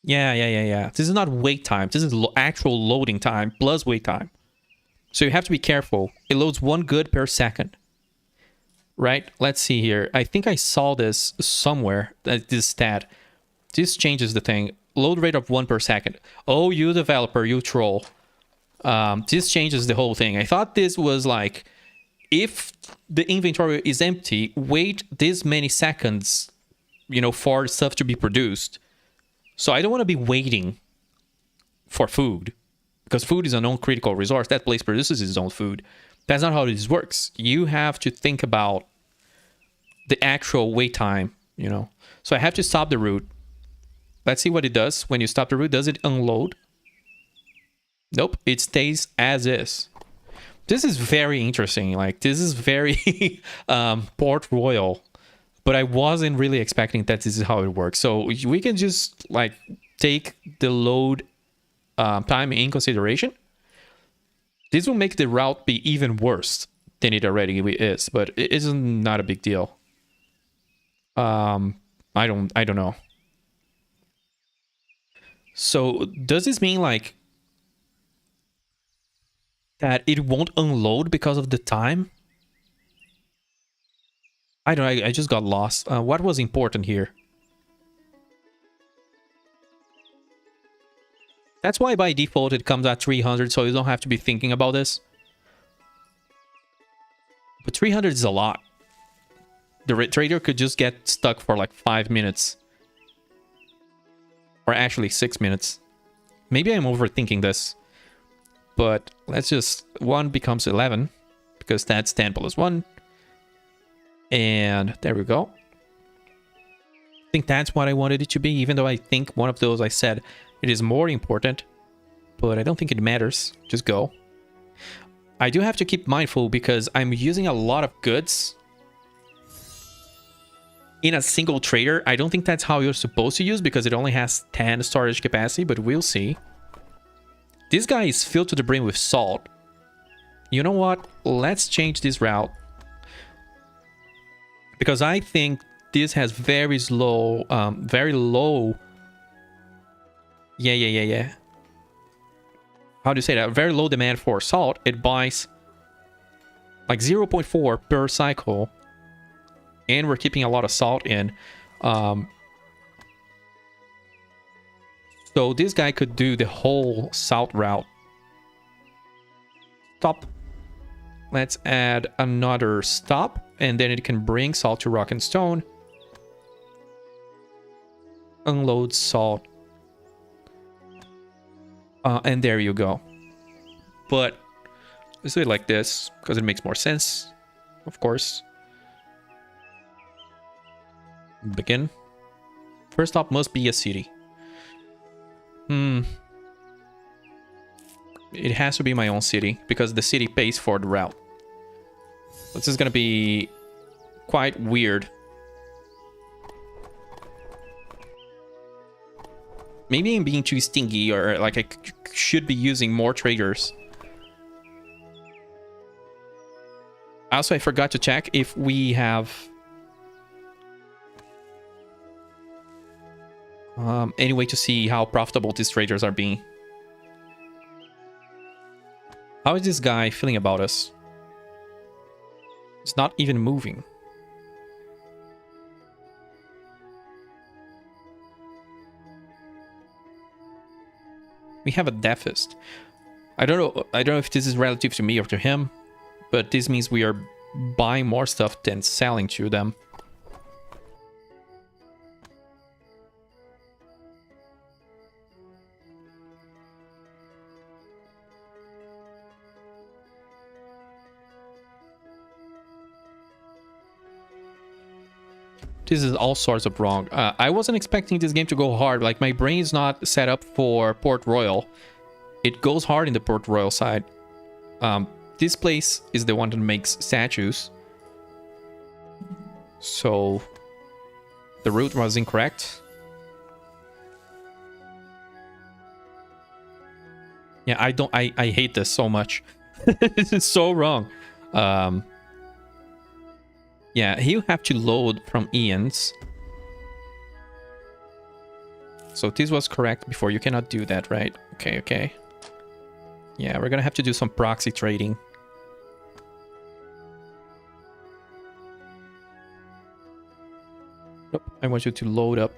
Yeah. This is not wait time. This is actual loading time plus wait time. So you have to be careful. It loads 1 good per second. Right? Let's see here. I think I saw this somewhere, this stat. This changes the thing. Load rate of 1 per second. Oh, you developer, you troll. This changes the whole thing. I thought this was like, if the inventory is empty, wait this many seconds, you know, for stuff to be produced. So I don't want to be waiting for food, because food is a non-critical resource. That place produces its own food. That's not how this works. You have to think about the actual wait time, you know. So I have to stop the route. Let's see what it does when you stop the route. Does it unload? Nope, it stays as is. This is very interesting. Like, this is very Port Royal, but I wasn't really expecting that this is how it works. So we can just like take the load time in consideration. This will make the route be even worse than it already is, but it is not a big deal. I don't know. So does this mean like that it won't unload because of the time? I don't know. I just got lost. What was important here? That's why by default it comes at 300, so you don't have to be thinking about this. But 300 is a lot. The trader could just get stuck for like 5 minutes. Or actually 6 minutes. Maybe I'm overthinking this. But let's just... 1 becomes 11. Because that's 10 plus 1. And there we go. I think that's what I wanted it to be. Even though I think one of those I said it is more important. But I don't think it matters. Just go. I do have to keep mindful because I'm using a lot of goods in a single trader. I don't think that's how you're supposed to use because it only has 10 storage capacity, but we'll see. This guy is filled to the brim with salt. You know what? Let's change this route. Because I think this has very low... Yeah. How do you say that? Very low demand for salt. It buys like 0.4 per cycle. And we're keeping a lot of salt in. So this guy could do the whole salt route. Stop. Let's add another stop. And then it can bring salt to rock and stone. Unload salt. And there you go. But let's do it like this because it makes more sense, of course. Begin. First stop must be a city. It has to be my own city because the city pays for the route. This is gonna be quite weird. Maybe I'm being too stingy, or like I should be using more traders. Also, I forgot to check if we have any way to see how profitable these traders are being. How is this guy feeling about us? It's not even moving. We have a deficit. I don't know if this is relative to me or to him, but this means we are buying more stuff than selling to them. This is all sorts of wrong. I wasn't expecting this game to go hard. Like, my brain's not set up for Port Royal. It goes hard in the Port Royal side. This place is the one that makes statues. So the route was incorrect. Yeah, I hate this so much. This is so wrong. Yeah, you have to load from Ian's. So this was correct before. You cannot do that, right? Okay, okay. Yeah, we're gonna have to do some proxy trading. Nope, I want you to load up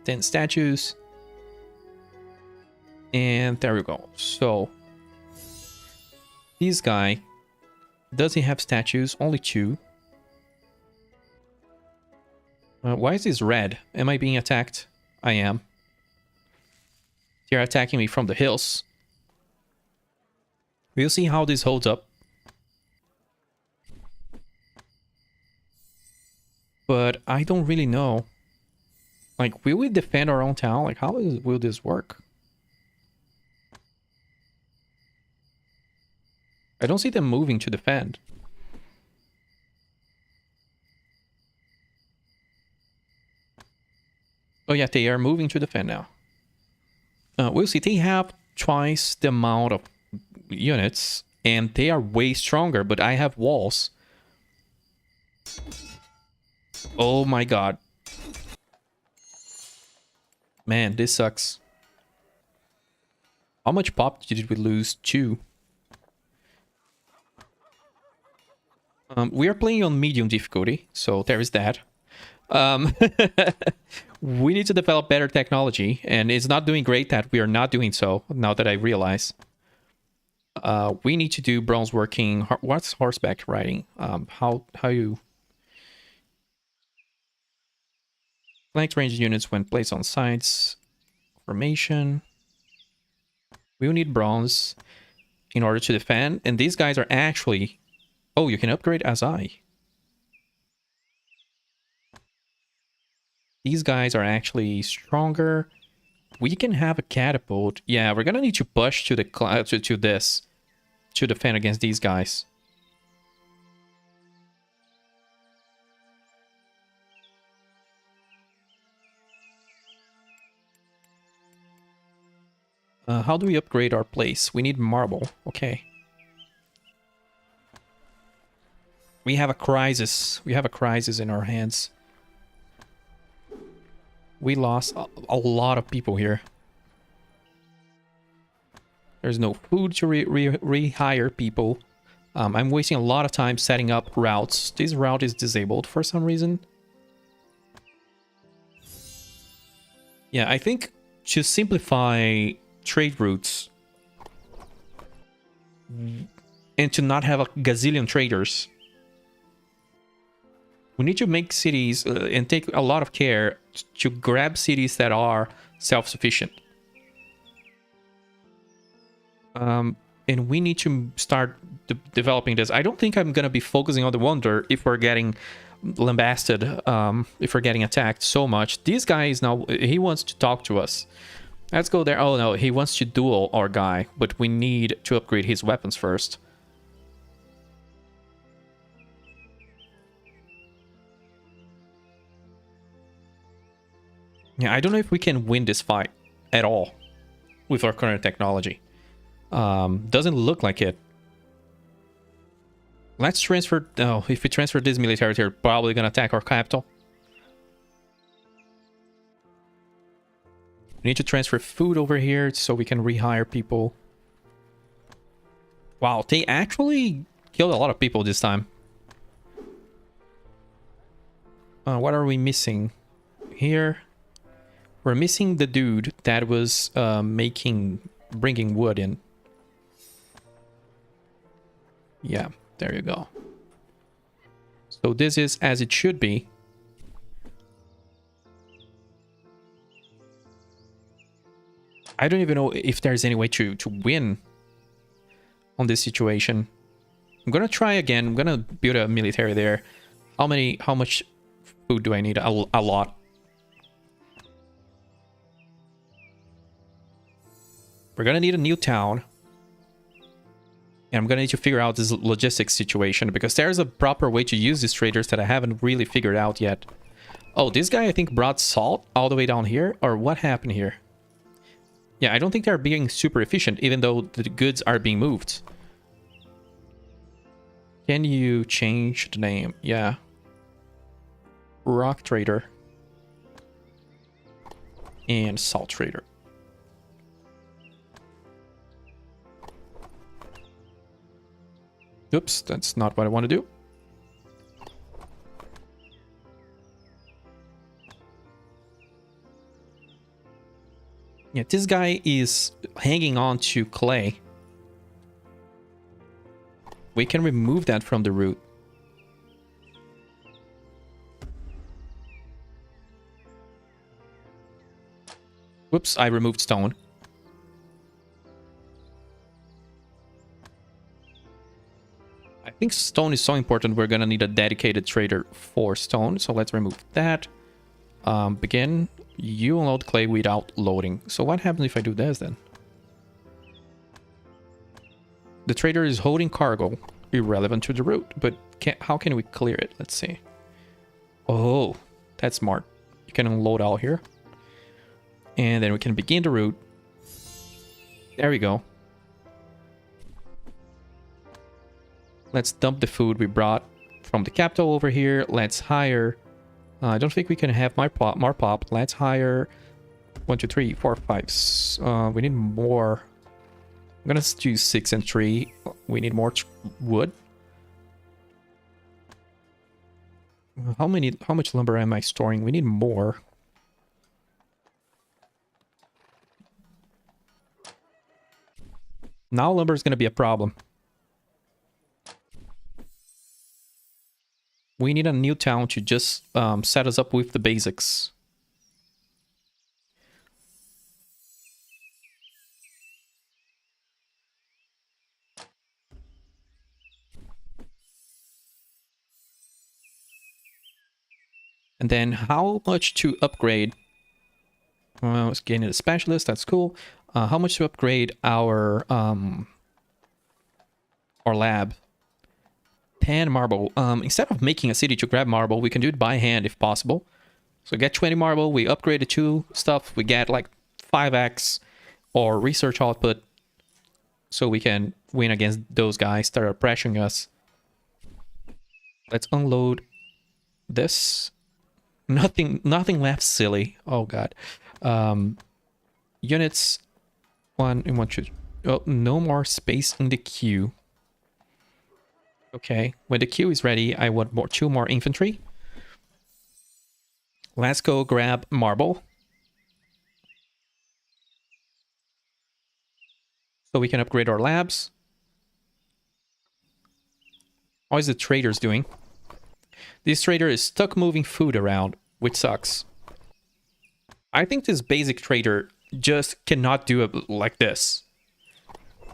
10 statues. And there we go. So this guy, does he have statues? Only 2. Why is this red? Am I being attacked? I am. They're attacking me from the hills. We'll see how this holds up. But I don't really know. Like, will we defend our own town? Like, how will this work? I don't see them moving to defend. Oh yeah, they are moving to defend now. We'll see. They have twice the amount of units, and they are way stronger, but I have walls. Oh my god. Man, this sucks. How much pop did we lose? 2. We are playing on medium difficulty, so there is that. We need to develop better technology, and it's not doing great that we are not doing so, now that I realize. We need to do bronze working. What's horseback riding? How you... Flank range units when placed on sites. Formation. We will need bronze in order to defend, and these guys are actually... Oh, you can upgrade as I. These guys are actually stronger. We can have a catapult. Yeah, we're gonna need to push to the to this to defend against these guys. How do we upgrade our place? We need marble. Okay. We have a crisis. We have a crisis in our hands. We lost a lot of people here. There's no food to rehire people. I'm wasting a lot of time setting up routes. This route is disabled for some reason. Yeah, I think to simplify trade routes and to not have a gazillion traders, we need to make cities and take a lot of care to grab cities that are self-sufficient. And we need to start developing this. I don't think I'm going to be focusing on the wonder if we're getting lambasted, if we're getting attacked so much. This guy is now, he wants to talk to us. Let's go there. Oh no, he wants to duel our guy, but we need to upgrade his weapons first. Yeah, I don't know if we can win this fight at all with our current technology. Doesn't look like it. Let's transfer... Oh, if we transfer this military, they're probably gonna attack our capital. We need to transfer food over here so we can rehire people. Wow, they actually killed a lot of people this time. What are we missing? Here, we're missing the dude that was bringing wood in. Yeah, there you go. So this is as it should be. I don't even know if there's any way to win on this situation. I'm gonna try again. I'm gonna build a military there. How much food do I need? A lot. We're gonna need a new town. And I'm gonna need to figure out this logistics situation, because there's a proper way to use these traders that I haven't really figured out yet. Oh, this guy I think brought salt all the way down here, or what happened here? Yeah, I don't think they're being super efficient, even though the goods are being moved. Can you change the name? Yeah. Rock trader. And salt trader. Oops, that's not what I want to do. Yeah, this guy is hanging on to clay. We can remove that from the route. Whoops, I removed stone. I think stone is so important, we're gonna need a dedicated trader for stone. So let's remove that. Begin. You unload clay without loading. So what happens if I do this then? The trader is holding cargo, irrelevant to the route, but how can we clear it? Let's see. Oh, that's smart. You can unload out here. And then we can begin the route. There we go. Let's dump the food we brought from the capital over here. Let's hire... I don't think we can have more pop. Let's hire 1, 2, 3, 4, 5. We need more. I'm gonna do 6 and 3. We need more wood. How much lumber am I storing? We need more. Now lumber is gonna be a problem. We need a new town to just set us up with the basics. And then how much to upgrade? Well, let's gain a specialist. That's cool. How much to upgrade our lab? 10 marble. Instead of making a city to grab marble, we can do it by hand if possible. So get 20 marble, we upgrade the 2 stuff, we get like 5x or research output, so we can win against those guys that are pressuring us. Let's unload this. Nothing left, silly. Oh god. Units 1 and 1 2. Oh, no more space in the queue. Okay, when the queue is ready, I want 2 more infantry. Let's go grab marble. So we can upgrade our labs. How is the traders doing? This trader is stuck moving food around, which sucks. I think this basic trader just cannot do it like this.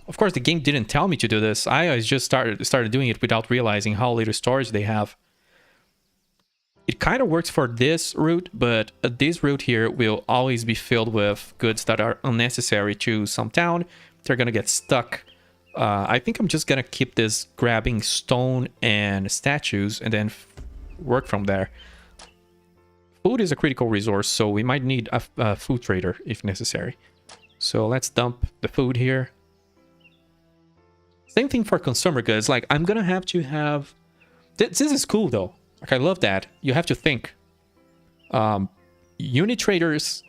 Of course, the game didn't tell me to do this. I just started doing it without realizing how little storage they have. It kind of works for this route, but this route here will always be filled with goods that are unnecessary to some town. They're gonna get stuck. I think I'm just gonna keep this grabbing stone and statues and then work from there. Food is a critical resource, so we might need a food trader if necessary. So let's dump the food here. Same thing for consumer goods. Like, I'm gonna have to have... This is cool, though. Like, I love that. You have to think. Unit traders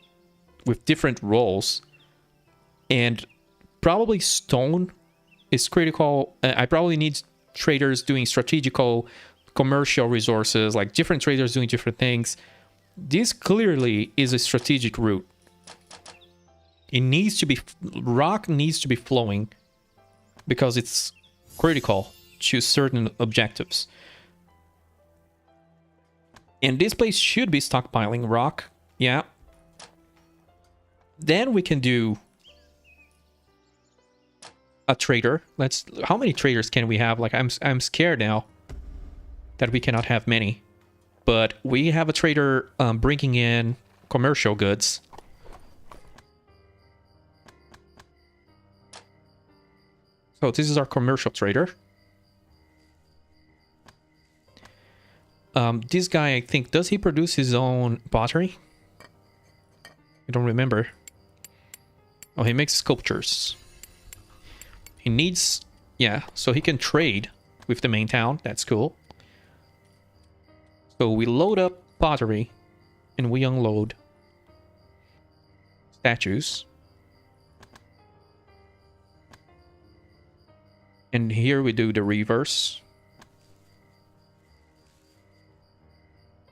with different roles. And probably stone is critical. I probably need traders doing strategical, commercial resources. Like, different traders doing different things. This clearly is a strategic route. It needs to be... Rock needs to be flowing, because it's critical to certain objectives. And this place should be stockpiling rock. Yeah. Then we can do a trader. How many traders can we have? Like, I'm scared now that we cannot have many. but we have a trader bringing in commercial goods. So this is our commercial trader. This guy, I think, does he produce his own pottery? I don't remember. Oh, he makes sculptures. He needs... Yeah, so he can trade with the main town. That's cool. So we load up pottery and we unload statues. And here we do the reverse.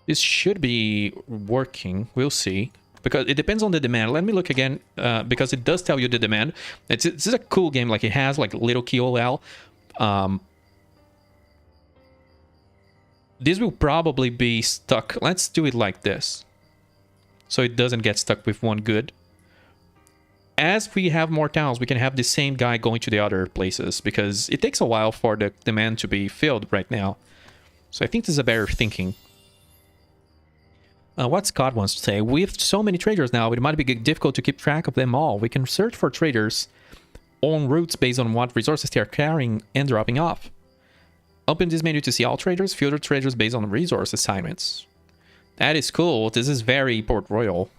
This should be working. We'll see. Because it depends on the demand. Let me look again, because it does tell you the demand. This is a cool game. Like, it has, like, little QOL. This will probably be stuck. Let's do it like this, so it doesn't get stuck with one good. As we have more towns, we can have the same guy going to the other places, because it takes a while for the demand to be filled right now. So I think this is a better thinking. What Scott wants to say, with so many traders now, it might be difficult to keep track of them all. We can search for traders on routes based on what resources they are carrying and dropping off. Open this menu to see all traders, filter traders based on resource assignments. That is cool. This is very Port Royal.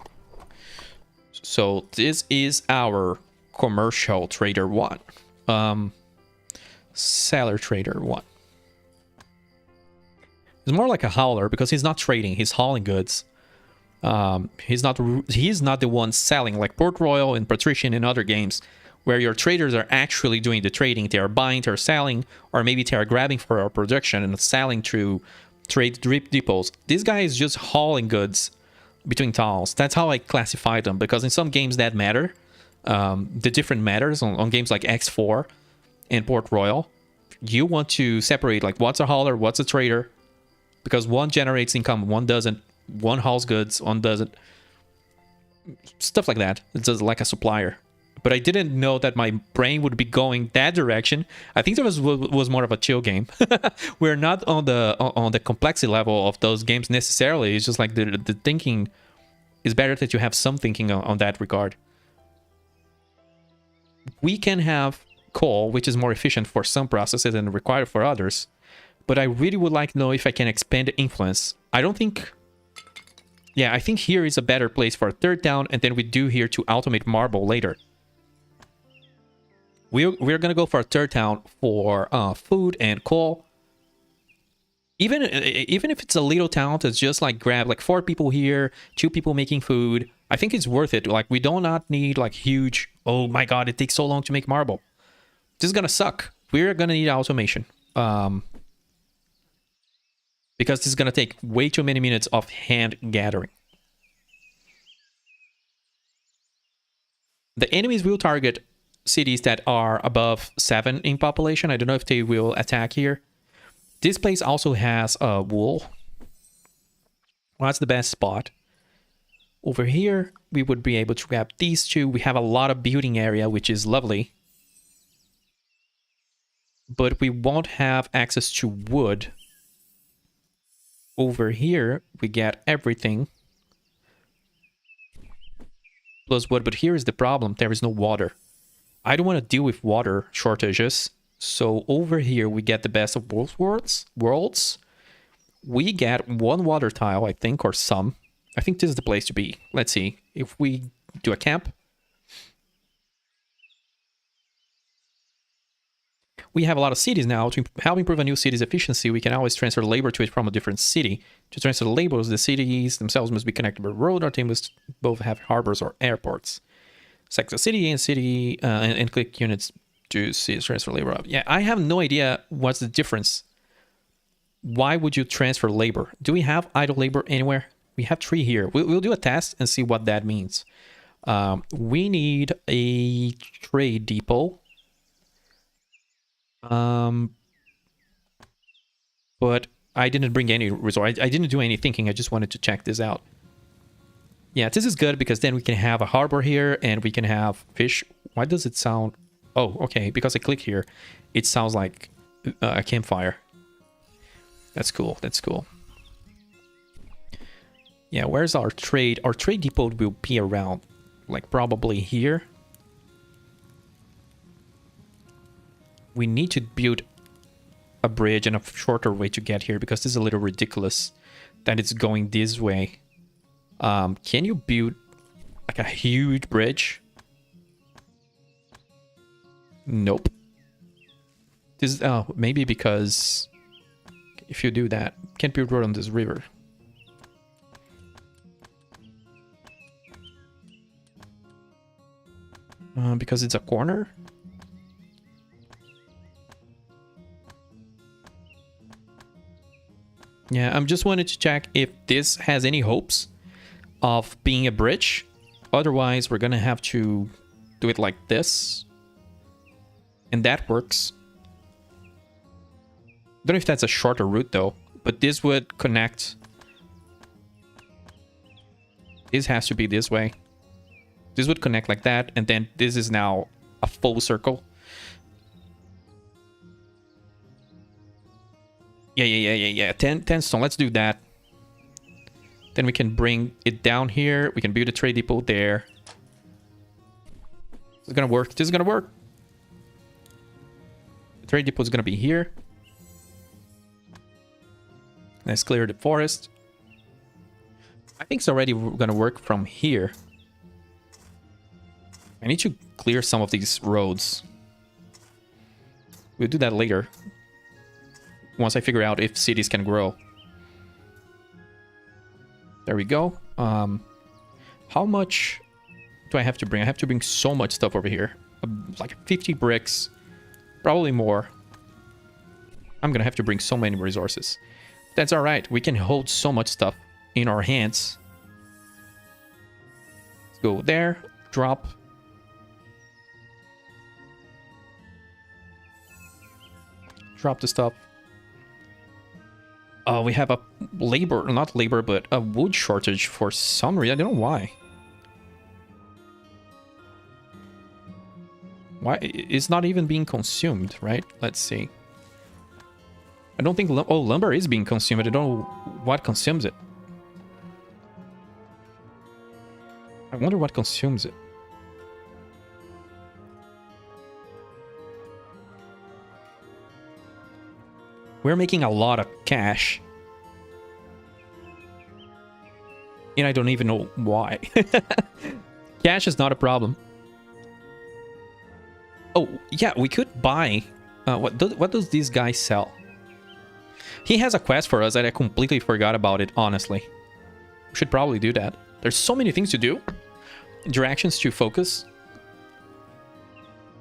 So this is our commercial trader 1. Seller trader 1. He's more like a hauler because he's not trading, he's hauling goods. He's not the one selling, like Port Royal and Patrician and other games, where your traders are actually doing the trading. They are buying, they are selling, or maybe they are grabbing for our production and selling through trade depots. This guy is just hauling goods between towns. That's how I classify them, because in some games that matter. The different matters on games like X4 and Port Royal. You want to separate, like, what's a hauler, what's a trader, because one generates income, one doesn't. One hauls goods, one doesn't. Stuff like that. It's just like a supplier. But I didn't know that my brain would be going that direction. I think that was more of a chill game. We're not on the complexity level of those games necessarily. It's just like the thinking is better that you have some thinking on that regard. We can have coal, which is more efficient for some processes and required for others. But I really would like to know if I can expand the influence. I don't think... Yeah, I think here is a better place for a third town, and then we do here to automate marble later. We're going to go for a third town for food and coal. Even if it's a little town to just like grab like 4 people here, 2 people making food, I think it's worth it. Like, we do not need like huge, oh my god, it takes so long to make marble. This is going to suck. We're going to need automation. Because this is going to take way too many minutes of hand gathering. The enemies will target cities that are above 7 in population. I don't know if they will attack here. This place also has wool. Well, that's the best spot. Over here, we would be able to grab these 2. We have a lot of building area, which is lovely. But we won't have access to wood. Over here, we get everything. Plus wood, but here is the problem. There is no water. I don't want to deal with water shortages. So over here, we get the best of both worlds. We get 1 water tile, I think, or some. I think this is the place to be. Let's see. If we do a camp. We have a lot of cities now. To help improve a new city's efficiency, we can always transfer labor to it from a different city. To transfer the labors, the cities themselves must be connected by road, or they must both have harbors or airports. Select the city and click units to see transfer labor up. Yeah, I have no idea what's the difference. Why would you transfer labor? Do we have idle labor anywhere? We have 3 here. We'll do a test and see what that means. We need a trade depot. But I didn't bring any resort. I didn't do any thinking. I just wanted to check this out. Yeah, this is good because then we can have a harbor here and we can have fish. Why does it sound... Oh, okay. Because I click here, it sounds like a campfire. That's cool. That's cool. Yeah, where's our trade? Our trade depot will be around, like, probably here. We need to build a bridge and a shorter way to get here because this is a little ridiculous that it's going this way. Can you build like a huge bridge? Nope. This maybe because if you do that, can't build road on this river. Because it's a corner. Yeah, I'm just wanted to check if this has any hopes of being a bridge. Otherwise, we're gonna have to do it like this. And that works. Don't know if that's a shorter route though, but this would connect. This has to be this way. This would connect like that, and then this is now a full circle. Yeah. 10 stone. Let's do that. Then we can bring it down here. We can build a trade depot there. This is gonna work. This is gonna work. The trade depot is gonna be here. Let's clear the forest. I think it's already gonna work from here. I need to clear some of these roads. We'll do that later. Once I figure out if cities can grow. There we go. How much do I have to bring? I have to bring so much stuff over here. Like 50 bricks. Probably more. I'm gonna have to bring so many resources. That's alright. We can hold so much stuff in our hands. Let's go there. Drop. Drop the stuff. We have a not labor, but a wood shortage for some reason. I don't know why. Why? It's not even being consumed, right? Let's see. I don't think... Oh, lumber is being consumed. I don't know what consumes it. I wonder what consumes it. We're making a lot of cash. And I don't even know why. Cash is not a problem. Oh, yeah, we could buy... what does this guy sell? He has a quest for us that I completely forgot about it, honestly. We should probably do that. There's so many things to do. Directions to focus.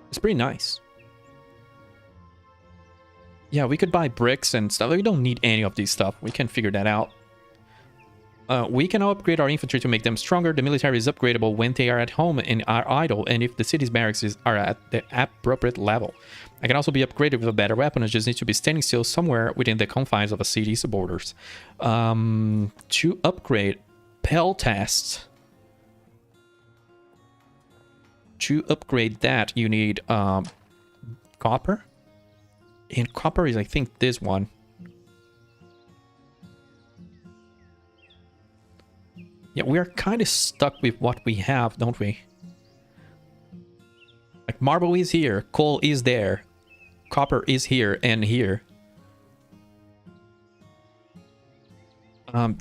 It's pretty nice. Yeah, we could buy bricks and stuff. We don't need any of these stuff. We can figure that out. We can upgrade our infantry to make them stronger. The military is upgradable when they are at home and are idle, and if the city's barracks are at the appropriate level. I can also be upgraded with a better weapon. I just need to be standing still somewhere within the confines of a city's borders. To upgrade Pell Test. To upgrade that, you need copper. And copper is, I think, this one. Yeah, we are kind of stuck with what we have, don't we? Like, marble is here, coal is there, copper is here and here.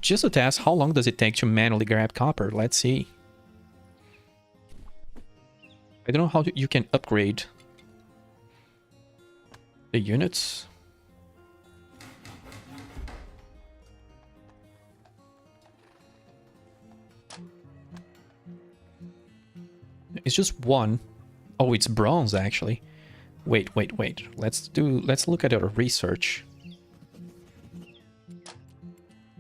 Just to test, how long does it take to manually grab copper? Let's see. I don't know how you can upgrade the units. It's just one. Oh, it's bronze actually. Wait. Let's look at our research.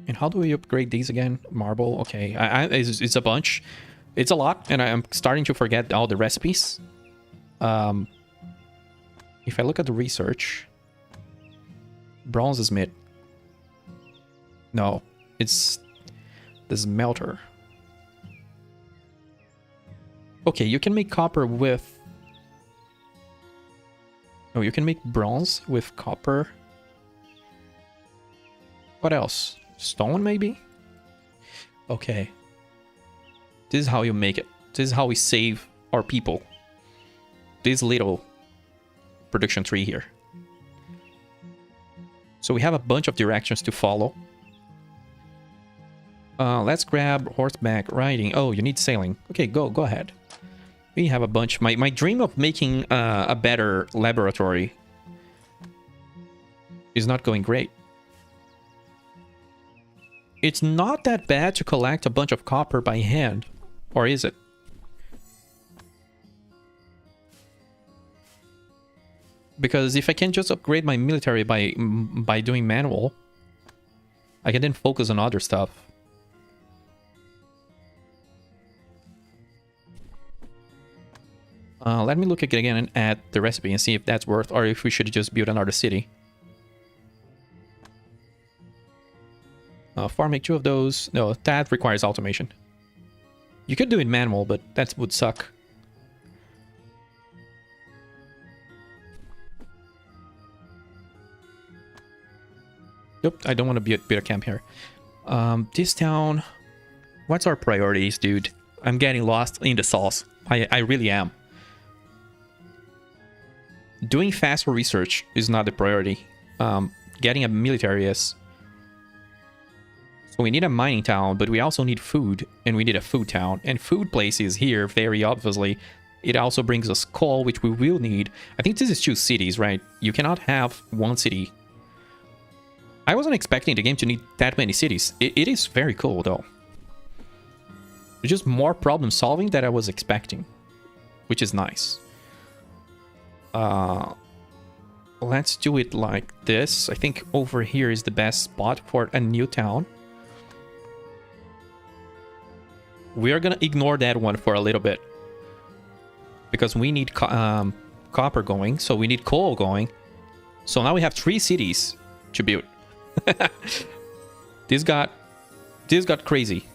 And how do we upgrade these again? Marble. Okay, it's a bunch. It's a lot, and I'm starting to forget all the recipes. If I look at the research, bronze is mid. No, it's the smelter. Okay, you can make copper with... Oh, you can make bronze with copper. What else? Stone, maybe? Okay. This is how you make it. This is how we save our people. This little production tree here. So we have a bunch of directions to follow. Let's grab horseback riding. Oh, you need sailing. Okay, go ahead. We have a bunch. My dream of making a better laboratory is not going great. It's not that bad to collect a bunch of copper by hand. Or is it? Because if I can just upgrade my military by doing manual, I can then focus on other stuff. Let me look again at the recipe and see if that's worth, or if we should just build another city. Farming 2 of those. No, that requires automation. You could do it manual, but that would suck. Nope, I don't want to build a camp here. This town... What's our priorities, dude? I'm getting lost in the sauce. I really am. Doing faster research is not the priority. Getting a military is. So we need a mining town, but we also need food, and we need a food town. And food places here, very obviously. It also brings us coal, which we will need. I think this is 2 cities, right? You cannot have 1 city. I wasn't expecting the game to need that many cities. It is very cool, though. It's just more problem solving than I was expecting, which is nice. Let's do it like this. I think over here is the best spot for a new town. We are gonna ignore that one for a little bit, because we need copper going, so we need coal going. So now we have 3 cities to build. This got crazy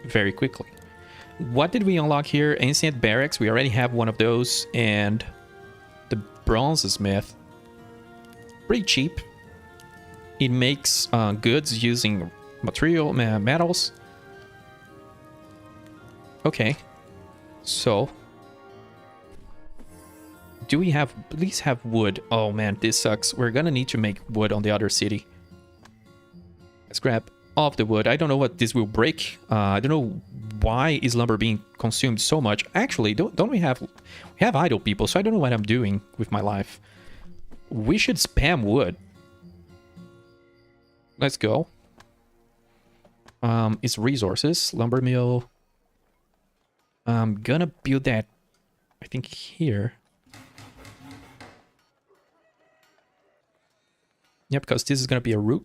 very quickly. What did we unlock here? Ancient barracks. We already have one of those, and the bronze smith. Pretty cheap. It makes goods using metals. Okay, so do we have, please have wood? Oh man, this sucks. We're gonna need to make wood on the other city. Let's grab all of the wood. I don't know what this will break. I don't know why is lumber being consumed so much. Actually, don't we have idle people, so I don't know what I'm doing with my life. We should spam wood. Let's go. It's resources, lumber mill. I'm gonna build that, I think, here. Yeah, because this is gonna be a route.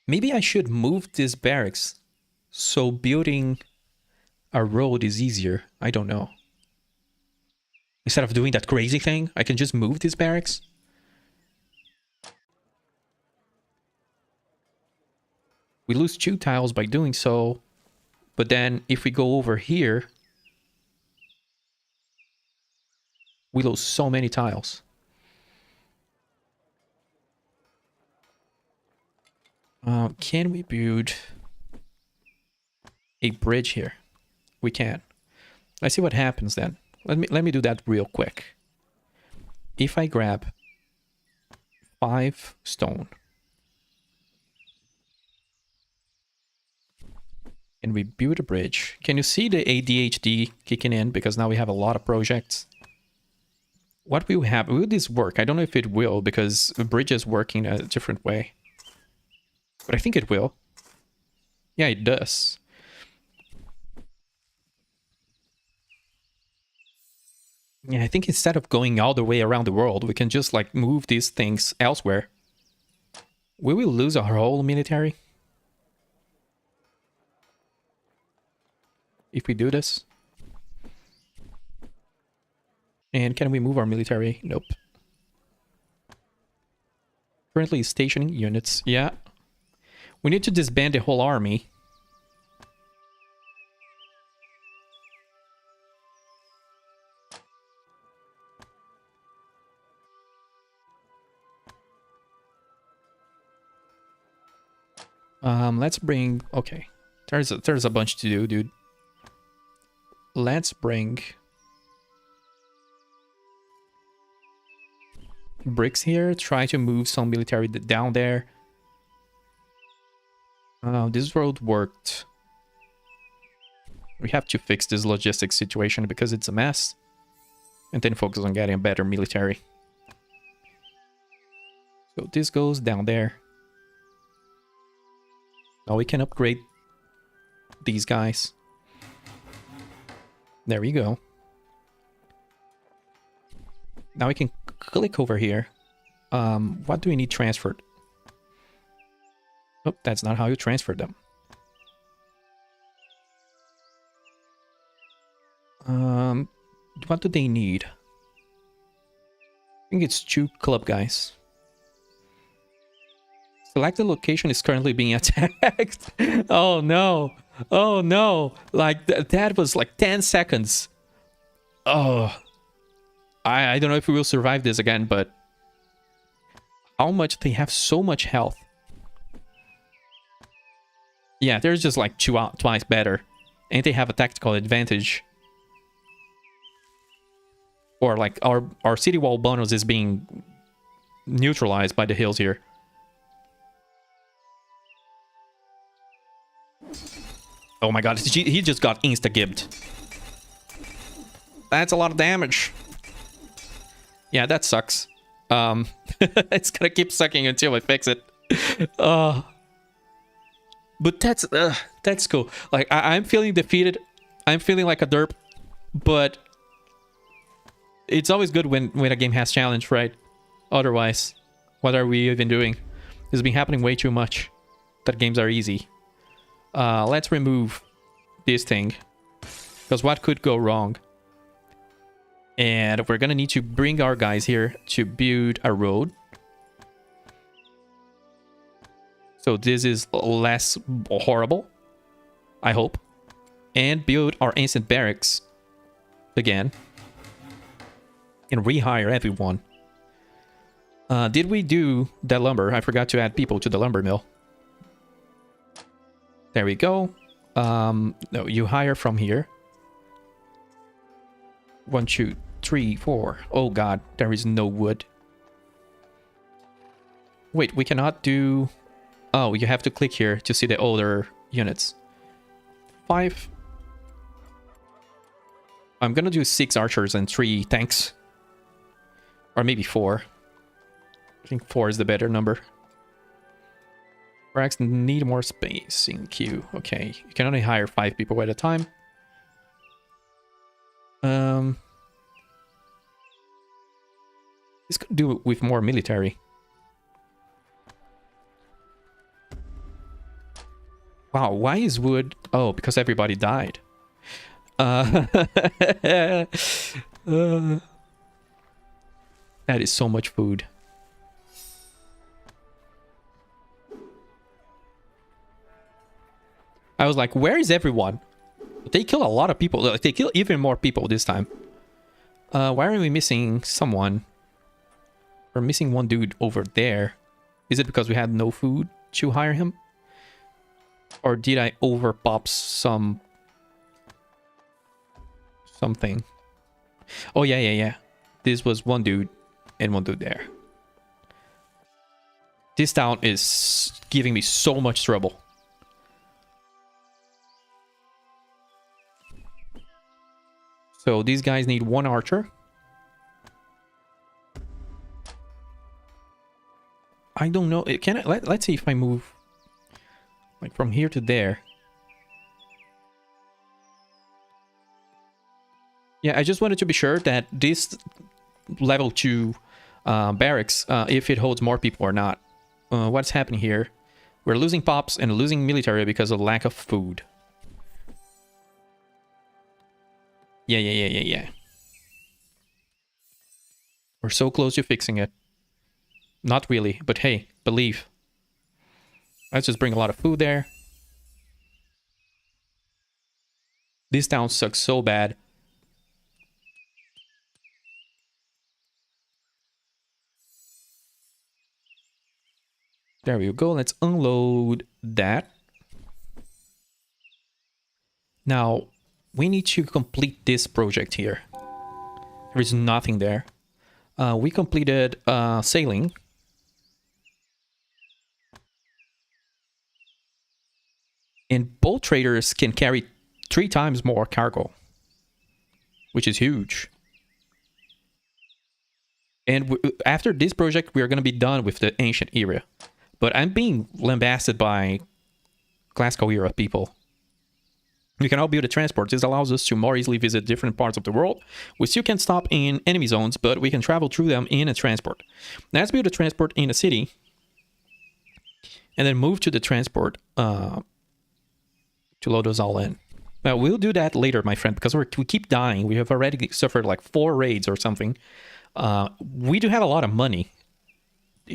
Maybe I should move this barracks so building a road is easier. I don't know. Instead of doing that crazy thing, I can just move this barracks. We lose 2 tiles by doing so, but then if we go over here, we lose so many tiles. Can we build a bridge here? We can. Let's see what happens then. Let me do that real quick. If I grab 5 stone and we build a bridge, can you see the ADHD kicking in? Because now we have a lot of projects. What will happen? Will this work? I don't know if it will, because bridges work in a different way. But I think it will. Yeah, it does. Yeah, I think instead of going all the way around the world, we can just like move these things elsewhere. We will lose our whole military if we do this. And can we move our military? Nope. Currently stationing units. Yeah. We need to disband the whole army. Let's bring... Okay. There's a bunch to do, dude. Let's bring... bricks here. Try to move some military down there. This road worked. We have to fix this logistics situation because it's a mess. And then focus on getting a better military. So this goes down there. Now we can upgrade these guys. There we go. Now we can click over here. What do we need transferred? Oh, that's not how you transfer them. What do they need? I think it's 2 club guys. Selected location is currently being attacked. Oh no. Oh no. Like that was like 10 seconds. Oh. I don't know if we will survive this again, but how much they have so much health. Yeah, they're just like twice better. And they have a tactical advantage. Or like our city wall bonus is being neutralized by the hills here. Oh my god, he just got insta-gibbed. That's a lot of damage. Yeah, that sucks. It's gonna keep sucking until I fix it. But that's cool. Like, I'm feeling defeated. I'm feeling like a derp. But it's always good when a game has challenge, right? Otherwise, what are we even doing? This has been happening way too much. That games are easy. Let's remove this thing. Because what could go wrong? And we're gonna need to bring our guys here to build a road. So this is less horrible, I hope. And build our instant barracks again. And rehire everyone. Did we do the lumber? I forgot to add people to the lumber mill. There we go. No, you hire from here. 1, 2, 3, 4. Oh god, there is no wood. Wait, we cannot do... Oh, you have to click here to see the older units. 5. I'm gonna do 6 archers and 3 tanks. Or maybe 4. I think 4 is the better number. Barracks need more space in queue. Okay, you can only hire 5 people at a time. This could do with more military. Wow, why is wood? Oh, because everybody died. That is so much food. I was like, where is everyone? They kill a lot of people. They kill even more people this time. Why are we missing someone? We're missing one dude over there. Is it because we had no food to hire him? Or did I overpop something? Oh, yeah. This was one dude and one dude there. This town is giving me so much trouble. So these guys need 1 archer. I don't know. Can I, let's see if I move like from here to there. Yeah, I just wanted to be sure that this level 2 barracks, if it holds more people or not. What's happening here? We're losing pops and losing military because of lack of food. Yeah. We're so close to fixing it. Not really, but hey, believe. Let's just bring a lot of food there. This town sucks so bad. There we go. Let's unload that. Now, we need to complete this project here. There is nothing there. We completed sailing. And boat traders can carry 3 times more cargo, which is huge. And after this project, we are going to be done with the ancient era. But I'm being lambasted by classical era people. We can all build a transport. This allows us to more easily visit different parts of the world. We still can't stop in enemy zones, but we can travel through them in a transport. Now let's build a transport in a city. And then move to the transport to load us all in. Well, we'll do that later, my friend, because we keep dying. We have already suffered like 4 raids or something. We do have a lot of money,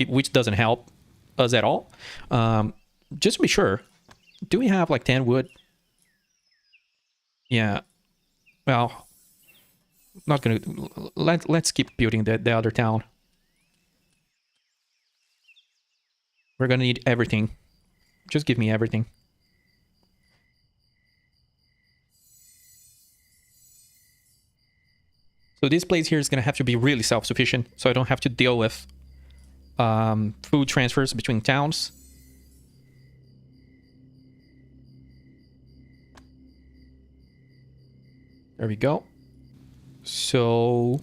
which doesn't help us at all. Just to be sure, do we have like 10 wood? Yeah. Well, not gonna. Let's keep building the other town. We're gonna need everything. Just give me everything. So this place here is gonna have to be really self-sufficient, so I don't have to deal with food transfers between towns. There we go. So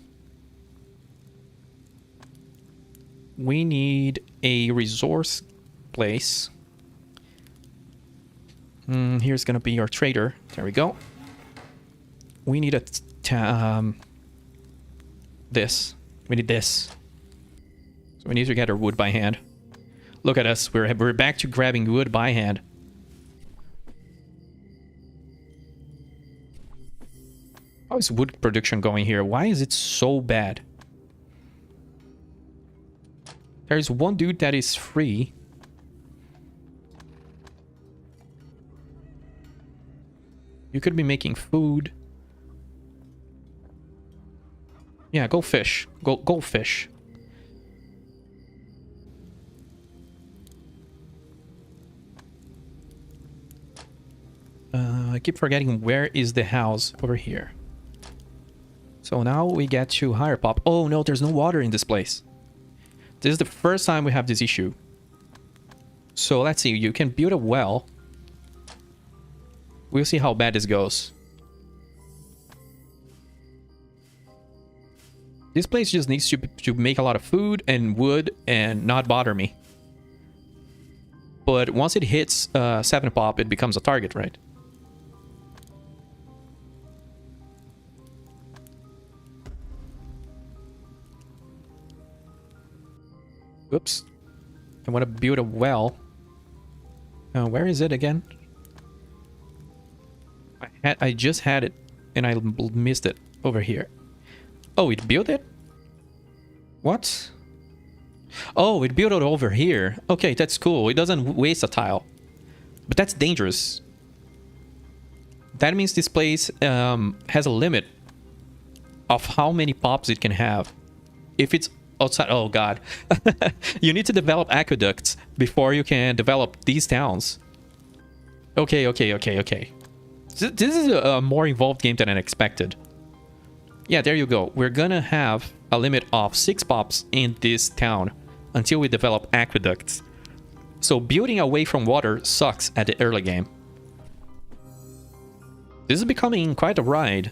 we need a resource place. Here's gonna be our trader. There we go. We need this. We need this. So we need to gather wood by hand. Look at us. We're back to grabbing wood by hand. How is wood production going here? Why is it so bad? There's one dude that is free. You could be making food. Yeah, go fish. Go fish. I keep forgetting where is the house over here. So now we get to higher pop. Oh no, there's no water in this place. This is the first time we have this issue. So let's see, you can build a well. We'll see how bad this goes. This place just needs to make a lot of food and wood and not bother me. But once it hits 7 pop, it becomes a target, right? Oops. I want to build a well. Where is it again? I just had it and I missed it over here. Oh, it built it? What? Oh, it built it over here. Okay, that's cool. It doesn't waste a tile. But that's dangerous. That means this place has a limit of how many pops it can have. If it's outside... Oh, God. You need to develop aqueducts before you can develop these towns. Okay. This is a more involved game than I expected. Yeah, there you go. We're gonna have a limit of 6 pops in this town until we develop aqueducts. So building away from water sucks at the early game. This is becoming quite a ride.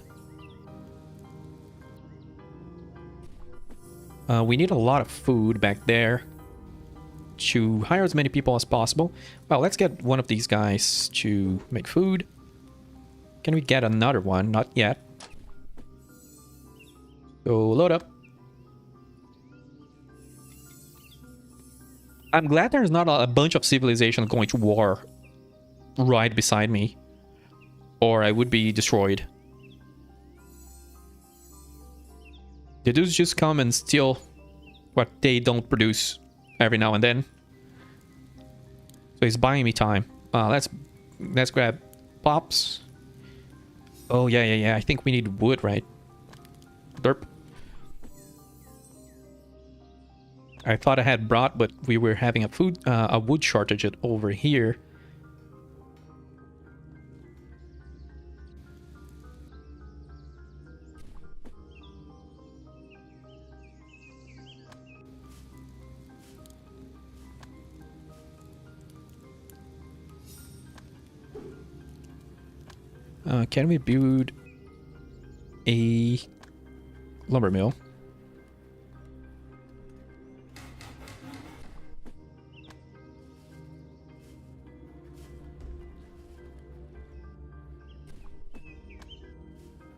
We need a lot of food back there to hire as many people as possible. Well, let's get one of these guys to make food. Can we get another one? Not yet. So load up. I'm glad there's not a bunch of civilizations going to war right beside me, or I would be destroyed. The dudes just come and steal what they don't produce every now and then. So he's buying me time. Let's grab pops. Oh yeah. I think we need wood, right? Derp. I thought I had brought, but we were having a wood shortage over here. Can we build a lumber mill?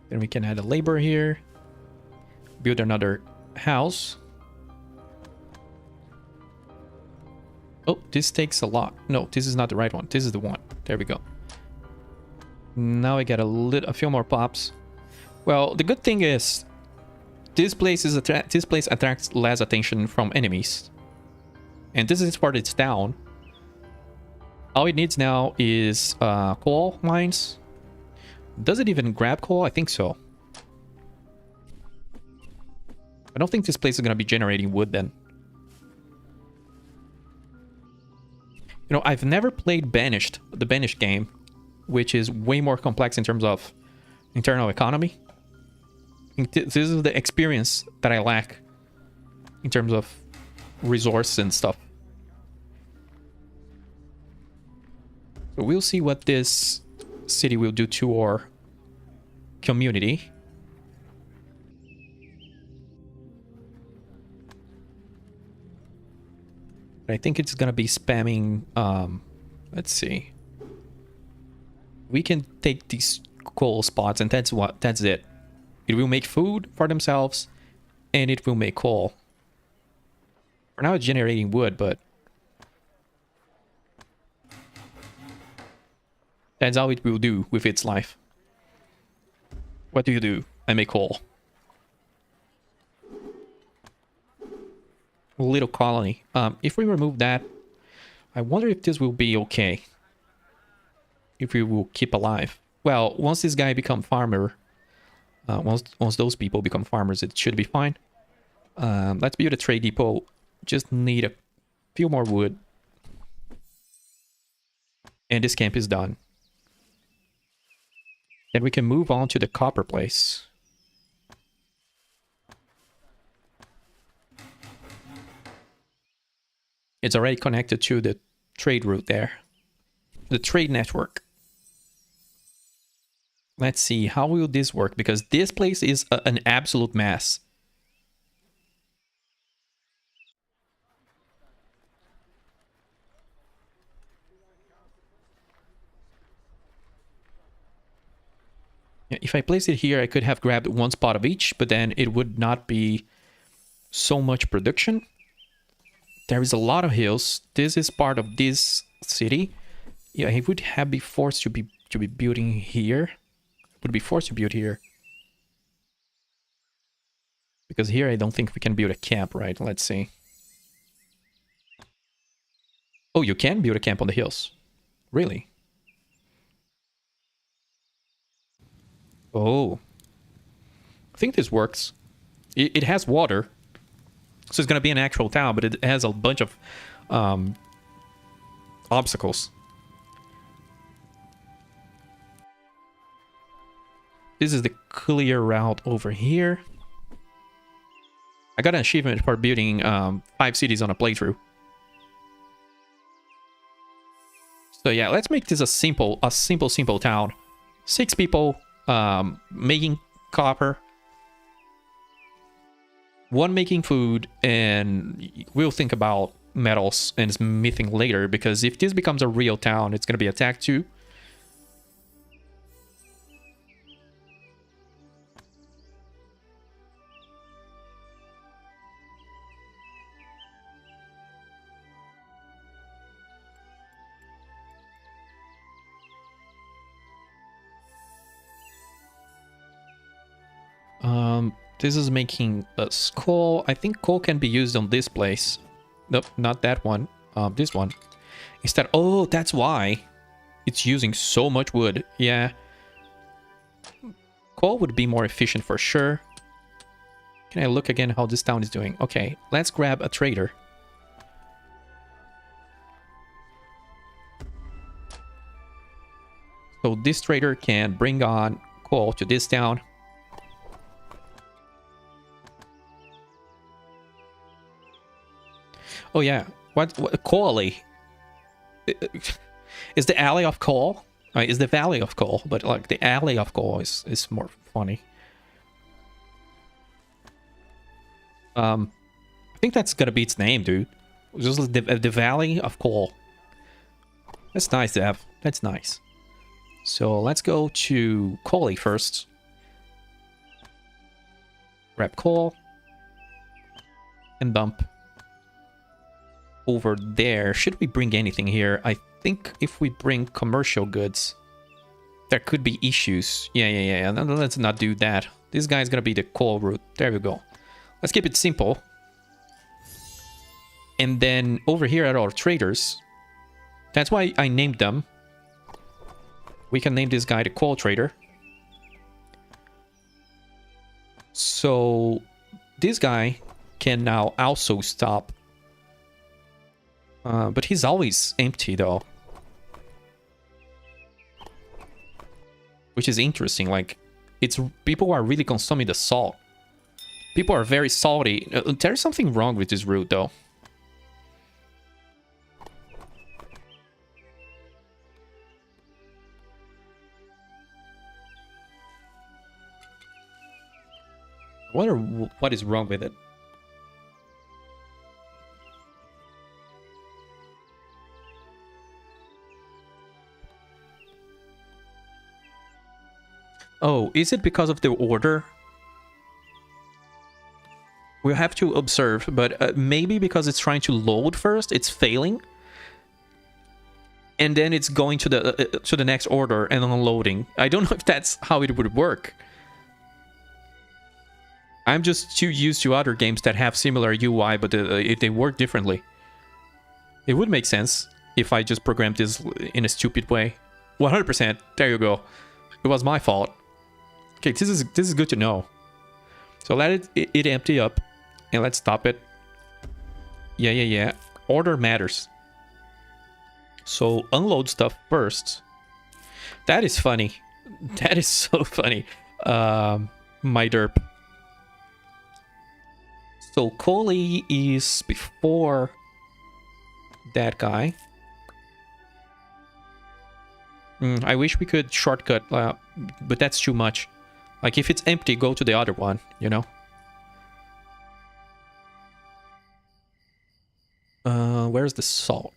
Then we can add a labor here. Build another house. Oh, this takes a lot. No, this is not the right one. This is the one. There we go. Now I get a few more pops. Well, the good thing is this place attracts less attention from enemies. And this is part it's down. All it needs now is coal mines. Does it even grab coal? I think so. I don't think this place is going to be generating wood then. You know, I've never played Banished, the Banished game, which is way more complex in terms of internal economy. I think this is the experience that I lack in terms of resource and stuff. So we'll see what this city will do to our community. I think it's gonna be spamming. Let's see. We can take these coal spots, and that's it. It will make food for themselves, and it will make coal. For now, it's generating wood, but that's how it will do with its life. What do? I make coal. Little colony. If we remove that, I wonder if this will be okay. If we will keep alive. Well, once this guy become farmer, once those people become farmers, it should be fine. Let's build a trade depot. Just need a few more wood. And this camp is done. Then we can move on to the copper place. It's already connected to the trade route there. The trade network. Let's see, how will this work? Because this place is an absolute mess. If I place it here, I could have grabbed one spot of each, but then it would not be so much production. There is a lot of hills. This is part of this city. Yeah, he would have be forced to be building here. Would be forced to build here. Because here I don't think we can build a camp, right? Let's see. Oh, you can build a camp on the hills. Really? Oh. I think this works. It has water. So it's going to be an actual town, but it has a bunch of obstacles. This is the clear route over here. I got an achievement for building 5 cities on a playthrough. So yeah, let's make this a simple town. 6 people making copper. 1 making food, and we'll think about metals and smithing later, because if this becomes a real town, it's going to be attacked too. This is making us coal. I think coal can be used on this place. Nope, not that one. This one. Instead, oh, that's why it's using so much wood. Yeah. Coal would be more efficient for sure. Can I look again how this town is doing? Okay, let's grab a trader. So this trader can bring on coal to this town. Oh yeah, what coal? Is the alley of coal? Is the valley of coal? But like the alley of coal is more funny. I think that's gonna be its name, dude. Just the valley of coal. That's nice, Dev. That's nice. So let's go to Coley first. Grab coal. And dump. Over there. Should we bring anything here? I think if we bring commercial goods, there could be issues. Yeah. No, let's not do that. This guy's gonna be the coal route. There we go. Let's keep it simple. And then over here at our traders, that's why I named them. We can name this guy the coal trader. So this guy can now also stop. But he's always empty though. Which is interesting. Like, it's people are really consuming the salt. People are very salty. There's something wrong with this route though. I wonder what is wrong with it. Oh, is it because of the order? We'll have to observe, but maybe because it's trying to load first, it's failing. And then it's going to the next order and unloading. I don't know if that's how it would work. I'm just too used to other games that have similar UI, but if they work differently. It would make sense if I just programmed this in a stupid way. 100%. There you go. It was my fault. Okay, this is good to know. So let it empty up, and let's stop it. Yeah. Order matters. So unload stuff first. That is funny. That is so funny. My derp. So Coley is before that guy. I wish we could shortcut, but that's too much. Like, if it's empty, go to the other one, you know? Where's the salt?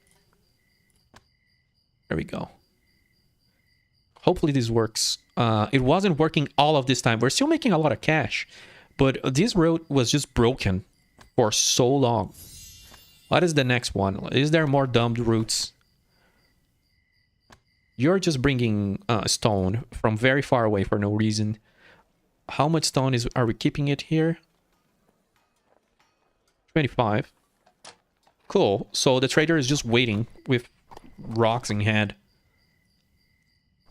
There we go. Hopefully this works. It wasn't working all of this time. We're still making a lot of cash. But this road was just broken for so long. What is the next one? Is there more dumped routes? You're just bringing stone from very far away for no reason. How much stone are we keeping it here? 25. Cool. So the trader is just waiting with rocks in hand.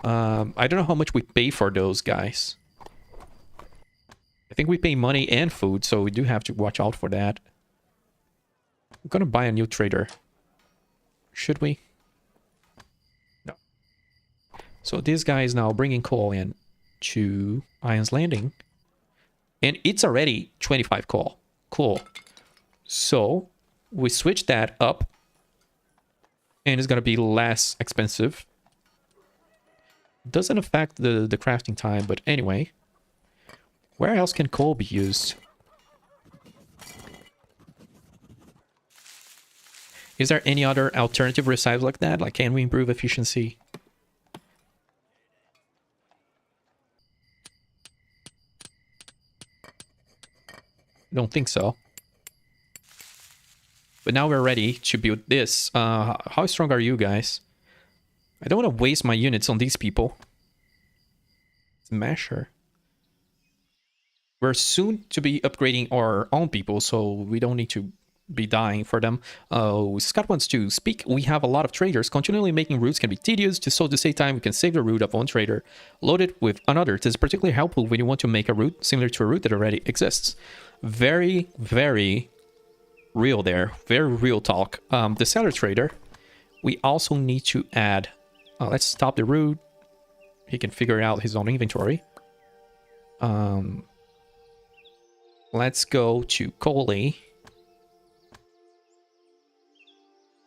I don't know how much we pay for those guys. I think we pay money and food, so we do have to watch out for that. I'm gonna buy a new trader. Should we? No. So this guy is now bringing coal in to Ion's Landing. And it's already 25 coal. Cool. So we switch that up. And it's gonna be less expensive. Doesn't affect the crafting time, but anyway. Where else can coal be used? Is there any other alternative recipes like that? Like, can we improve efficiency? Don't think so. But now we're ready to build this. How strong are you guys? I don't want to waste my units on these people. Smasher. We're soon to be upgrading our own people, so we don't need to be dying for them. Scott wants to speak. We have a lot of traders. Continually making routes can be tedious. So to save time, we can save the route of one trader, load it with another. This is particularly helpful when you want to make a route similar to a route that already exists. very, very real there. Very real talk. The seller trader, we also need to add... let's stop the route. He can figure out his own inventory. Let's go to Coley.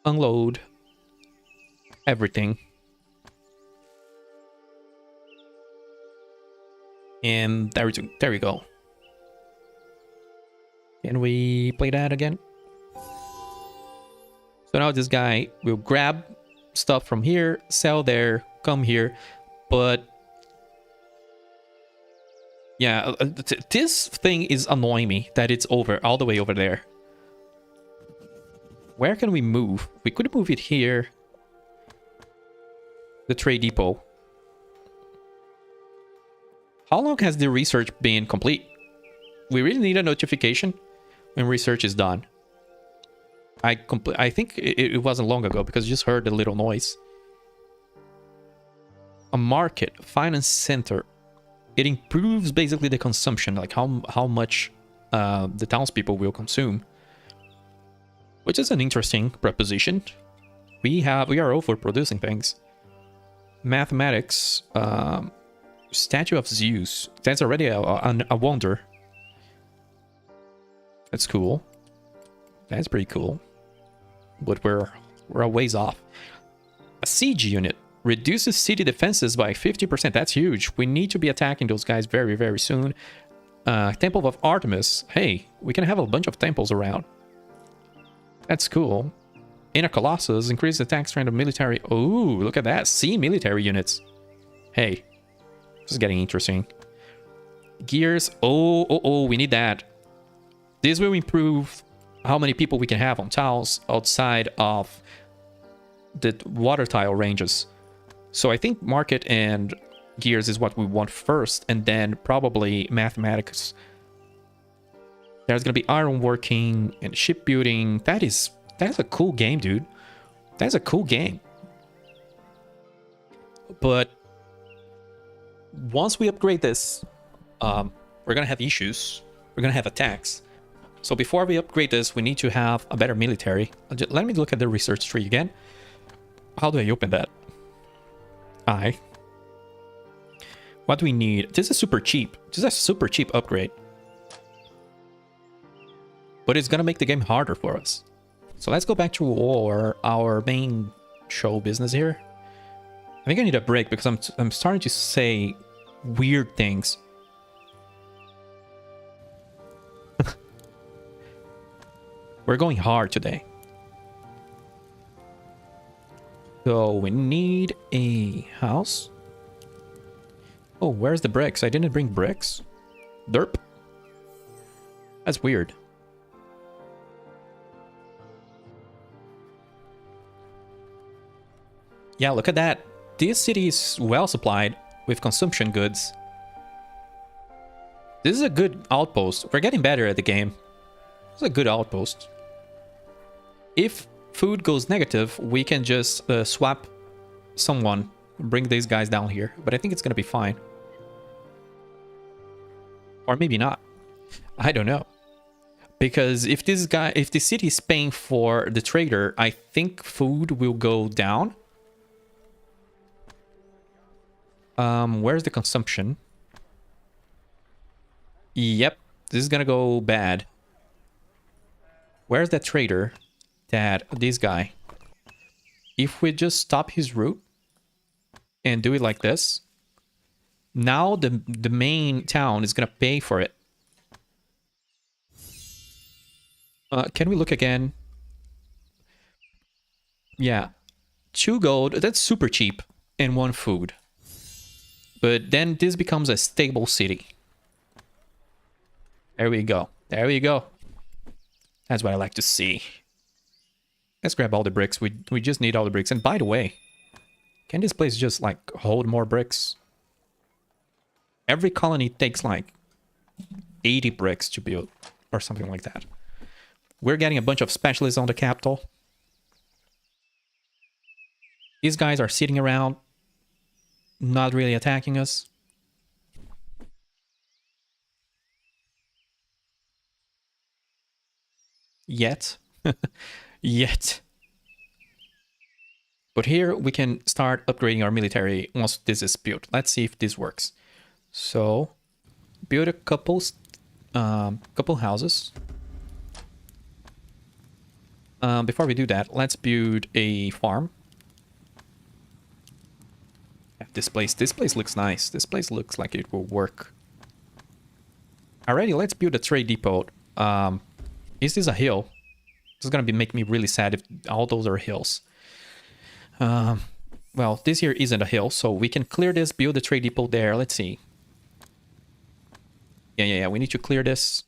Unload everything. And there we go. Can we play that again? So now this guy will grab stuff from here, sell there, come here. But yeah, this thing is annoying me that it's over all the way over there. Where can we move? We could move it here. The trade depot. How long has the research been complete? We really need a notification when research is done. I think it wasn't long ago because I just heard a little noise. A market, finance center. It improves basically the consumption, like how much the townspeople will consume. Which is an interesting proposition. We are overproducing things. Mathematics, statue of Zeus. That's already a wonder. That's cool. That's pretty cool. But we're a ways off. A siege unit reduces city defenses by 50%. That's huge. We need to be attacking those guys very, very soon. Temple of Artemis. Hey, we can have a bunch of temples around. That's cool. Inner Colossus increases attack strength of military. Ooh, look at that. Sea military units. Hey, this is getting interesting. Gears. Oh, we need that. This will improve how many people we can have on tiles outside of the water tile ranges. So I think market and gears is what we want first, and then probably mathematics. There's gonna be ironworking and shipbuilding. That's a cool game, dude. That's a cool game. But once we upgrade this, we're gonna have issues. We're gonna have attacks. So before we upgrade this, we need to have a better military. Let me look at the research tree again. How do I open that? What do we need? This is super cheap. This is a super cheap upgrade. But it's gonna make the game harder for us. So let's go back to our main show business here. I think I need a break because I'm starting to say weird things. We're going hard today. So we need a house. Oh, where's the bricks? I didn't bring bricks. Derp. That's weird. Yeah, look at that. This city is well supplied with consumption goods. This is a good outpost. We're getting better at the game. This is a good outpost. If food goes negative, we can just swap someone, bring these guys down here. But I think it's going to be fine. Or maybe not. I don't know. Because if the city is paying for the trader, I think food will go down. Where's the consumption? Yep, this is gonna go bad. Where's that trader? This guy. If we just stop his route and do it like this, now the main town is gonna pay for it. Can we look again? Yeah, 2 gold. That's super cheap, and 1 food. But then this becomes a stable city. There we go. There we go. That's what I like to see. Let's grab all the bricks. We just need all the bricks. And by the way, can this place just like hold more bricks? Every colony takes like 80 bricks to build or something like that. We're getting a bunch of specialists on the capital. These guys are sitting around, not really attacking us. Yet. Yet. But here we can start upgrading our military once this is built. Let's see if this works. So, build a couple houses. Before we do that, let's build a farm. This place looks nice. This place looks like it will work. Alrighty, let's build a trade depot. Is this a hill? This is gonna make me really sad if all those are hills. Well, this here isn't a hill, so we can clear this, build a trade depot there. Let's see. Yeah, we need to clear this.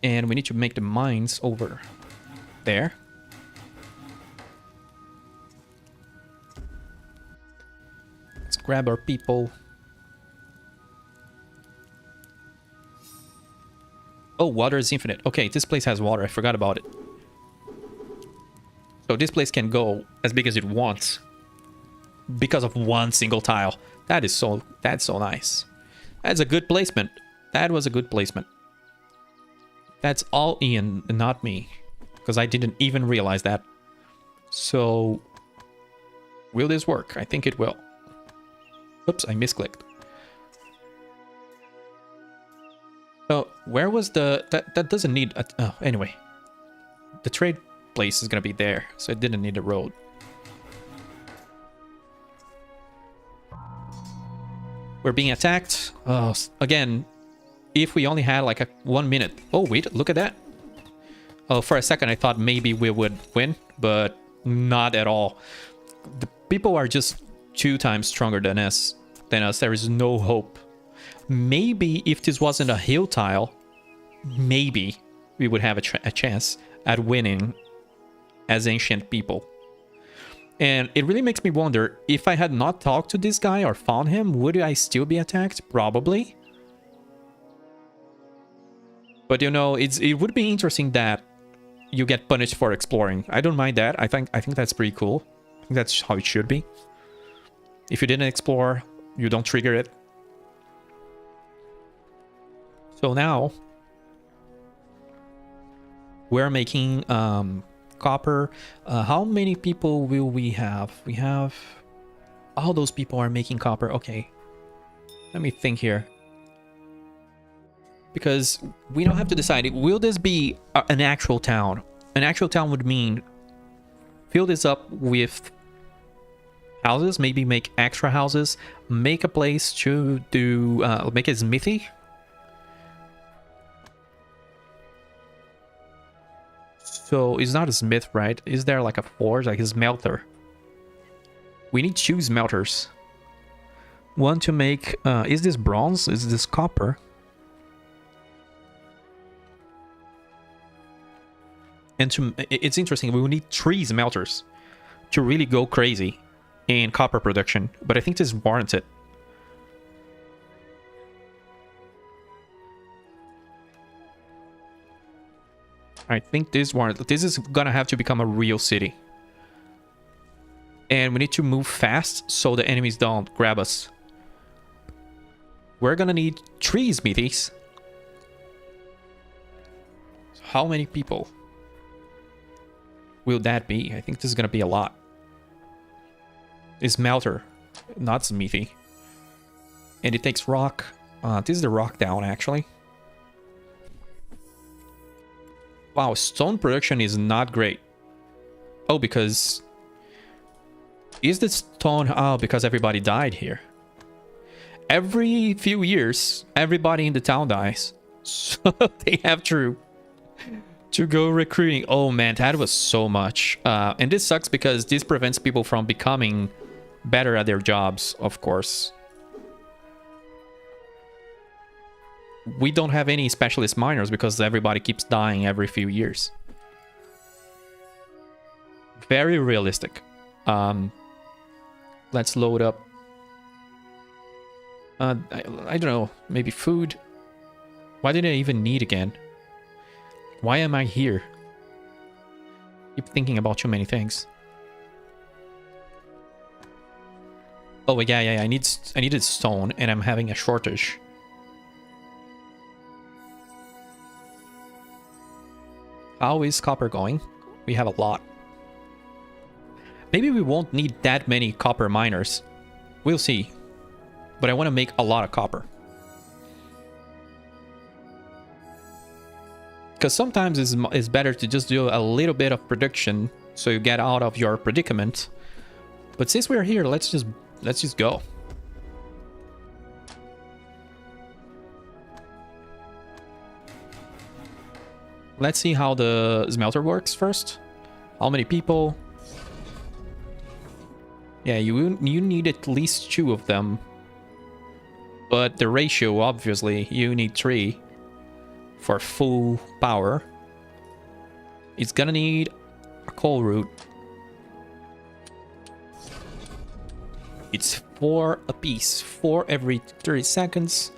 And we need to make the mines over there. Let's grab our people. Oh, water is infinite. Okay, this place has water. I forgot about it. So this place can go as big as it wants because of one single tile. That's so nice. That's a good placement. That was a good placement. That's all Ian, not me, because I didn't even realize that. So, will this work? I think it will. Oops, I misclicked. So, where was the... That doesn't need... oh, anyway. The trade place is going to be there, so it didn't need a road. We're being attacked. Oh, again, if we only had like a 1 minute. Oh, wait, look at that. Oh, for a second, I thought maybe we would win, but not at all. The people are just 2 times stronger than us. There is no hope. Maybe if this wasn't a hill tile, maybe we would have a chance at winning as ancient people. And it really makes me wonder, if I had not talked to this guy or found him, would I still be attacked? Probably. But you know, it would be interesting that you get punished for exploring. I don't mind that. I think that's pretty cool. I think that's how it should be. If you didn't explore, you don't trigger it. So now we're making copper. How many people will we have? We have... all those people are making copper. Okay. Let me think here. Because we don't have to decide. Will this be an actual town? An actual town would mean fill this up with houses, maybe make extra houses, make a place to do, make a smithy. So it's not a smith, right? Is there like a forge, like a smelter? We need 2 smelters. One to make, is this bronze? Is this copper? And it's interesting, we will need 3 smelters to really go crazy in copper production. But I think this warrants it. I think this is gonna have to become a real city. And we need to move fast so the enemies don't grab us. We're gonna need 3 smithies. How many people will that be? I think this is gonna be a lot. It's smelter, not smithy. And it takes rock. This is the rock down, actually. Wow, stone production is not great. Oh, because... is the stone... oh, because everybody died here. Every few years, everybody in the town dies. So they have to go recruiting. Oh man, that was so much. And this sucks because this prevents people from becoming better at their jobs, of course. We don't have any specialist miners because everybody keeps dying every few years. Very realistic. Let's load up. I don't know, maybe food. Why did I even need again? Why am I here? Keep thinking about too many things. Oh yeah, I needed stone and I'm having a shortage. How is copper going? We have a lot. Maybe we won't need that many copper miners. We'll see. But I want to make a lot of copper. Because sometimes it's better to just do a little bit of production so you get out of your predicament. But since we're here, let's just go. Let's see how the smelter works first. How many people? Yeah, you need at least 2 of them. But the ratio, obviously, you need 3 for full power. It's gonna need a coal route. It's 4 apiece, 4 every 30 seconds.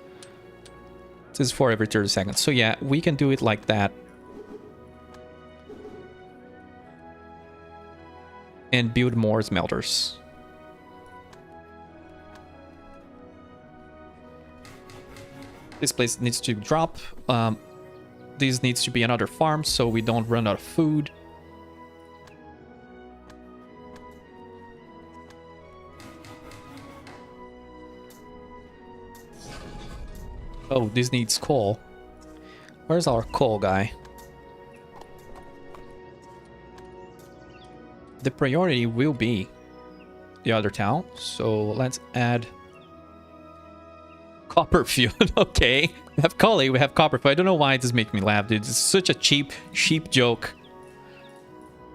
This is 4 every 30 seconds. So yeah, we can do it like that. And build more smelters. This place needs to drop. This needs to be another farm so we don't run out of food. Oh, this needs coal. Where's our coal guy? The priority will be the other town, so let's add copper field. Okay, we have coal, we have copper field. I don't know why this makes me laugh, dude. It's such a cheap joke.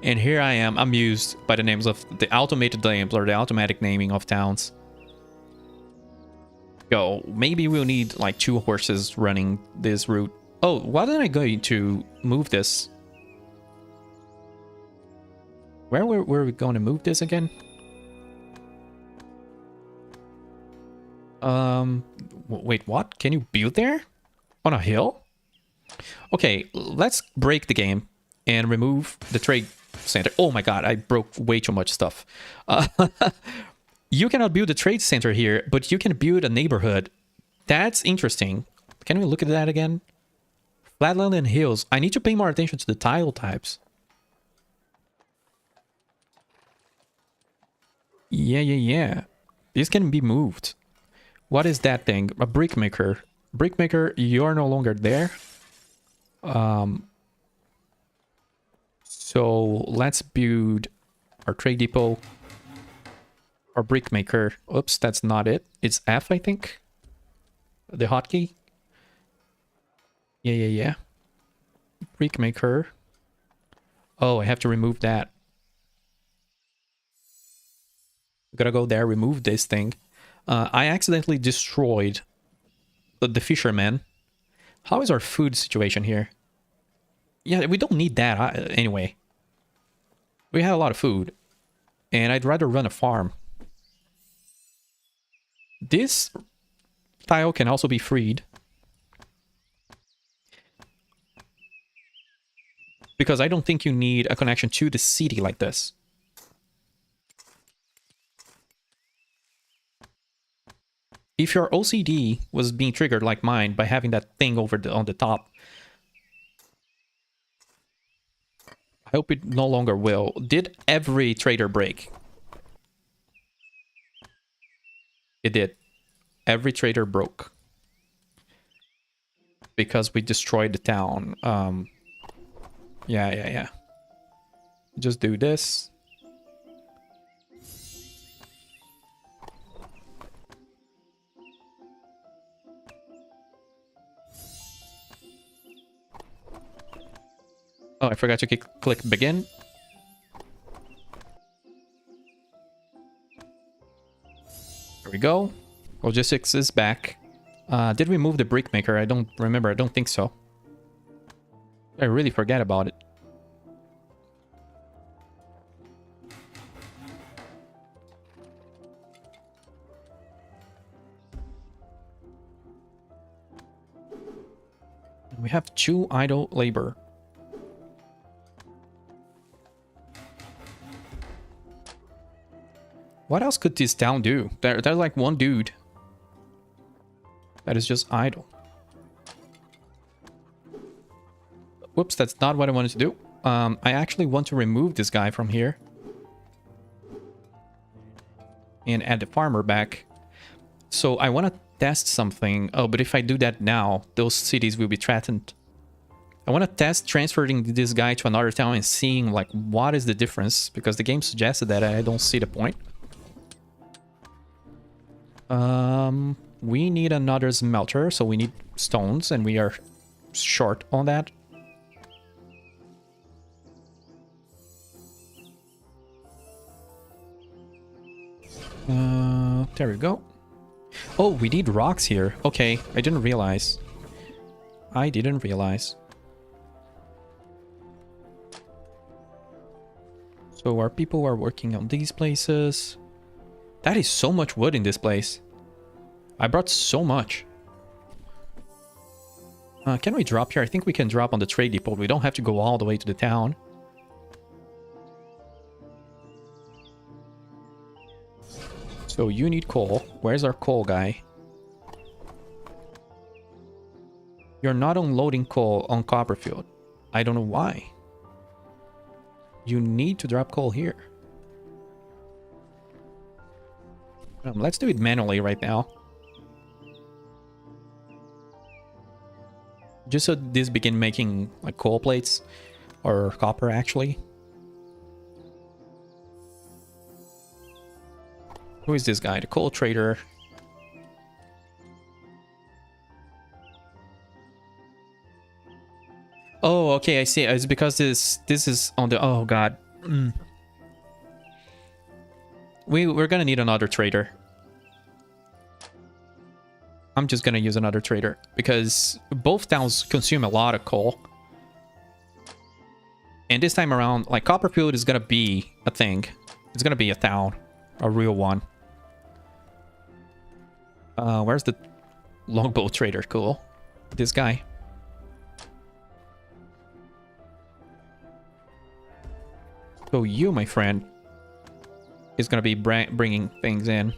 And here I am, amused by the names of the automated names or the automatic naming of towns. Go. Maybe we'll need like 2 horses running this route. Oh, why don't I go to move this? Where were we going to move this again? Wait, what? Can you build there? On a hill? Okay, let's break the game and remove the trade center. Oh my god, I broke way too much stuff. You cannot build a trade center here, but you can build a neighborhood. That's interesting. Can we look at that again? Flatland and hills. I need to pay more attention to the tile types. Yeah. This can be moved. What is that thing? A brick maker. Brick maker, you're no longer there. So let's build our trade depot. Our brick maker. Oops, that's not it. It's F, I think. The hotkey. Yeah. Brick maker. Oh, I have to remove that. Gotta go there, remove this thing. I accidentally destroyed the fisherman. How is our food situation here? Yeah, we don't need that anyway. We have a lot of food. And I'd rather run a farm. This tile can also be freed. Because I don't think you need a connection to the city like this. If your OCD was being triggered like mine by having that thing over on the top, I hope it no longer will. Did every trader break? It did. Every trader broke. Because we destroyed the town. Yeah. Just do this. Oh, I forgot to click begin. There we go. Logistics is back. Did we move the brick maker? I don't remember. I don't think so. I really forget about it. We have 2 idle labor. What else could this town do? There's like one dude that is just idle. Whoops. Oops, that's not what I wanted to do. I actually want to remove this guy from here. And add the farmer back. So I want to test something. Oh, but if I do that now, those cities will be threatened. I want to test transferring this guy to another town and seeing, like, what is the difference. Because the game suggested that, I don't see the point. We need another smelter, so we need stones, and we are short on that. There we go. Oh, we need rocks here. Okay, I didn't realize. I didn't realize. So our people are working on these places. That is so much wood in this place. I brought so much. Can we drop here? I think we can drop on the trade depot. We don't have to go all the way to the town. So you need coal. Where's our coal guy? You're not unloading coal on Copperfield. I don't know why. You need to drop coal here. Let's do it manually right now. Just so this begin making like coal plates or copper actually. Who is this guy? The coal trader. Oh, okay, I see. It's because this is on the... Oh, God. We're gonna need another trader. I'm just gonna use another trader because both towns consume a lot of coal. And this time around, like, Copperfield is gonna be a thing. It's gonna be a town. A real one. Where's the longbow trader? Cool. This guy. So you, my friend, is going to be bringing things in.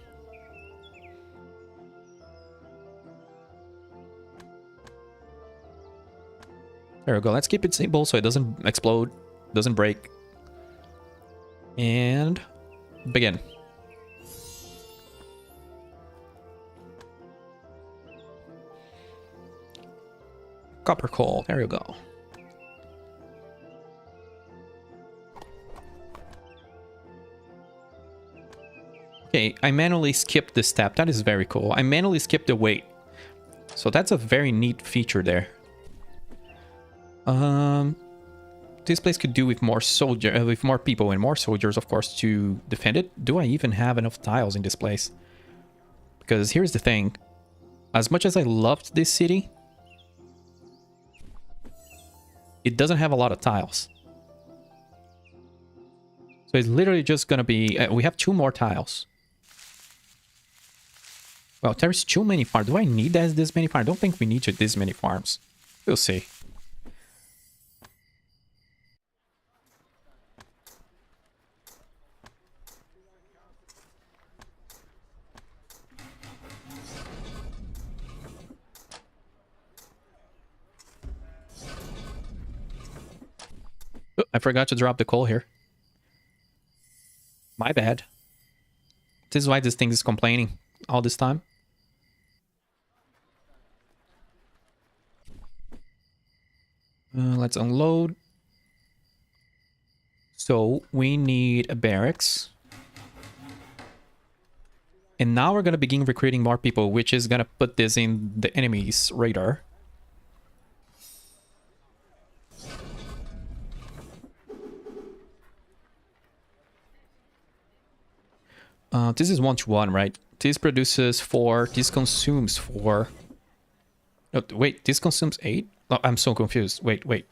There we go. Let's keep it simple so it doesn't explode, doesn't break. And begin. Copper coal. There you go. Okay, I manually skipped this step. That is very cool. I manually skipped the weight. So that's a very neat feature there. This place could do with more with more people and more soldiers, of course, to defend it. Do I even have enough tiles in this place? Because here's the thing. As much as I loved this city, it doesn't have a lot of tiles. So it's literally just gonna be... we have 2 more tiles. Well, there's too many farms. Do I need this many farms? I don't think we need this many farms. We'll see. Oh, I forgot to drop the coal here. My bad. This is why this thing is complaining all this time. Let's unload. So we need a barracks. And now we're going to begin recruiting more people, which is going to put this in the enemy's radar. This is 1-to-1, right? This produces 4. This consumes 4. No, wait, this consumes 8? Oh, I'm so confused. Wait.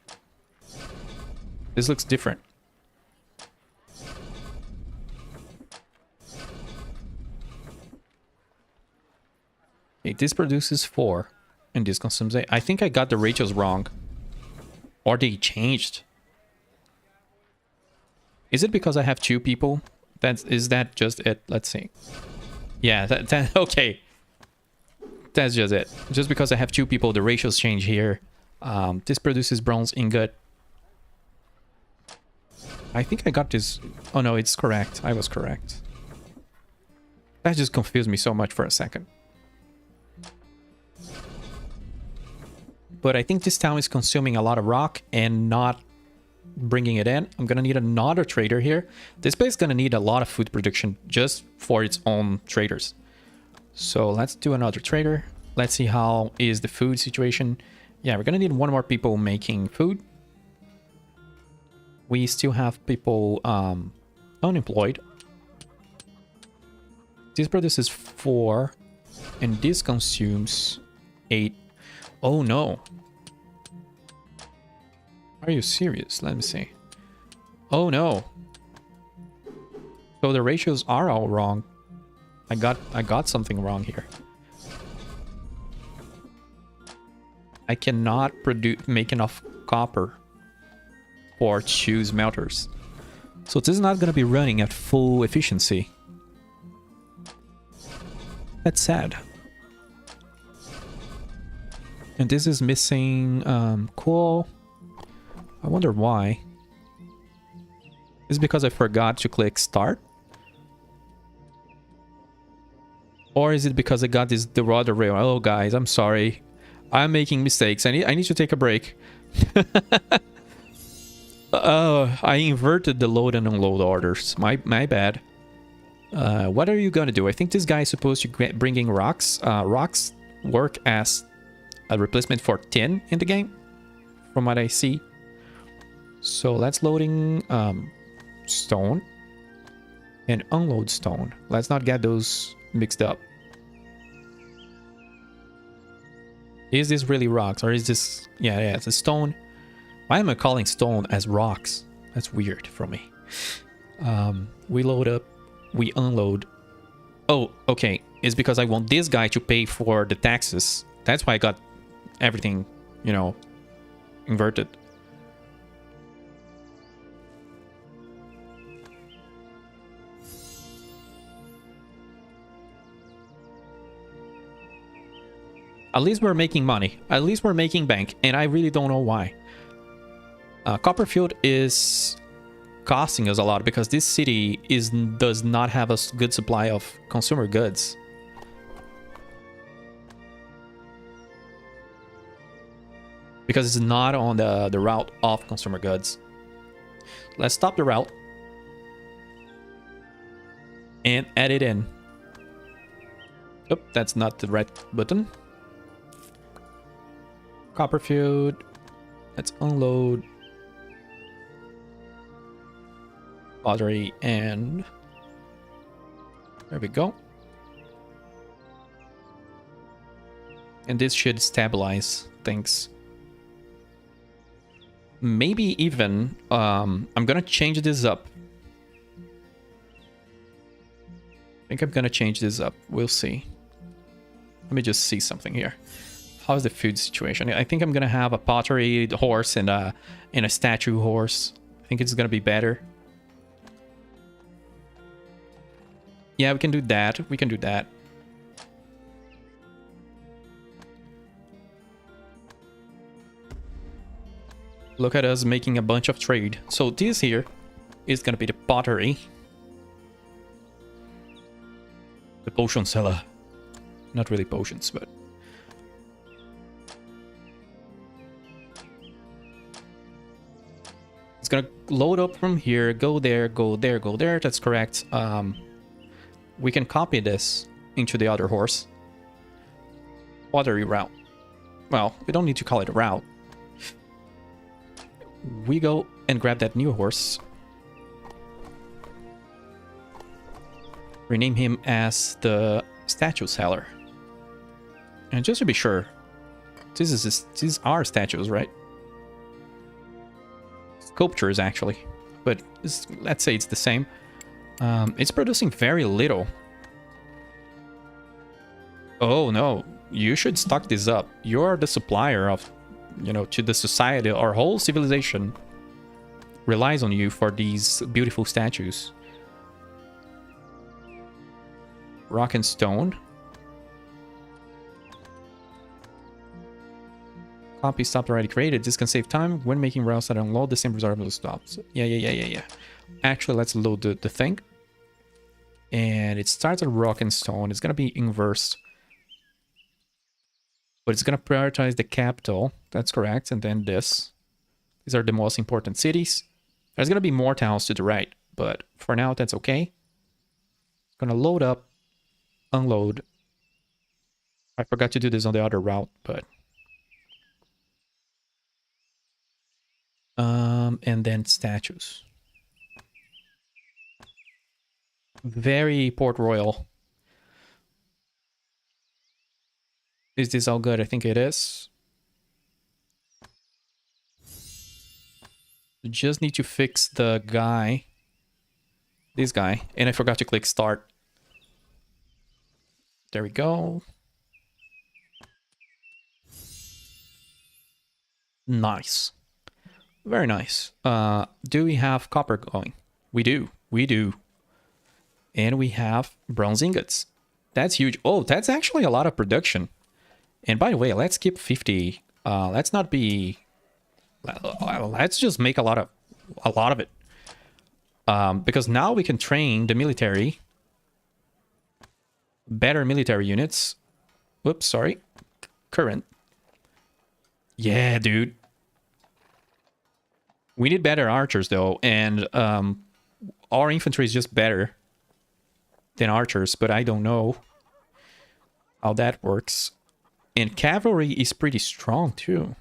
This looks different. Okay, this produces 4. And this consumes 8. I think I got the ratios wrong. Or they changed. Is it because I have 2 people? Is that just it? Let's see. Yeah, okay. That's just it. Just because I have 2 people, the ratios change here. This produces bronze ingot. I think I got this. Oh no, it's correct. I was correct. That just confused me so much for a second. But I think this town is consuming a lot of rock and not bringing it in. I'm gonna need another trader here. This place is gonna need a lot of food production just for its own traders. So let's do another trader. Let's see how is the food situation. Yeah, we're gonna need one more people making food. We still have people unemployed. This produces 4 and this consumes 8. Oh no. Are you serious? Let me see. Oh no. So the ratios are all wrong. I got something wrong here. I cannot make enough copper for 2 smelters. So this is not going to be running at full efficiency. That's sad. And this is missing coal. I wonder why. Is it because I forgot to click start? Or is it because I got the rudder rail? Oh guys, I'm sorry. I'm making mistakes. I need to take a break. I inverted the load and unload orders. My bad. What are you gonna do? I think this guy is supposed to bring in rocks. Rocks work as a replacement for tin in the game, from what I see. So let's loading stone and unload stone. Let's not get those mixed up. Is this really rocks or is this... Yeah, it's a stone. Why am I calling stone as rocks? That's weird from me. We load up, we unload. Oh, okay. It's because I want this guy to pay for the taxes. That's why I got everything, you know, inverted. At least we're making money. At least we're making bank. And I really don't know why. Copperfield is costing us a lot because this city does not have a good supply of consumer goods. Because it's not on the route of consumer goods. Let's stop the route. And add it in. Oh, that's not the right button. Copperfield. Let's unload. Pottery and... There we go. And this should stabilize things. Maybe even... I'm gonna change this up. I think I'm gonna change this up. We'll see. Let me just see something here. How's the food situation? I think I'm gonna have a pottery horse and a statue horse. I think it's gonna be better. Yeah, we can do that. We can do that. Look at us making a bunch of trade. So this here is gonna be the pottery. The potion seller. Not really potions, but... It's gonna load up from here, go there, go there, go there. That's correct. We can copy this into the other horse. Pottery route. Well, we don't need to call it a route. We go and grab that new horse. Rename him as the statue seller. And just to be sure, these are statues, right? Sculptures, actually. But let's say it's the same. It's producing very little. Oh no, you should stock this up. You're the supplier of, you know, to the society. Our whole civilization relies on you for these beautiful statues. Rock and stone. Copy stopped already created. This can save time when making routes that unload the same reserve stops. Yeah. Actually, let's load the thing. And it starts at rock and stone. It's going to be inversed. But it's going to prioritize the capital. That's correct. And then this. These are the most important cities. There's going to be more towns to the right. But for now, that's okay. Going to load up. Unload. I forgot to do this on the other route, but... and then statues. Very Port Royal. Is this all good? I think it is. You just need to fix the guy. This guy. And I forgot to click start. There we go. Nice. Very nice. Do we have copper going? We do. We do. And we have bronze ingots. That's huge. Oh, that's actually a lot of production. And by the way, let's keep 50. Let's not be... Let's just make a lot of it. Because now we can train the military. Better military units. Whoops, sorry. Current. Yeah, dude. We need better archers, though. And our infantry is just better than archers. But I don't know how that works. And cavalry is pretty strong, too.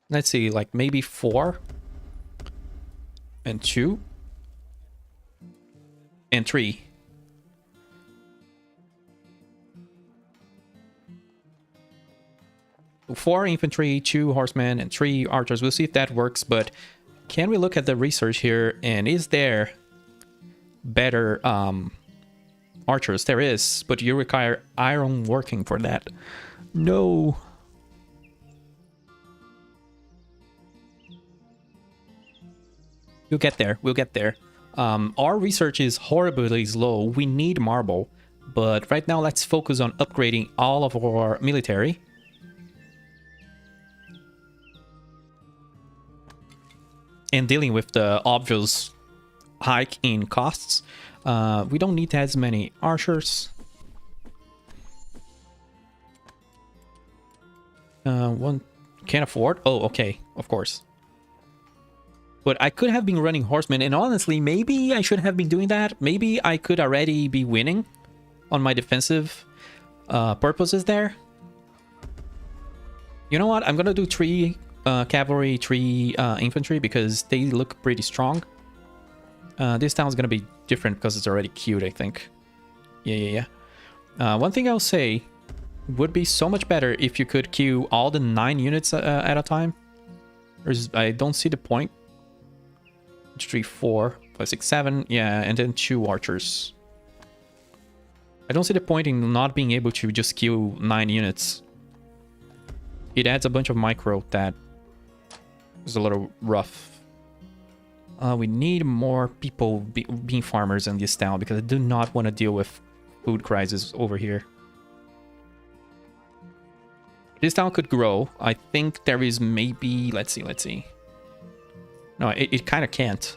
Let's see, like maybe 4 and 2 and 3. Four infantry, 2 horsemen, and 3 archers. We'll see if that works, but can we look at the research here? And is there better archers? There is, but you require iron working for that. No. We'll get there. We'll get there. Our research is horribly slow. We need marble. But right now, let's focus on upgrading all of our military. And dealing with the obvious hike in costs. We don't need as many archers. One can't afford. Oh, okay. Of course. But I could have been running horsemen, and honestly, maybe I should have been doing that. Maybe I could already be winning on my defensive purposes there. You know what? I'm gonna do 3 cavalry, 3 infantry, because they look pretty strong. This town's gonna be different because it's already queued, I think. Yeah. One thing I'll say would be so much better if you could queue all the 9 units at a time. I don't see the point. 3, 4, 5, 6, 7. Yeah, and then 2 archers. I don't see the point in not being able to just queue 9 units. It adds a bunch of micro that is a little rough. We need more people being farmers in this town because I do not want to deal with food crisis over here. This town could grow. I think there is maybe... Let's see. No, it kind of can't.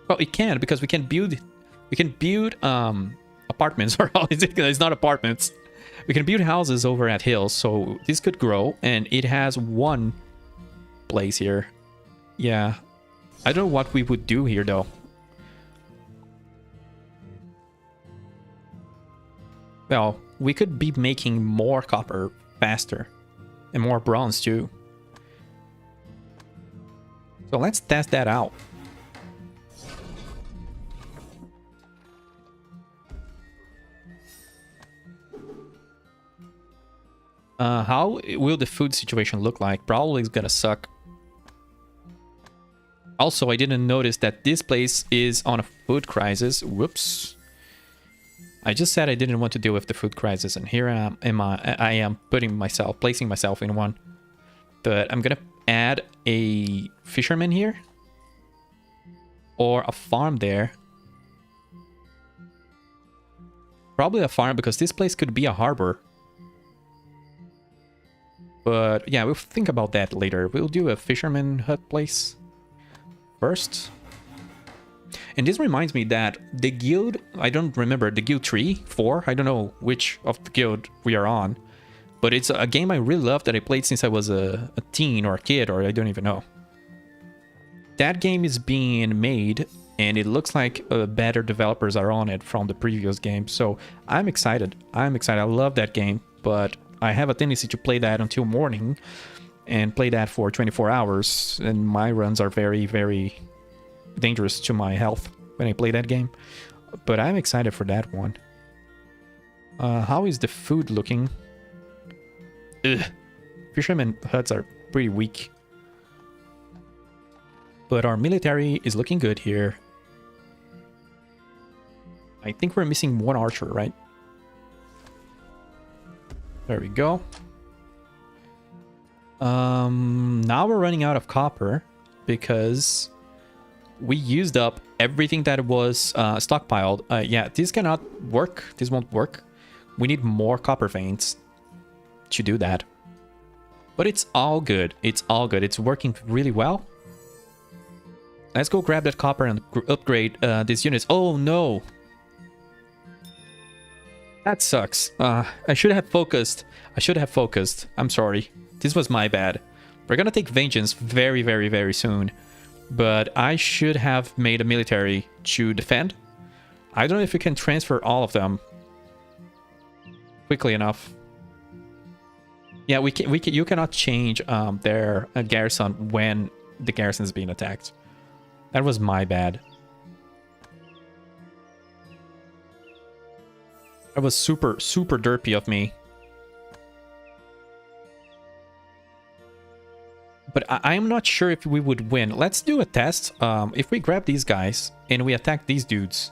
Well, it can because we can build apartments. Or it's not apartments. We can build houses over at hills, so this could grow. And it has 1 place here. Yeah. I don't know what we would do here, though. Well, we could be making more copper faster. And more bronze, too. So let's test that out. How will the food situation look like? Probably it's gonna suck. Also, I didn't notice that this place is on a food crisis. Whoops. I just said I didn't want to deal with the food crisis, and here I am placing myself in one. But I'm gonna add a fisherman here. Or a farm there. Probably a farm, because this place could be a harbor. But yeah, we'll think about that later. We'll do a fisherman hut place first. And this reminds me that the guild, I don't remember, the guild 3, 4, I don't know which of the guild we are on. But it's a game I really love that I played since I was a teen or a kid, or I don't even know. That game is being made, and it looks like better developers are on it from the previous game. So I'm excited. I'm excited. I love that game, but I have a tendency to play that until morning and play that for 24 hours. And my runs are very, very dangerous to my health when I play that game. But I'm excited for that one. How is the food looking? Ugh. Fisherman huts are pretty weak. But our military is looking good here. I think we're missing one archer, right? There we go. Now we're running out of copper because we used up everything that was stockpiled. Yeah, this cannot work. This won't work. We need more copper veins to do that. But it's all good. It's all good. It's working really well. Let's go grab that copper and upgrade these units. Oh no! That sucks. I should have focused. I should have focused. I'm sorry. This was my bad. We're gonna take vengeance very, very, very soon. But I should have made a military to defend. I don't know if we can transfer all of them quickly enough. Yeah, we can. You cannot change their garrison when the garrison is being attacked. That was my bad. That was super, super derpy of me. But I'm not sure if we would win. Let's do a test. If we grab these guys and we attack these dudes.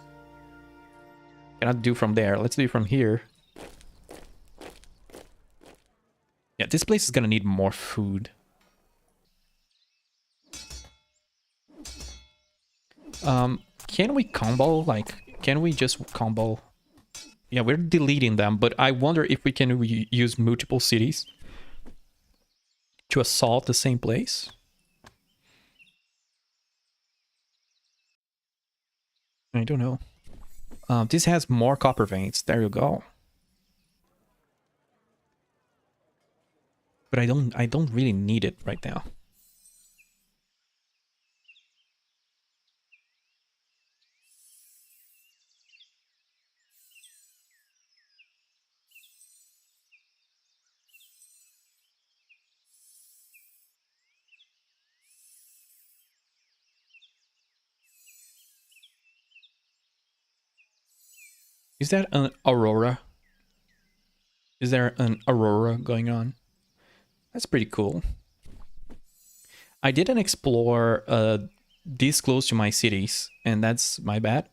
Cannot do from there. Let's do from here. Yeah, this place is gonna need more food. Can we combo? Like, can we just combo? Yeah, we're deleting them, but I wonder if we can use multiple cities to assault the same place. I don't know. This has more copper veins. There you go. But I don't really need it right now. Is that an aurora? Is there an aurora going on? That's pretty cool. I didn't explore this close to my cities, and that's my bad.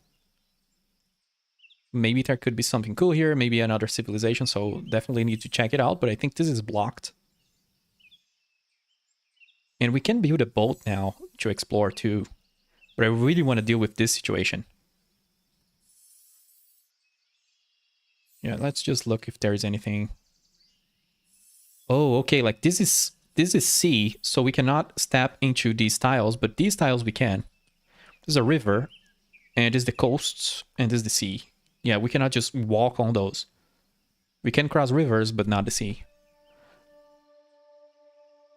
Maybe there could be something cool here, maybe another civilization, so definitely need to check it out, but I think this is blocked. And we can build a boat now to explore too, but I really want to deal with this situation. Yeah, let's just look if there is anything. Oh, okay, like this is sea, so we cannot step into these tiles, but these tiles we can. There's a river, and this is the coasts, and this is the sea. Yeah, we cannot just walk on those. We can cross rivers, but not the sea.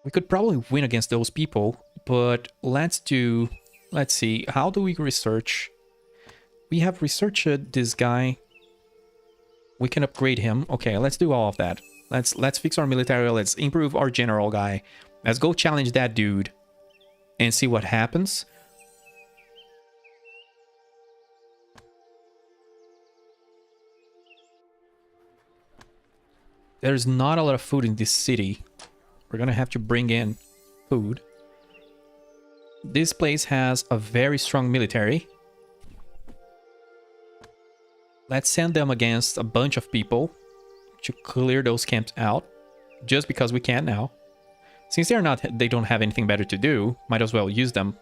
We could probably win against those people, but let's see, how do we research? We have researched this guy. We can upgrade him. Okay, let's do all of that. Let's fix our military. Let's improve our general guy. Let's go challenge that dude and see what happens. There's not a lot of food in this city. We're gonna have to bring in food. This place has a very strong military. Let's send them against a bunch of people to clear those camps out, just because we can now. Since they don't have anything better to do, might as well use them.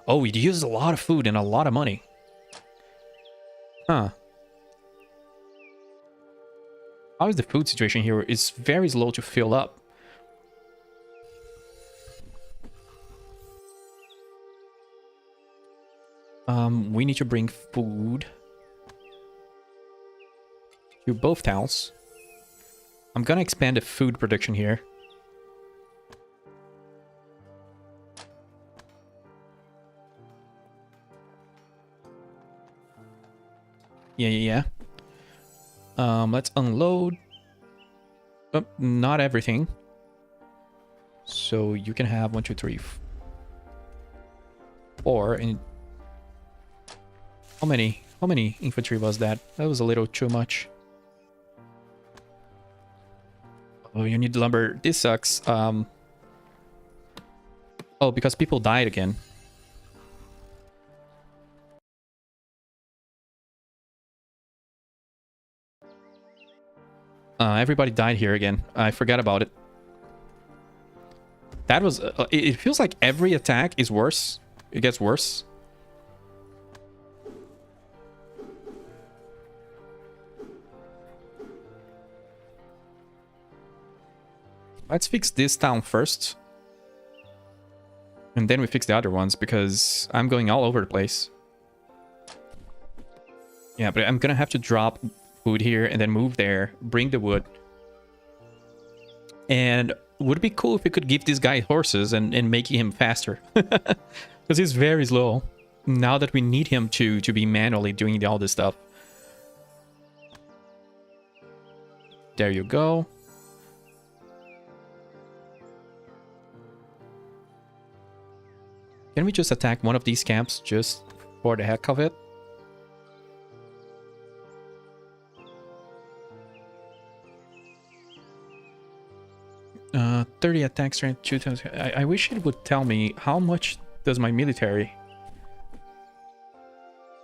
Oh, it uses a lot of food and a lot of money. Huh. How is the food situation here? It's very slow to fill up. We need to bring food to both towns. I'm gonna expand the food production here. Yeah. Let's unload. Oh, not everything. So you can have 1, 2, 3, 4. And how many infantry was that? That was a little too much. Oh, you need lumber. This sucks. Oh, because people died again. Everybody died here again. I forgot about it. That was... it feels like every attack is worse. It gets worse. Let's fix this town first. And then we fix the other ones, because I'm going all over the place. Yeah, but I'm gonna have to drop food here and then move there, bring the wood. And would it be cool if we could give this guy horses and make him faster? Because he's very slow. Now that we need him to be manually doing all this stuff. There you go. Can we just attack one of these camps just for the heck of it? Uh, 30 attack strength, 2 times. I wish it would tell me how much does my military.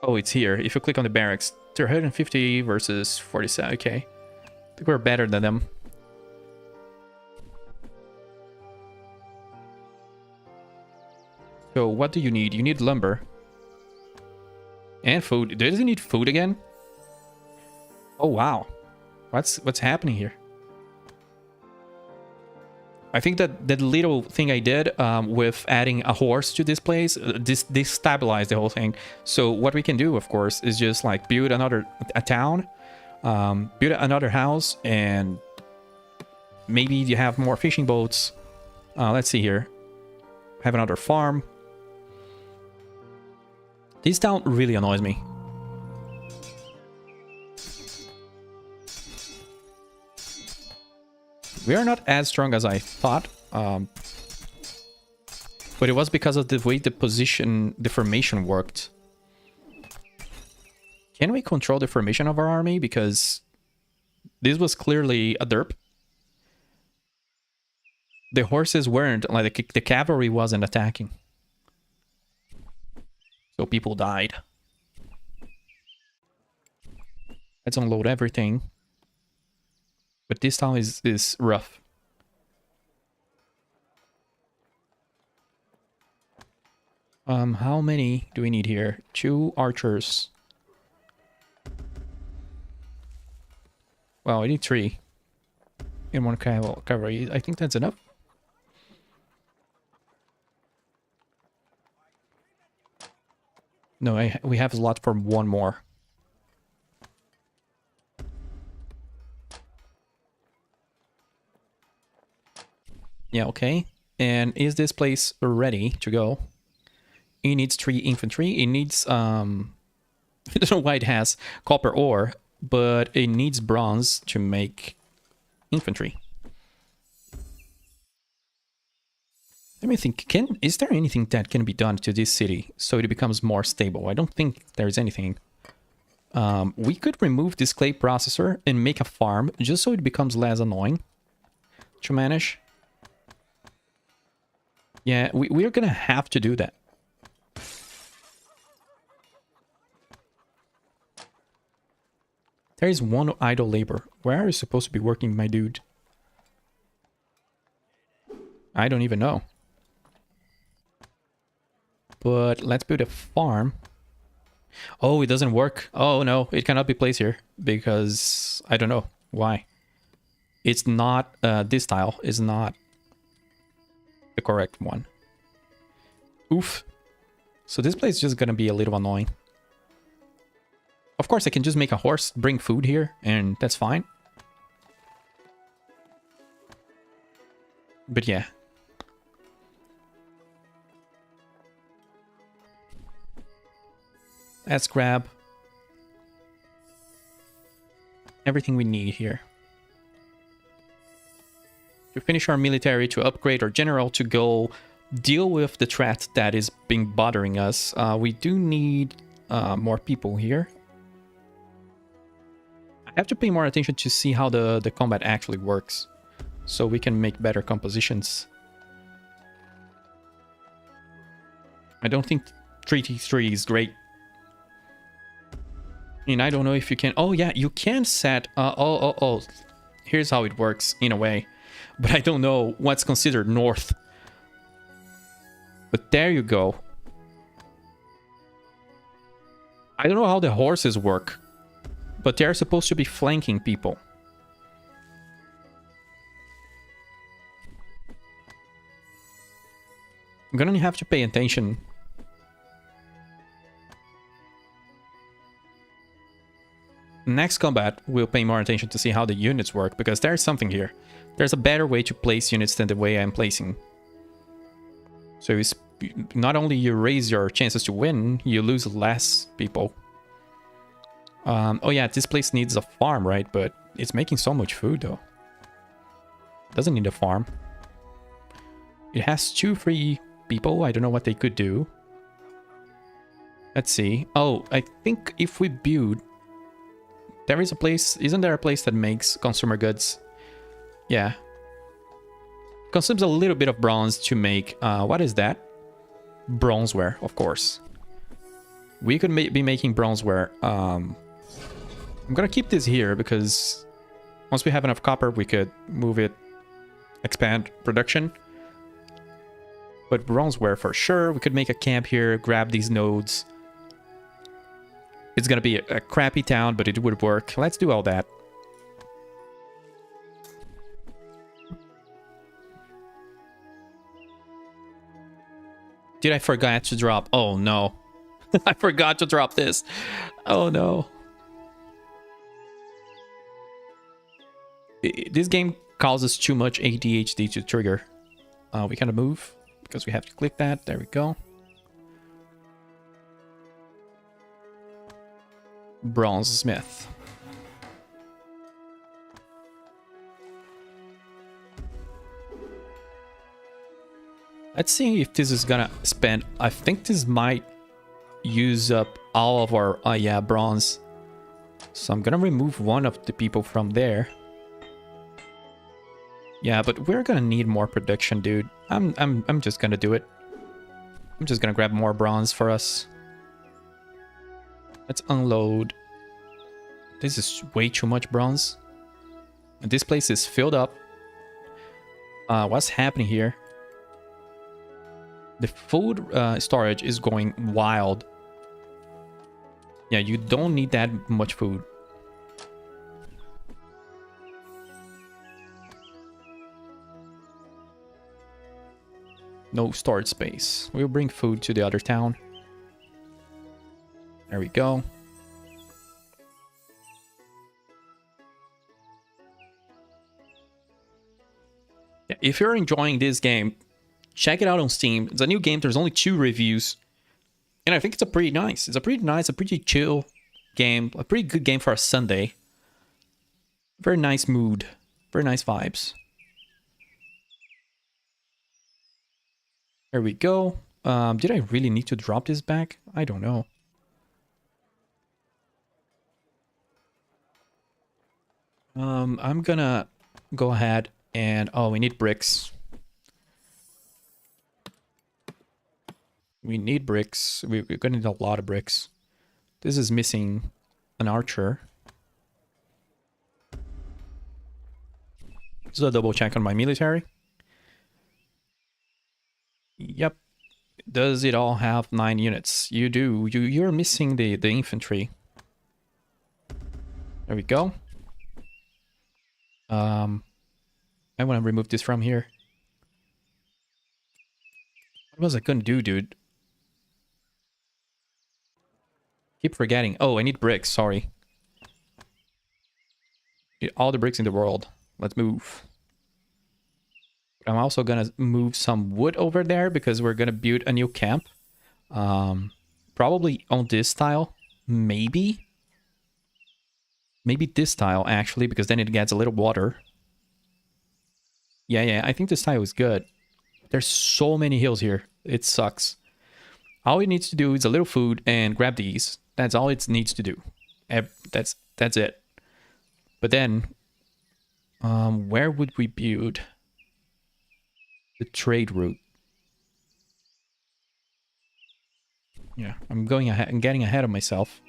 Oh, it's here. If you click on the barracks, 350 versus 47. Okay, I think we're better than them. So what do you need? You need lumber and food. Does it need food again? Oh wow, what's happening here? I think that that little thing I did with adding a horse to this place, this destabilized the whole thing. So what we can do, of course, is just like build a town, build another house, and maybe you have more fishing boats. Let's see here. Have another farm. This town really annoys me. We are not as strong as I thought, but it was because of the way the formation worked. Can we control the formation of our army? Because this was clearly a derp. The horses weren't, like the cavalry wasn't attacking. So people died. Let's unload everything. But this town is rough. How many do we need here? 2 archers. Well, I need 3. And 1 cavalry. I think that's enough. No, we have a lot for 1 more. Yeah, okay. And is this place ready to go? It needs 3 infantry. It needs, I don't know why it has copper ore, but it needs bronze to make infantry. Let me think. Is there anything that can be done to this city so it becomes more stable? I don't think there's anything. We could remove this clay processor and make a farm just so it becomes less annoying to manage. Yeah, we're gonna have to do that. There is 1 idle labor. Where are you supposed to be working, my dude? I don't even know. But let's build a farm. Oh, it doesn't work. Oh no, it cannot be placed here because I don't know why. it's not, this tile is not the correct one. Oof. So this place is just gonna be a little annoying. Of course, I can just make a horse bring food here, and that's fine. But yeah. Let's grab everything we need here. To finish our military, to upgrade our general, to go deal with the threat that is being bothering us. We do need more people here. I have to pay more attention to see how the combat actually works, so we can make better compositions. I don't think 3T3 is great. And I don't know if you can... Oh yeah, you can set... Here's how it works, in a way. But I don't know what's considered north. But there you go. I don't know how the horses work, but they're supposed to be flanking people. I'm gonna have to pay attention. Next combat, we'll pay more attention to see how the units work, because there's something here. There's a better way to place units than the way I'm placing. So it's not only you raise your chances to win, you lose less people. Oh yeah, this place needs a farm, right? But it's making so much food, though. Doesn't need a farm. It has 2 free people. I don't know what they could do. Let's see. Oh, I think if we build... There is a place... Isn't there a place that makes consumer goods? Yeah. Consumes a little bit of bronze to make... what is that? Bronzeware, of course. We could be making bronzeware. I'm gonna keep this here because once we have enough copper, we could move it, expand production. But bronzeware for sure. We could make a camp here, grab these nodes. It's gonna be a crappy town, but it would work. Let's do all that. Did I forget to drop? Oh no. I forgot to drop this. Oh no. This game causes too much ADHD to trigger. We kind of move because we have to click that. There we go. Bronze Smith. Let's see if this is gonna spend... I think this might use up all of our... yeah, bronze. So I'm gonna remove one of the people from there. Yeah, but we're gonna need more production, dude. I'm just gonna do it. I'm just gonna grab more bronze for us. Let's unload. This is way too much bronze. And this place is filled up. What's happening here? The food storage is going wild. Yeah, you don't need that much food. No storage space. We'll bring food to the other town. There we go. Yeah, if you're enjoying this game, check it out on Steam. It's a new game. There's only 2 reviews. And I think it's a pretty nice. It's a pretty chill game. A pretty good game for a Sunday. Very nice mood. Very nice vibes. There we go. Did I really need to drop this back? I don't know. I'm gonna go ahead and... Oh, we need bricks. We need bricks. We're gonna need a lot of bricks. This is missing an archer. Just a double check on my military. Yep. Does it all have 9 units? You do. You're missing the infantry. There we go. I want to remove this from here. What was I gonna do, dude? Keep forgetting. Oh, I need bricks. Sorry. Need all the bricks in the world. Let's move. I'm also gonna move some wood over there because we're gonna build a new camp. Probably on this tile. Maybe. Maybe this tile, actually, because then it gets a little water. Yeah, I think this tile is good. There's so many hills here. It sucks. All it needs to do is a little food and grab these. That's all it needs to do. That's it. But then, where would we build the trade route? Yeah, I'm going ahead and getting ahead of myself.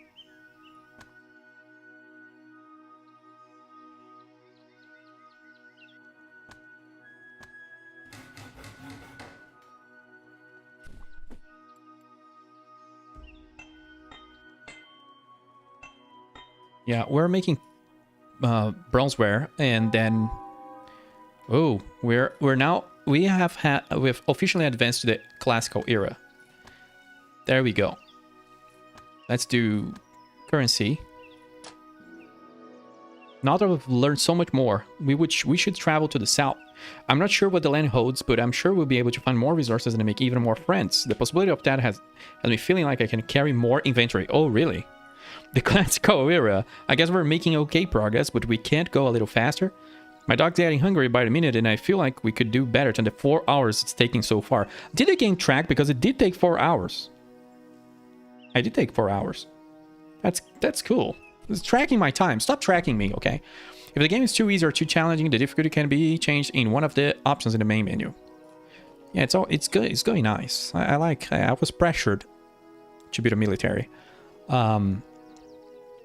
Yeah, we're making bronzeware, and then we've officially advanced to the classical era. There we go. Let's do currency. Now that we've learned so much more, we should travel to the south. I'm not sure what the land holds, but I'm sure we'll be able to find more resources and make even more friends. The possibility of that has me feeling like I can carry more inventory. Oh, really? The classical era. I guess we're making okay progress, but we can't go a little faster. My dog's getting hungry by the minute, and I feel like we could do better than the 4 hours it's taking so far. Did I gain track? Because it did take 4 hours. I did take 4 hours. That's cool. It's tracking my time. Stop tracking me, okay? If the game is too easy or too challenging, the difficulty can be changed in one of the options in the main menu. Yeah, it's good. It's going nice. I was pressured to be the military.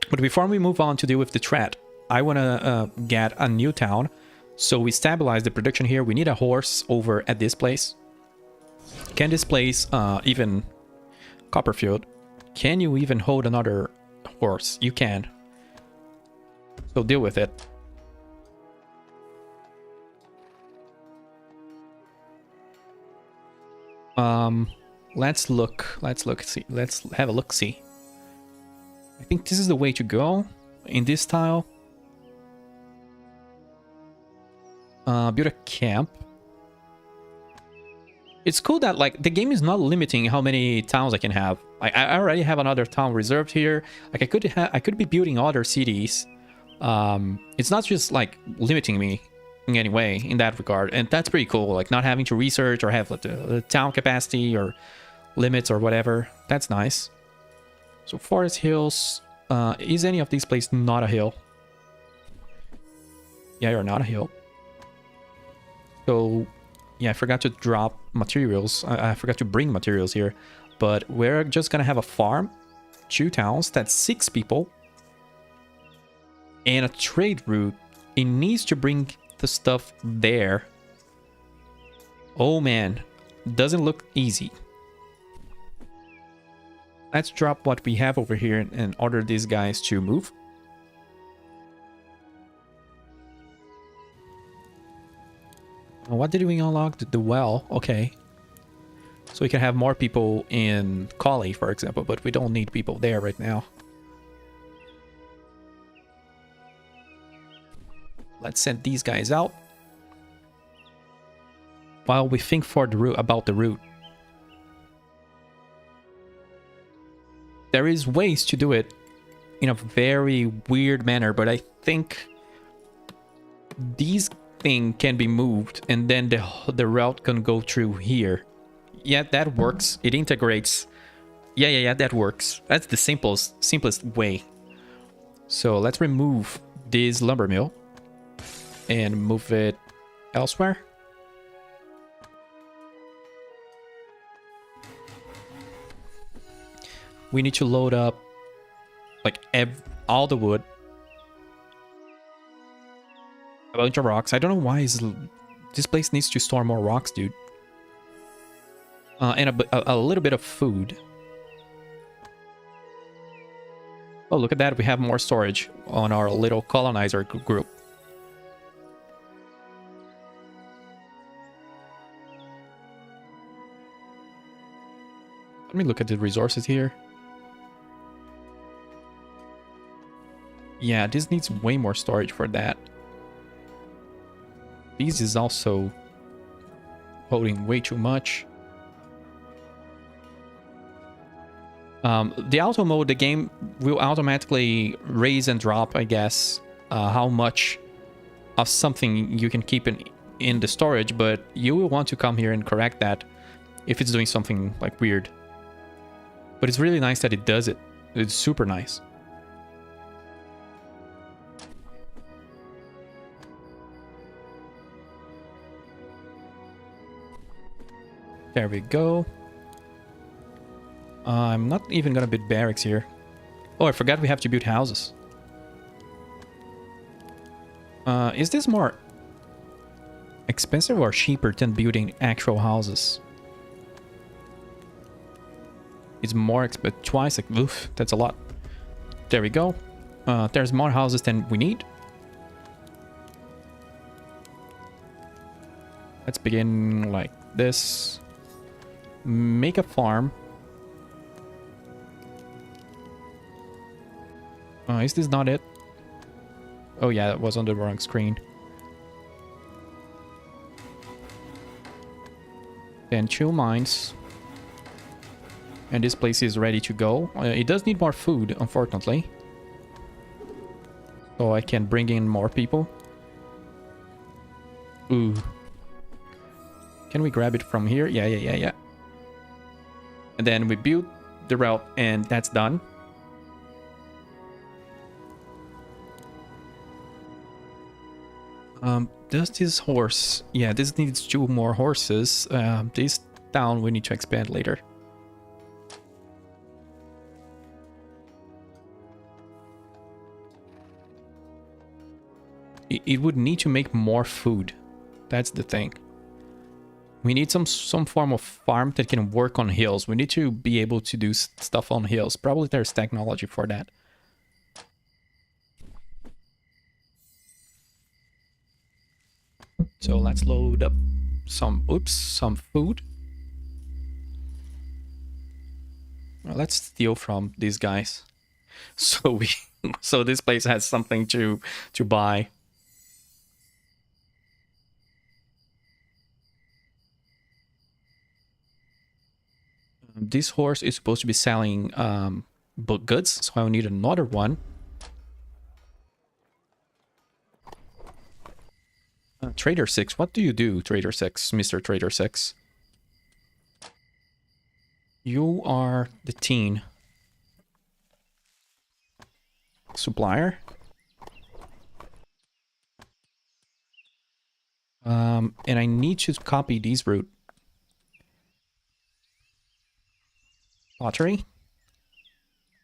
But before we move on to deal with the threat, I want to get a new town. So we stabilize the production here. We need a horse over at this place. Can this place, even Copperfield, can you even hold another horse? You can. So deal with it. Let's have a look see. I think this is the way to go in this tile. Build a camp. It's cool that like the game is not limiting how many towns I can have. I already have another town reserved here. Like I could be building other cities. It's not just like limiting me in any way in that regard, and that's pretty cool. Like not having to research or have like, the town capacity or limits or whatever. That's nice. So Forest Hills, is any of these places not a hill? Yeah, you're not a hill. So yeah, I forgot to drop materials. I forgot to bring materials here, but we're just gonna have a farm, 2 towns, that's 6 people, and a trade route. It needs to bring the stuff there. Oh man, doesn't look easy. Let's drop what we have over here and order these guys to move. What did we unlock? The well. Okay. So we can have more people in Collie, for example, but we don't need people there right now. Let's send these guys out while we think for the route, about the route. There is ways to do it in a very weird manner, but I think these things can be moved and then the route can go through here. Yeah, that works. It integrates. Yeah, that works. That's the simplest way. So let's remove this lumber mill and move it elsewhere. We need to load up like all the wood. A bunch of rocks. I don't know why this place needs to store more rocks, dude. And a little bit of food. Oh, look at that. We have more storage on our little colonizer group. Let me look at the resources here. Yeah, this needs way more storage for that. This is also holding way too much. The auto mode, the game will automatically raise and drop, I guess, how much of something you can keep in the storage, but you will want to come here and correct that if it's doing something like weird. But it's really nice that it does it. It's super nice. There we go. I'm not even gonna build barracks here. Oh, I forgot we have to build houses. Is this more expensive or cheaper than building actual houses? It's more expensive, twice, like, oof, that's a lot. There we go. There's more houses than we need. Let's begin like this. Make a farm. Is this not it? Oh yeah, that was on the wrong screen. Then 2 mines. And this place is ready to go. It does need more food, unfortunately. So I can bring in more people. Ooh. Can we grab it from here? Yeah. And then we build the route and that's done. Does this horse... Yeah, this needs 2 more horses. This town we need to expand later. It would need to make more food. That's the thing. We need some form of farm that can work on hills. We need to be able to do stuff on hills. Probably there's technology for that. So let's load up some food. Well, let's steal from these guys. So so this place has something to buy. This horse is supposed to be selling goods, so I'll need another one. Trader 6, what do you do, Trader 6, Mr. Trader 6? You are the teen. Supplier? And I need to copy these route. Pottery?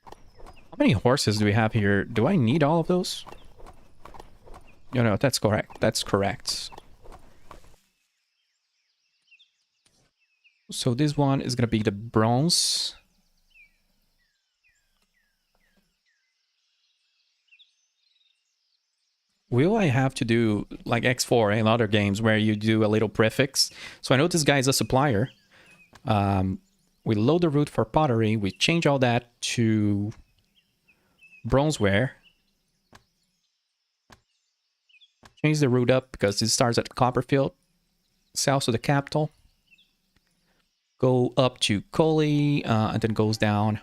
How many horses do we have here? Do I need all of those? No, that's correct. That's correct. So this one is going to be the bronze. Will I have to do like X4 in other games where you do a little prefix? So I know this guy is a supplier. We load the route for pottery. We change all that to bronzeware. Change the route up because it starts at Copperfield. South to the capital. Go up to Coley and then goes down.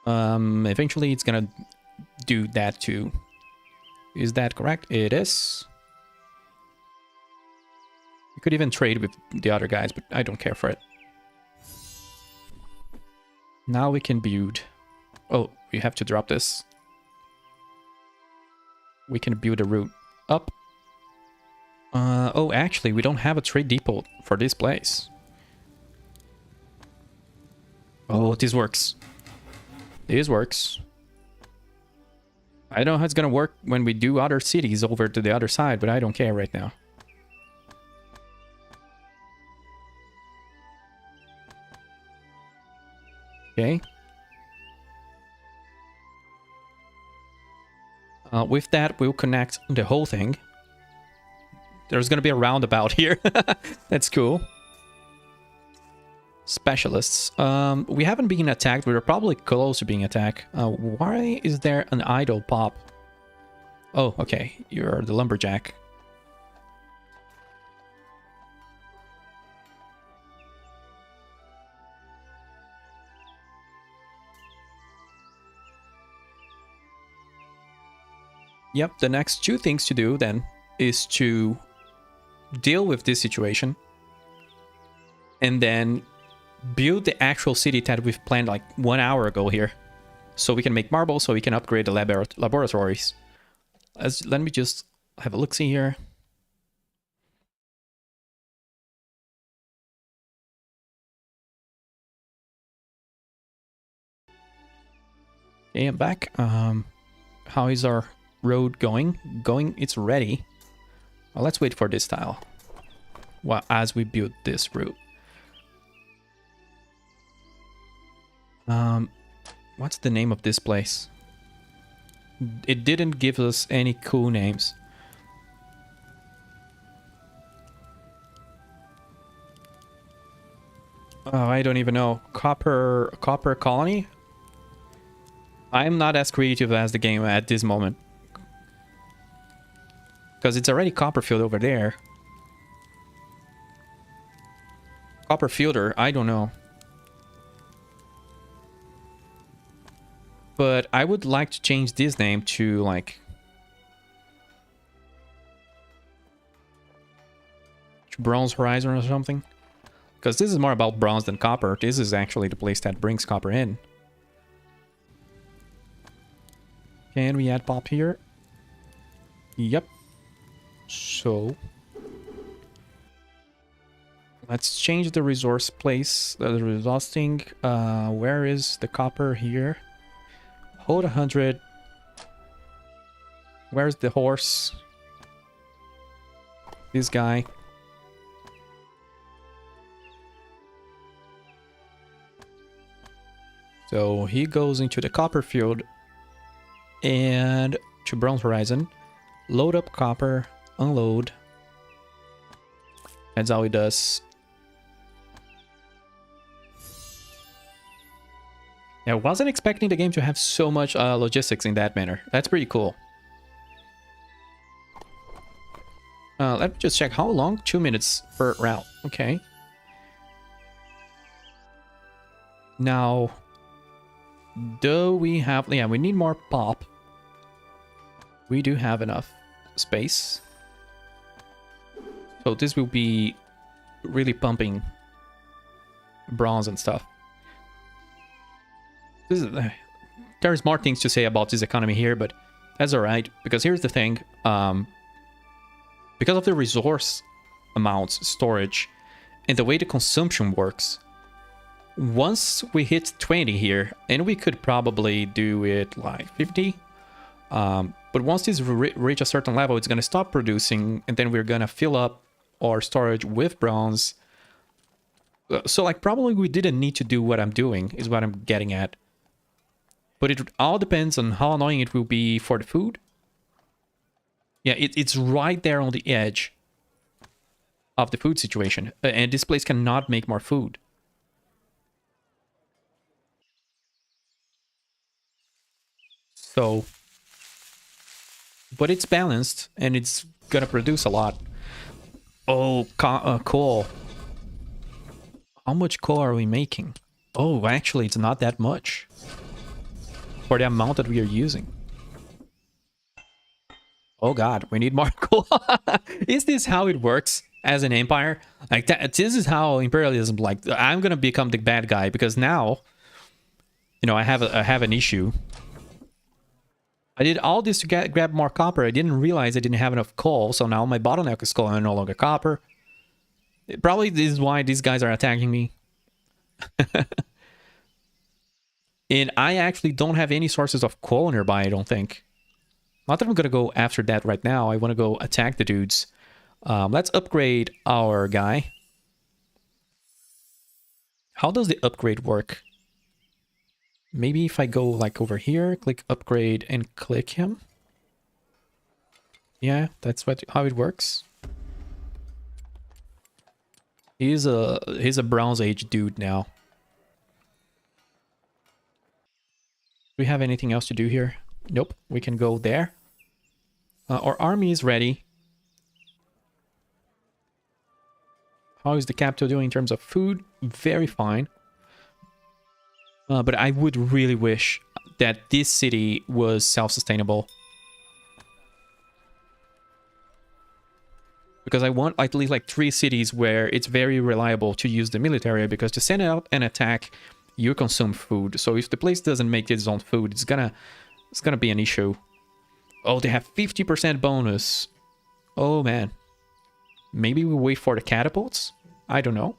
Eventually it's gonna do that too. Is that correct? It is. You could even trade with the other guys, but I don't care for it. Now we can build. Oh, we have to drop this. We can build a route up. Oh, actually, we don't have a trade depot for this place. Oh, this works. This works. I don't know how it's gonna work when we do other cities over to the other side, but I don't care right now. Okay. With that, we'll connect the whole thing. There's gonna be a roundabout here. That's cool. Specialists. We haven't been attacked. We're probably close to being attacked. Why is there an idle pop? Oh, okay. You're the lumberjack. Yep, the next two things to do then is to deal with this situation and then build the actual city that we've planned like 1 hour ago here. So we can make marble, so we can upgrade the laboratories. Let me just have a look-see here. Okay, I'm back. How is our road going? It's ready. Well, let's wait for this tile. Well, as we build this route. What's the name of this place? It didn't give us any cool names. Oh, I don't even know. Copper Colony? I'm not as creative as the game at this moment. Because it's already Copperfield over there. Copperfielder, I don't know. But I would like to change this name to, like... Bronze Horizon or something. Because this is more about bronze than copper. This is actually the place that brings copper in. Can we add pop here? Yep. So... let's change the resource place. The resource thing. Where is the copper here? Hold 100. Where's the horse? This guy. So he goes into the copper field and to Bronze Horizon. Load up copper, unload. That's how he does. I wasn't expecting the game to have so much logistics in that manner. That's pretty cool. Let me just check how long. 2 minutes per route. Okay. Now, do we have... yeah, we need more pop. We do have enough space. So this will be really bronze and stuff. There's more things to say about this economy here, but that's alright. Because here's the thing. Because of the resource amounts, storage, and the way the consumption works, once we hit 20 here, and we could probably do it like 50, but once this reach a certain level, it's going to stop producing, and then we're going to fill up our storage with bronze. So like probably we didn't need to do what I'm doing, is what I'm getting at. But it all depends on how annoying it will be for the food. Yeah, it's right there on the edge of the food situation. And this place cannot make more food. So... but it's balanced, and it's gonna produce a lot. Oh, coal. How much coal are we making? Oh, actually, it's not that much. For the amount that we are using. Oh god, we need more coal. Is this how it works as an empire? Like that, this is how imperialism, like, I'm gonna become the bad guy because now, you know, I have an issue. I did all this to grab more copper. I didn't realize I didn't have enough coal, so now my bottleneck is coal and no longer copper. Probably this is why these guys are attacking me. And I actually don't have any sources of coal nearby, I don't think. Not that I'm going to go after that right now. I want to go attack the dudes. Let's upgrade our guy. How does the upgrade work? Maybe if I go like over here, click upgrade and click him. Yeah, that's how it works. He's a Bronze Age dude now. Do we have anything else to do here? Nope. We can go there. Our army is ready. How is the capital doing in terms of food? Very fine. But I would really wish that this city was self-sustainable. Because I want at least like 3 cities where it's very reliable to use the military, because to send out an attack, you consume food. So if the place doesn't make its own food, it's gonna be an issue. Oh, they have 50% bonus. Oh man. Maybe we wait for the catapults? I don't know.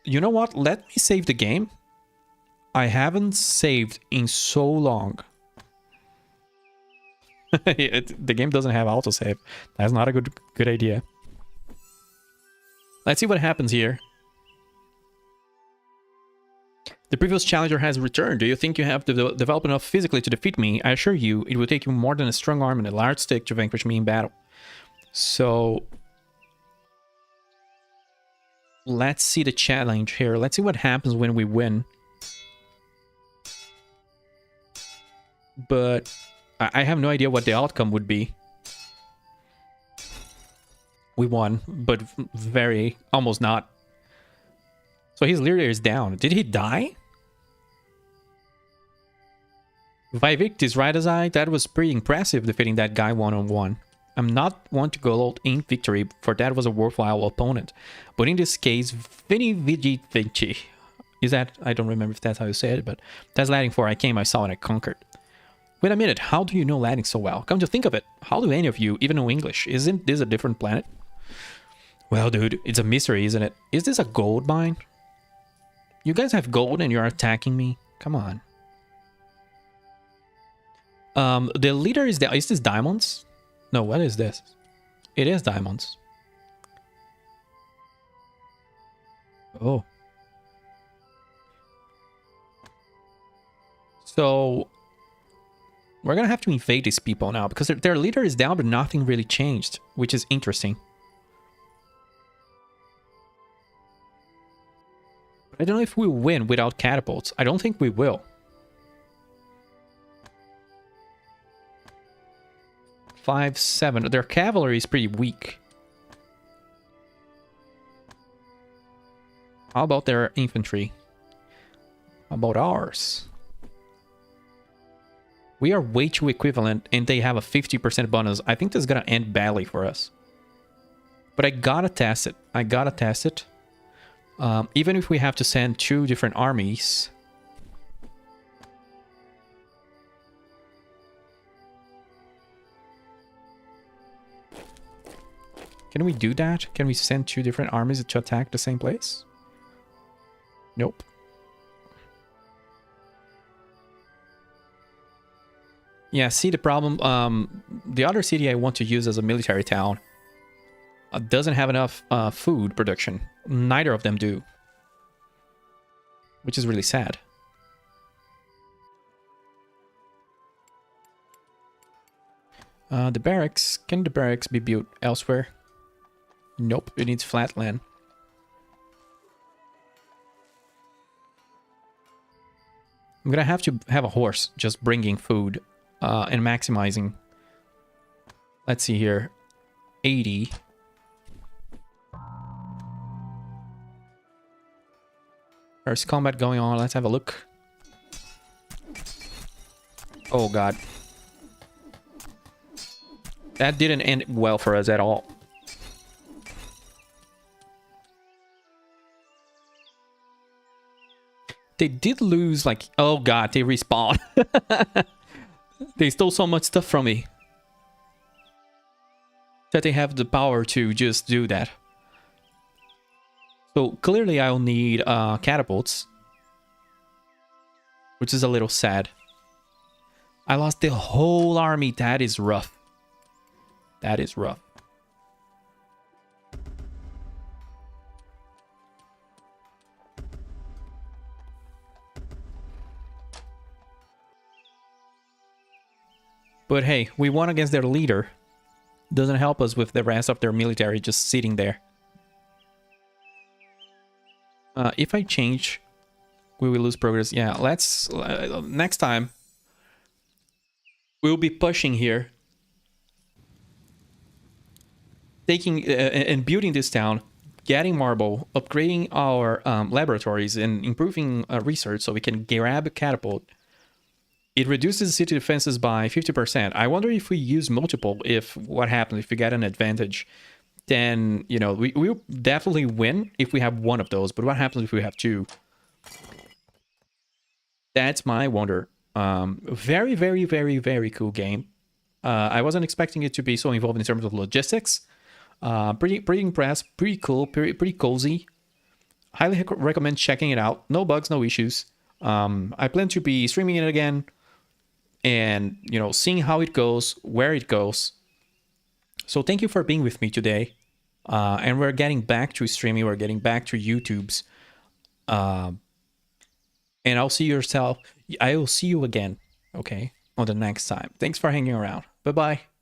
You know what? Let me save the game. I haven't saved in so long. The game doesn't have autosave. That's not a good idea. Let's see what happens here. The previous challenger has returned. Do you think you have developed enough physically to defeat me? I assure you, it will take you more than a strong arm and a large stick to vanquish me in battle. So let's see the challenge here. Let's see what happens when we win. But I have no idea what the outcome would be. We won, but very almost not. So his leader is down. Did he die? Vivictis, right as that was pretty impressive defeating that guy one-on-one. I'm not one to go out in victory, for that was a worthwhile opponent. But in this case, Vini Vigi Vinci. Is that, I don't remember if that's how you say it, but that's Latin for I came, I saw, and I conquered. Wait a minute, how do you know Latin so well? Come to think of it, how do any of you even know English? Isn't this a different planet? Well, dude, it's a mystery, isn't it? Is this a gold mine? You guys have gold and you're attacking me? Come on. The leader is this diamonds? No, what is this? It is diamonds. Oh. So we're gonna have to invade these people now because their leader is down, but nothing really changed, which is interesting. I don't know if we'll win without catapults. I don't think we will. 5-7. Their cavalry is pretty weak. How about their infantry? How about ours? We are way too equivalent, and they have a 50% bonus. I think this is gonna end badly for us. But I gotta test it. I gotta test it. Even if we have to send 2 different armies. Can we do that? Can we send 2 different armies to attack the same place? Nope. Yeah, see the problem? The other city I want to use as a military town doesn't have enough food production. Neither of them do. Which is really sad. The barracks. Can the barracks be built elsewhere? Nope, it needs flat land. I'm gonna have to have a horse just bringing food and maximizing. Let's see here. 80. There's combat going on. Let's have a look. Oh god. That didn't end well for us at all. They did lose, like... Oh god, they respawned. They stole so much stuff from me. That they have the power to just do that. So clearly I'll need catapults. Which is a little sad. I lost the whole army. That is rough. That is rough. But hey, we won against their leader. Doesn't help us with the rest of their military just sitting there. If I change, we will lose progress. Yeah, let's next time we'll be pushing here, taking and building this town, getting marble, upgrading our laboratories, and improving research so we can grab a catapult. It reduces city defenses by 50%. I wonder if we use multiple, if what happens if we get an advantage, then we'll definitely win if we have one of those. But what happens if we have two? That's my wonder. Very, very, very, very cool game. I wasn't expecting it to be so involved in terms of logistics. Pretty impressed. Pretty cool. Pretty cozy. Highly recommend checking it out. No bugs, no issues. I plan to be streaming it again, and seeing how it goes, where it goes. So thank you for being with me today. And we're getting back to streaming. We're getting back to YouTube's. And I'll see yourself. I will see you again. Okay, on the next time. Thanks for hanging around. Bye bye.